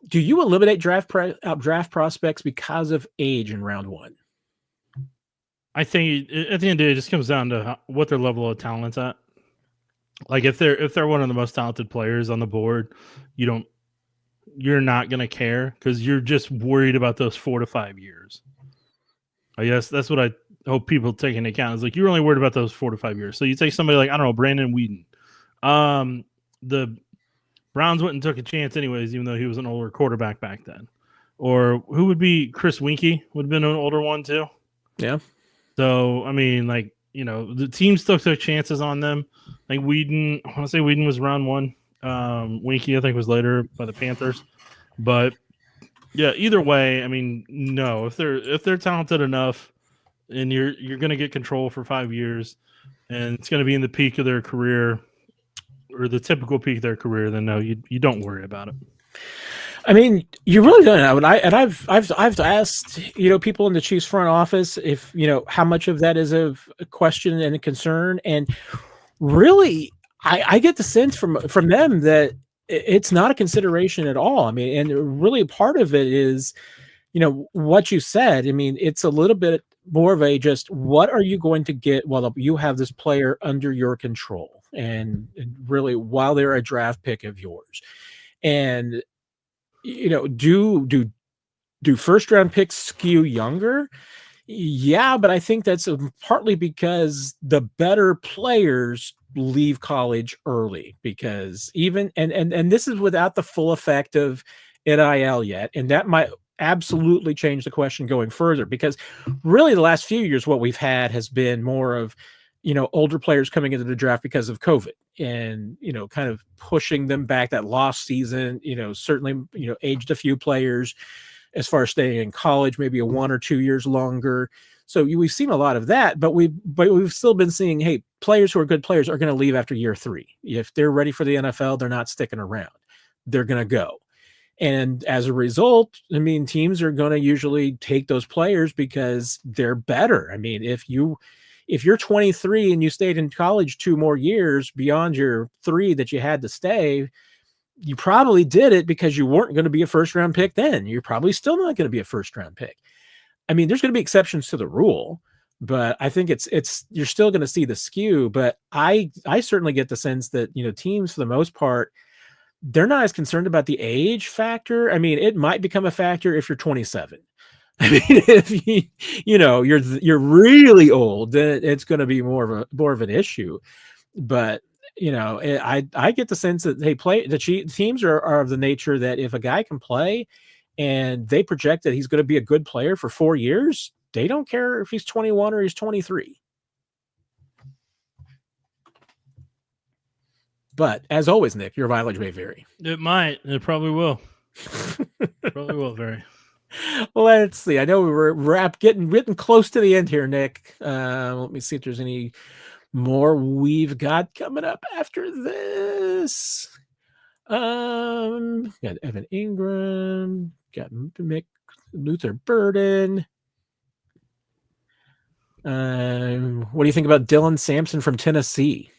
Do you eliminate draft prospects because of age in round 1? I think at the end of the day, it just comes down to what their level of talent's at. Like if they're one of the most talented players on the board, you're not going to care because you're just worried about those 4 to 5 years. I guess that's what I hope people take into account. Is like you're only worried about those 4 to 5 years. So you take somebody like, I don't know, Brandon Whedon. The Browns went and took a chance anyways, even though he was an older quarterback back then. Or who would be Chris Winkie would have been an older one too. Yeah. So, I mean, the team still took chances on them. I want to say Whedon was round 1. Winkie, I think, was later by the Panthers. But yeah, either way, I mean, no, if they're talented enough and you're going to get control for 5 years, and it's going to be in the peak of their career or the typical peak of their career, then no, you don't worry about it. I mean, you really don't know. I've asked, people in the Chiefs front office if, how much of that is a question and a concern. And really, I get the sense from them that it's not a consideration at all. I mean, and really part of it is, what you said. I mean, it's a little bit more of a just what are you going to get while you have this player under your control and really while they're a draft pick of yours. And do first round picks skew younger? Yeah, but I think that's partly because the better players leave college early because even and this is without the full effect of NIL yet, and that might absolutely change the question going further because really the last few years what we've had has been more of older players coming into the draft because of COVID and, kind of pushing them back that lost season, certainly, aged a few players as far as staying in college, maybe a 1 or 2 years longer. So we've seen a lot of that, but we've still been seeing, hey, players who are good players are going to leave after year 3. If they're ready for the NFL, they're not sticking around. They're going to go. And as a result, I mean, teams are going to usually take those players because they're better. I mean, if you're 23 and you stayed in college 2 more years beyond your 3 that you had to stay, you probably did it because you weren't going to be a first round pick then. You're probably still not going to be a first round pick. I mean, there's going to be exceptions to the rule, but I think it's you're still going to see the skew. But I certainly get the sense that, teams for the most part, they're not as concerned about the age factor. I mean, it might become a factor if you're 27. I mean, if you're really old, then it's going to be more of an issue. But I get the sense that teams are of the nature that if a guy can play, and they project that he's going to be a good player for 4 years, they don't care if he's 21 or he's 23. But as always, Nick, your mileage may vary. It might. It probably will. Probably will vary. Let's see. I know we're getting close to the end here, Nick. Let me see if there's any more we've got coming up after this. Got Evan Ingram, got Luther Burden. What do you think about Dylan Sampson from Tennessee?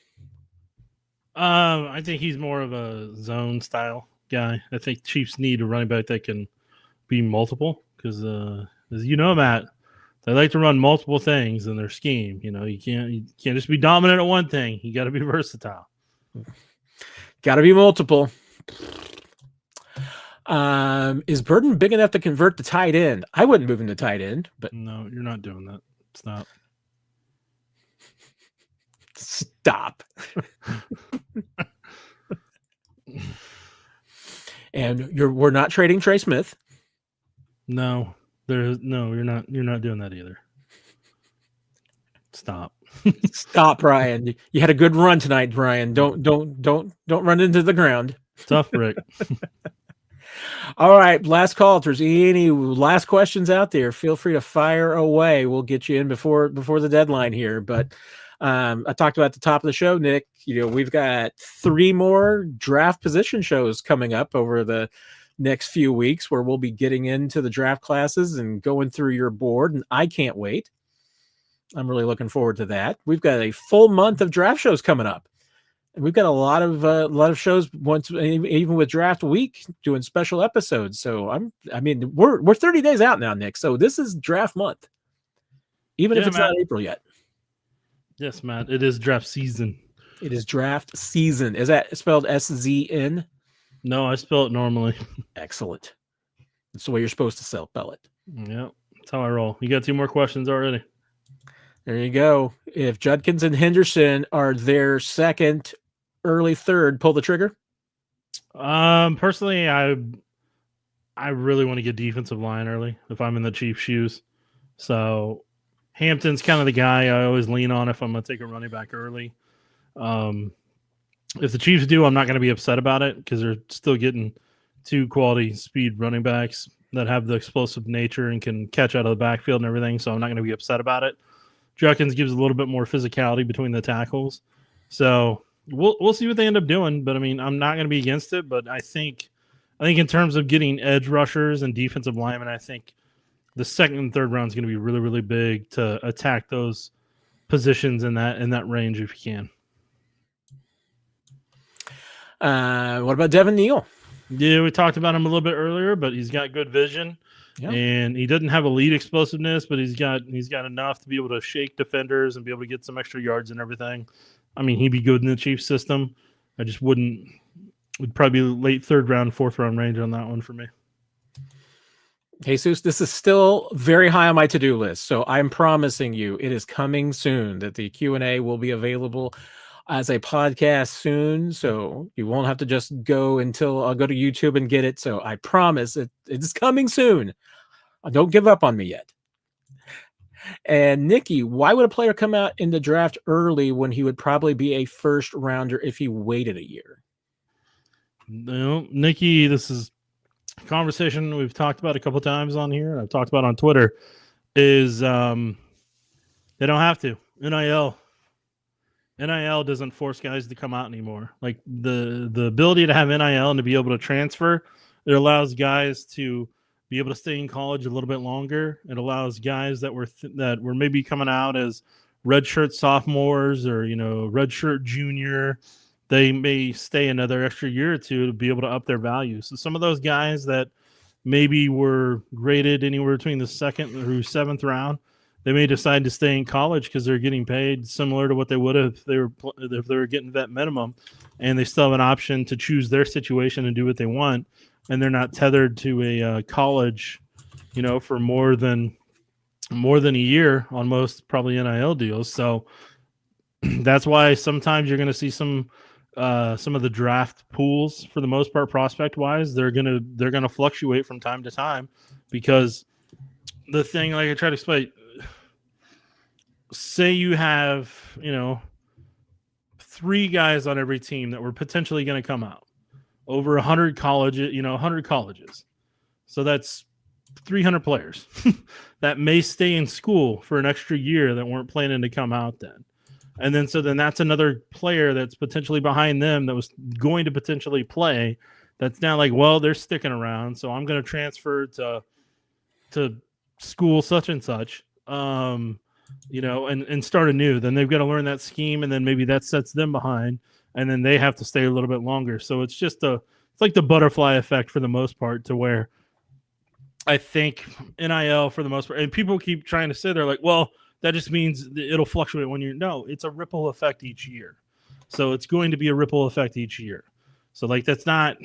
I think he's more of a zone style guy. I think Chiefs need a running back that can be multiple because, as you know, Matt, they like to run multiple things in their scheme. You can't just be dominant at one thing. You got to be versatile. Got to be multiple. Is Burden big enough to convert to tight end? I wouldn't move him to tight end, but no, you're not doing that. Stop. Stop. And we're not trading Trey Smith. No, you're not doing that either. Stop. Stop, Brian. You had a good run tonight, Brian. Don't run into the ground. Tough, Rick. All right, last call. If there's any last questions out there, feel free to fire away. We'll get you in before the deadline here. But I talked about at the top of the show, Nick. We've got 3 more draft position shows coming up over the next few weeks where we'll be getting into the draft classes and going through your board, and I can't wait. I'm really looking forward to that. We've got a full month of draft shows coming up. And we've got a lot of shows once, even with draft week, doing special episodes. So we're 30 days out now, Nick. So this is draft month, even if it's not April yet. Yes, Matt. It is draft season. It is draft season. Is that spelled SZN? No, I spell it normally. Excellent. That's the way you're supposed to spell it. Yeah, that's how I roll. You got 2 more questions already. There you go. If Judkins and Henderson are their second, early third, pull the trigger? Personally, I really want to get defensive line early if I'm in the Chiefs' shoes. So Hampton's kind of the guy I always lean on if I'm going to take a running back early. If the Chiefs do, I'm not going to be upset about it because they're still getting 2 quality speed running backs that have the explosive nature and can catch out of the backfield and everything. So I'm not going to be upset about it. Judkins gives a little bit more physicality between the tackles. So we'll see what they end up doing. But I mean, I'm not going to be against it. But I think in terms of getting edge rushers and defensive linemen, I think the second and third round is going to be really, really big to attack those positions in that range if you can. What about Devin Neal? Yeah, we talked about him a little bit earlier, but he's got good vision, and he doesn't have elite explosiveness, but he's got enough to be able to shake defenders and be able to get some extra yards and everything. I mean, he'd be good in the Chiefs system. I just would probably be late third round, fourth round range on that one for me. Jesus, this is still very high on my to-do list, so I'm promising you it is coming soon, that the Q&A will be available as a podcast soon, so you won't have to just go until I'll go to YouTube and get it. So I promise it is coming soon. Don't give up on me yet. And Nikki, why would a player come out in the draft early when he would probably be a first rounder if he waited a year? No, Nikki, this is a conversation we've talked about a couple times on here. I've talked about on Twitter. Is they don't have to. NIL doesn't force guys to come out anymore. Like the ability to have NIL and to be able to transfer, it allows guys to be able to stay in college a little bit longer. It allows guys that were maybe coming out as redshirt sophomores or redshirt junior, they may stay another extra year or two to be able to up their value. So some of those guys that maybe were graded anywhere between the second through seventh round, they may decide to stay in college because they're getting paid similar to what they would have if they were getting vet minimum, and they still have an option to choose their situation and do what they want, and they're not tethered to a college, for more than a year on most probably NIL deals. So that's why sometimes you're going to see some of the draft pools, for the most part, prospect wise, they're gonna fluctuate from time to time, because the thing, like I try to explain. Say you have, 3 guys on every team that were potentially going to come out, over 100 colleges, 100 colleges. So that's 300 players that may stay in school for an extra year that weren't planning to come out then. And then that's another player that's potentially behind them that was going to potentially play. That's now like, well, they're sticking around, so I'm going to transfer to school such and such. And start anew. Then they've got to learn that scheme, and then maybe that sets them behind, and then they have to stay a little bit longer. So it's like the butterfly effect for the most part, to where I think NIL for the most part, and people keep trying to say, they're like, well, that just means it'll fluctuate no, it's a ripple effect each year. So it's going to be a ripple effect each year. So like, that's why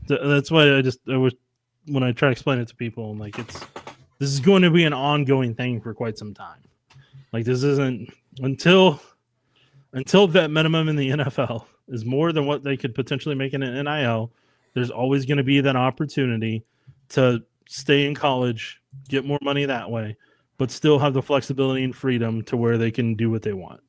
when I try to explain it to people, I'm like, this is going to be an ongoing thing for quite some time. Like, this isn't until vet minimum in the NFL is more than what they could potentially make in an NIL. There's always going to be that opportunity to stay in college, get more money that way, but still have the flexibility and freedom to where they can do what they want.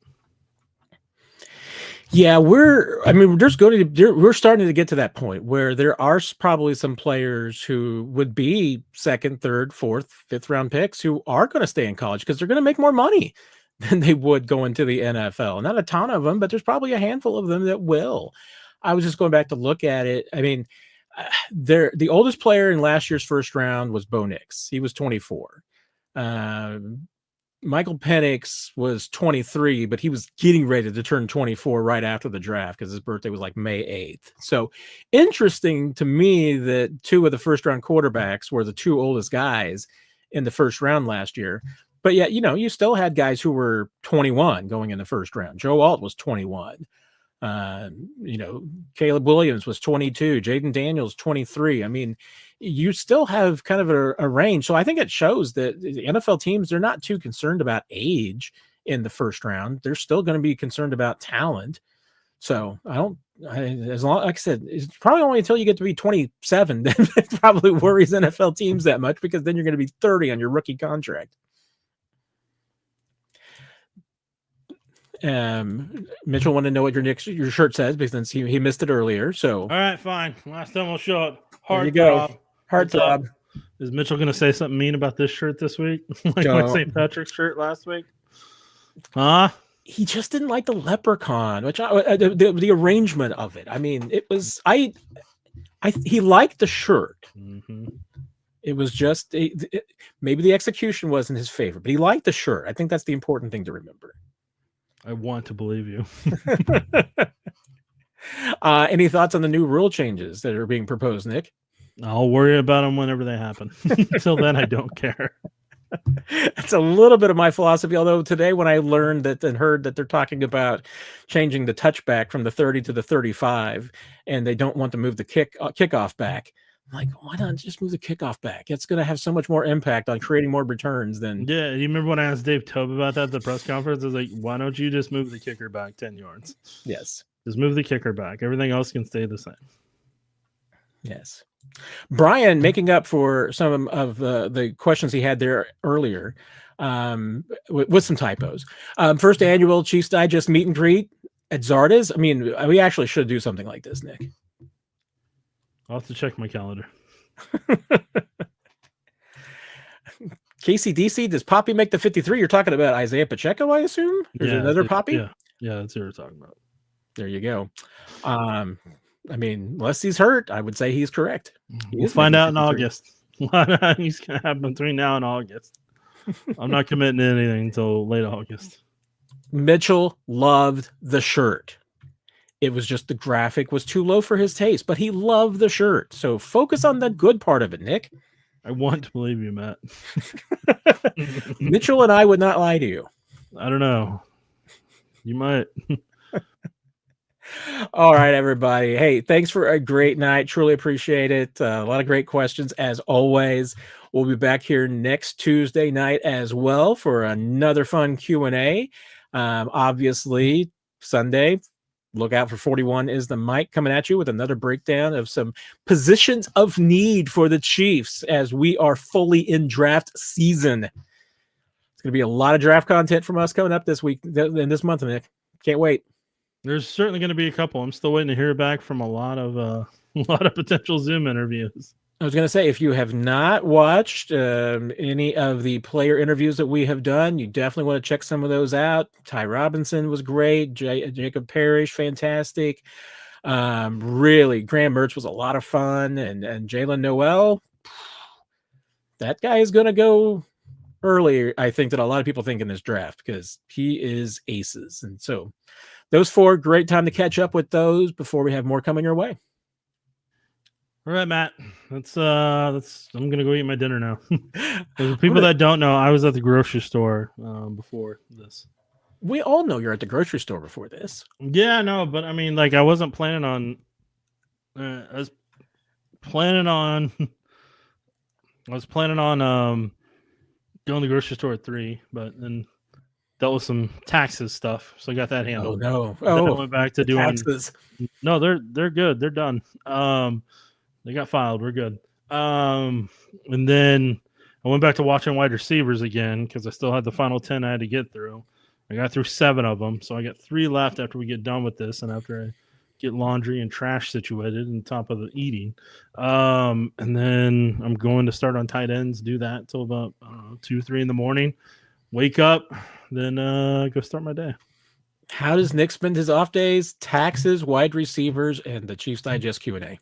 Yeah, we're starting to get to that point where there are probably some players who would be second, third, fourth, fifth round picks who are going to stay in college because they're going to make more money than they would go into the NFL. Not a ton of them, but there's probably a handful of them that will. I was just going back to look at it. I mean, the oldest player in last year's first round was Bo Nix. He was 24. Michael Penix was 23, but he was getting ready to turn 24 right after the draft because his birthday was like May 8th. So interesting to me that 2 of the first round quarterbacks were the 2 oldest guys in the first round last year. But yet, you still had guys who were 21 going in the first round. Joe Alt was 21. Caleb Williams was 22. Jaden Daniels, 23. I mean, you still have kind of a range. So I think it shows that the NFL teams, they're not too concerned about age in the first round. They're still going to be concerned about talent. So as long, like I said, it's probably only until you get to be 27 that it probably worries NFL teams that much, because then you're going to be 30 on your rookie contract. Mitchell wanted to know what your shirt says, because he missed it earlier. So all right, fine. Last time we'll show it. There you go. Heartthrob. Is Mitchell going to say something mean about this shirt this week? Like my St. Patrick's shirt last week? He just didn't like the leprechaun, which the arrangement of it. I mean, it was he liked the shirt. Mm-hmm. It was just maybe the execution wasn't his favorite, but he liked the shirt. I think that's the important thing to remember. I want to believe you. Any thoughts on the new rule changes that are being proposed, Nick? I'll worry about them whenever they happen. Until then, I don't care. It's a little bit of my philosophy, although today when I learned that and heard that they're talking about changing the touchback from the 30 to the 35 and they don't want to move the kickoff back, I'm like, why not just move the kickoff back? It's going to have so much more impact on creating more returns than... Yeah, you remember when I asked Dave Tobe about that at the press conference? I was like, why don't you just move the kicker back 10 yards? Yes. Just move the kicker back. Everything else can stay the same. Yes. Brian, making up for some of the questions he had there earlier with some typos. First annual Chiefs Digest meet and greet at Zarda's. I mean, we actually should do something like this, Nick. I'll have to check my calendar. KCDC, does Poppy make the 53? You're talking about Isaiah Pacheco, I assume? There's another Poppy? Yeah, that's who we're talking about. There you go. I mean, unless he's hurt, I would say he's correct. We'll find out in August. He's going to have between now and August. I'm not committing to anything until late August. Mitchell loved the shirt. It was just the graphic was too low for his taste, but he loved the shirt. So focus on the good part of it, Nick. I want to believe you, Matt. Mitchell and I would not lie to you. I don't know. You might. All right, everybody. Hey, thanks for a great night. Truly appreciate it. A lot of great questions as always. We'll be back here next Tuesday night as well for another fun Q&A. Obviously, Sunday, look out for 41 is the mic coming at you with another breakdown of some positions of need for the Chiefs as we are fully in draft season. It's going to be a lot of draft content from us coming up this week and this month, Nick. Can't wait. There's certainly going to be a couple. I'm still waiting to hear back from a lot of potential Zoom interviews. I was going to say, if you have not watched any of the player interviews that we have done, you definitely want to check some of those out. Ty Robinson was great. Jacob Parrish, fantastic. Really, Graham Mertz was a lot of fun. And Jalen Noel, that guy is going to go earlier, I think, than a lot of people think in this draft because he is aces. And so those four, great time to catch up with those before we have more coming your way. All right, Matt. I'm gonna go eat my dinner now. For people that don't know, I was at the grocery store before this. We all know you're at the grocery store before this. Yeah, no, but I mean, like, I wasn't planning on. I was planning on going to the grocery store at 3, but then dealt with some taxes stuff, so I got that handled. Oh no! Then I went back to doing taxes. No, they're good. They're done. They got filed. We're good. And then I went back to watching wide receivers again because I still had the final 10 I had to get through. I got through 7 of them, so I got 3 left after we get done with this and after I get laundry and trash situated on top of the eating. And then I'm going to start on tight ends, do that until about 2, 3 in the morning. Wake up, then go start my day. How does Nick spend his off days? Taxes, wide receivers, and the Chiefs Digest Q&A.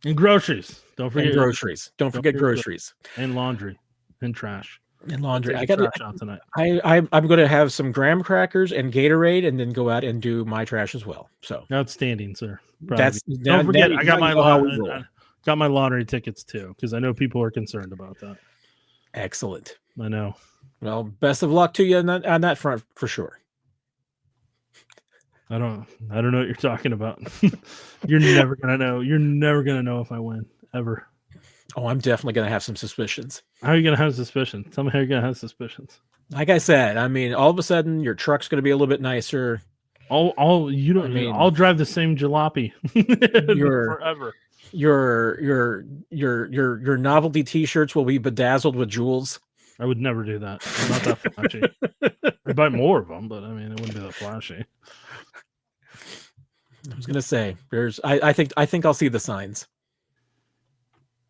And groceries. Don't forget groceries. Don't forget groceries. And laundry. And trash. And laundry. I got trash out tonight. I'm going to have some graham crackers and Gatorade, and then go out and do my trash as well. So outstanding, sir. Don't forget. I got my lottery tickets too because I know people are concerned about that. Excellent. I know. Well, best of luck to you on that front for sure. I don't know what you're talking about. You're never gonna know. You're never gonna know if I win ever. Oh, I'm definitely gonna have some suspicions. How are you gonna have suspicions? Tell me how you're gonna have suspicions. Like I said, I mean, all of a sudden your truck's gonna be a little bit nicer. I'll drive the same jalopy forever. Your novelty T-shirts will be bedazzled with jewels. I would never do that. I'm not that flashy. I'd buy more of them, but I mean, it wouldn't be that flashy. I was gonna say, I think I'll see the signs,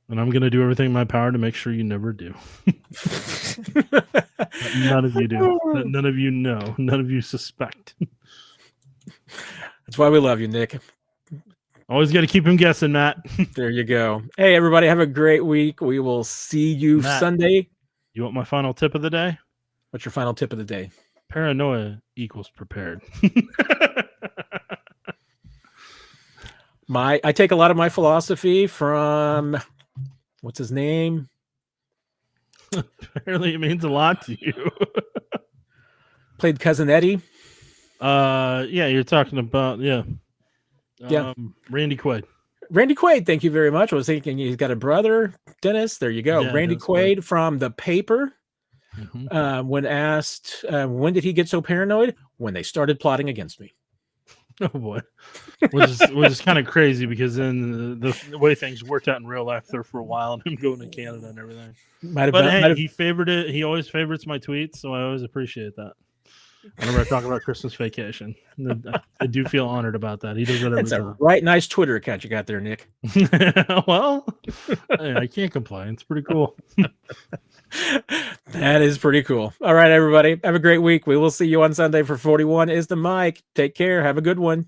and I'm gonna do everything in my power to make sure you never do. That none of you do. That none of you know. None of you suspect. That's why we love you, Nick. Always got to keep him guessing, Matt. There you go. Hey, everybody, have a great week. We will see you Matt, Sunday. You want my final tip of the day? What's your final tip of the day? Paranoia equals prepared. I take a lot of my philosophy from what's his name? Apparently it means a lot to you. Played Cousin Eddie. Yeah, you're talking about Randy Quaid. Randy Quaid, thank you very much. I was thinking he's got a brother, Dennis. There you go. Yeah, Randy Quaid from The Paper. Mm-hmm. When asked when did he get so paranoid? When they started plotting against me. Oh boy, which is kind of crazy because then the way things worked out in real life there for a while, and him going to Canada and everything. He favored it. He always favorites my tweets, so I always appreciate that. Whenever I talk about Christmas Vacation, I do feel honored about that. He does it every time. A right nice Twitter account you got there, Nick. Well, I can't complain. It's pretty cool. That is pretty cool. All right, everybody. Have a great week. We will see you on Sunday for 41 is the mic. Take care. Have a good one.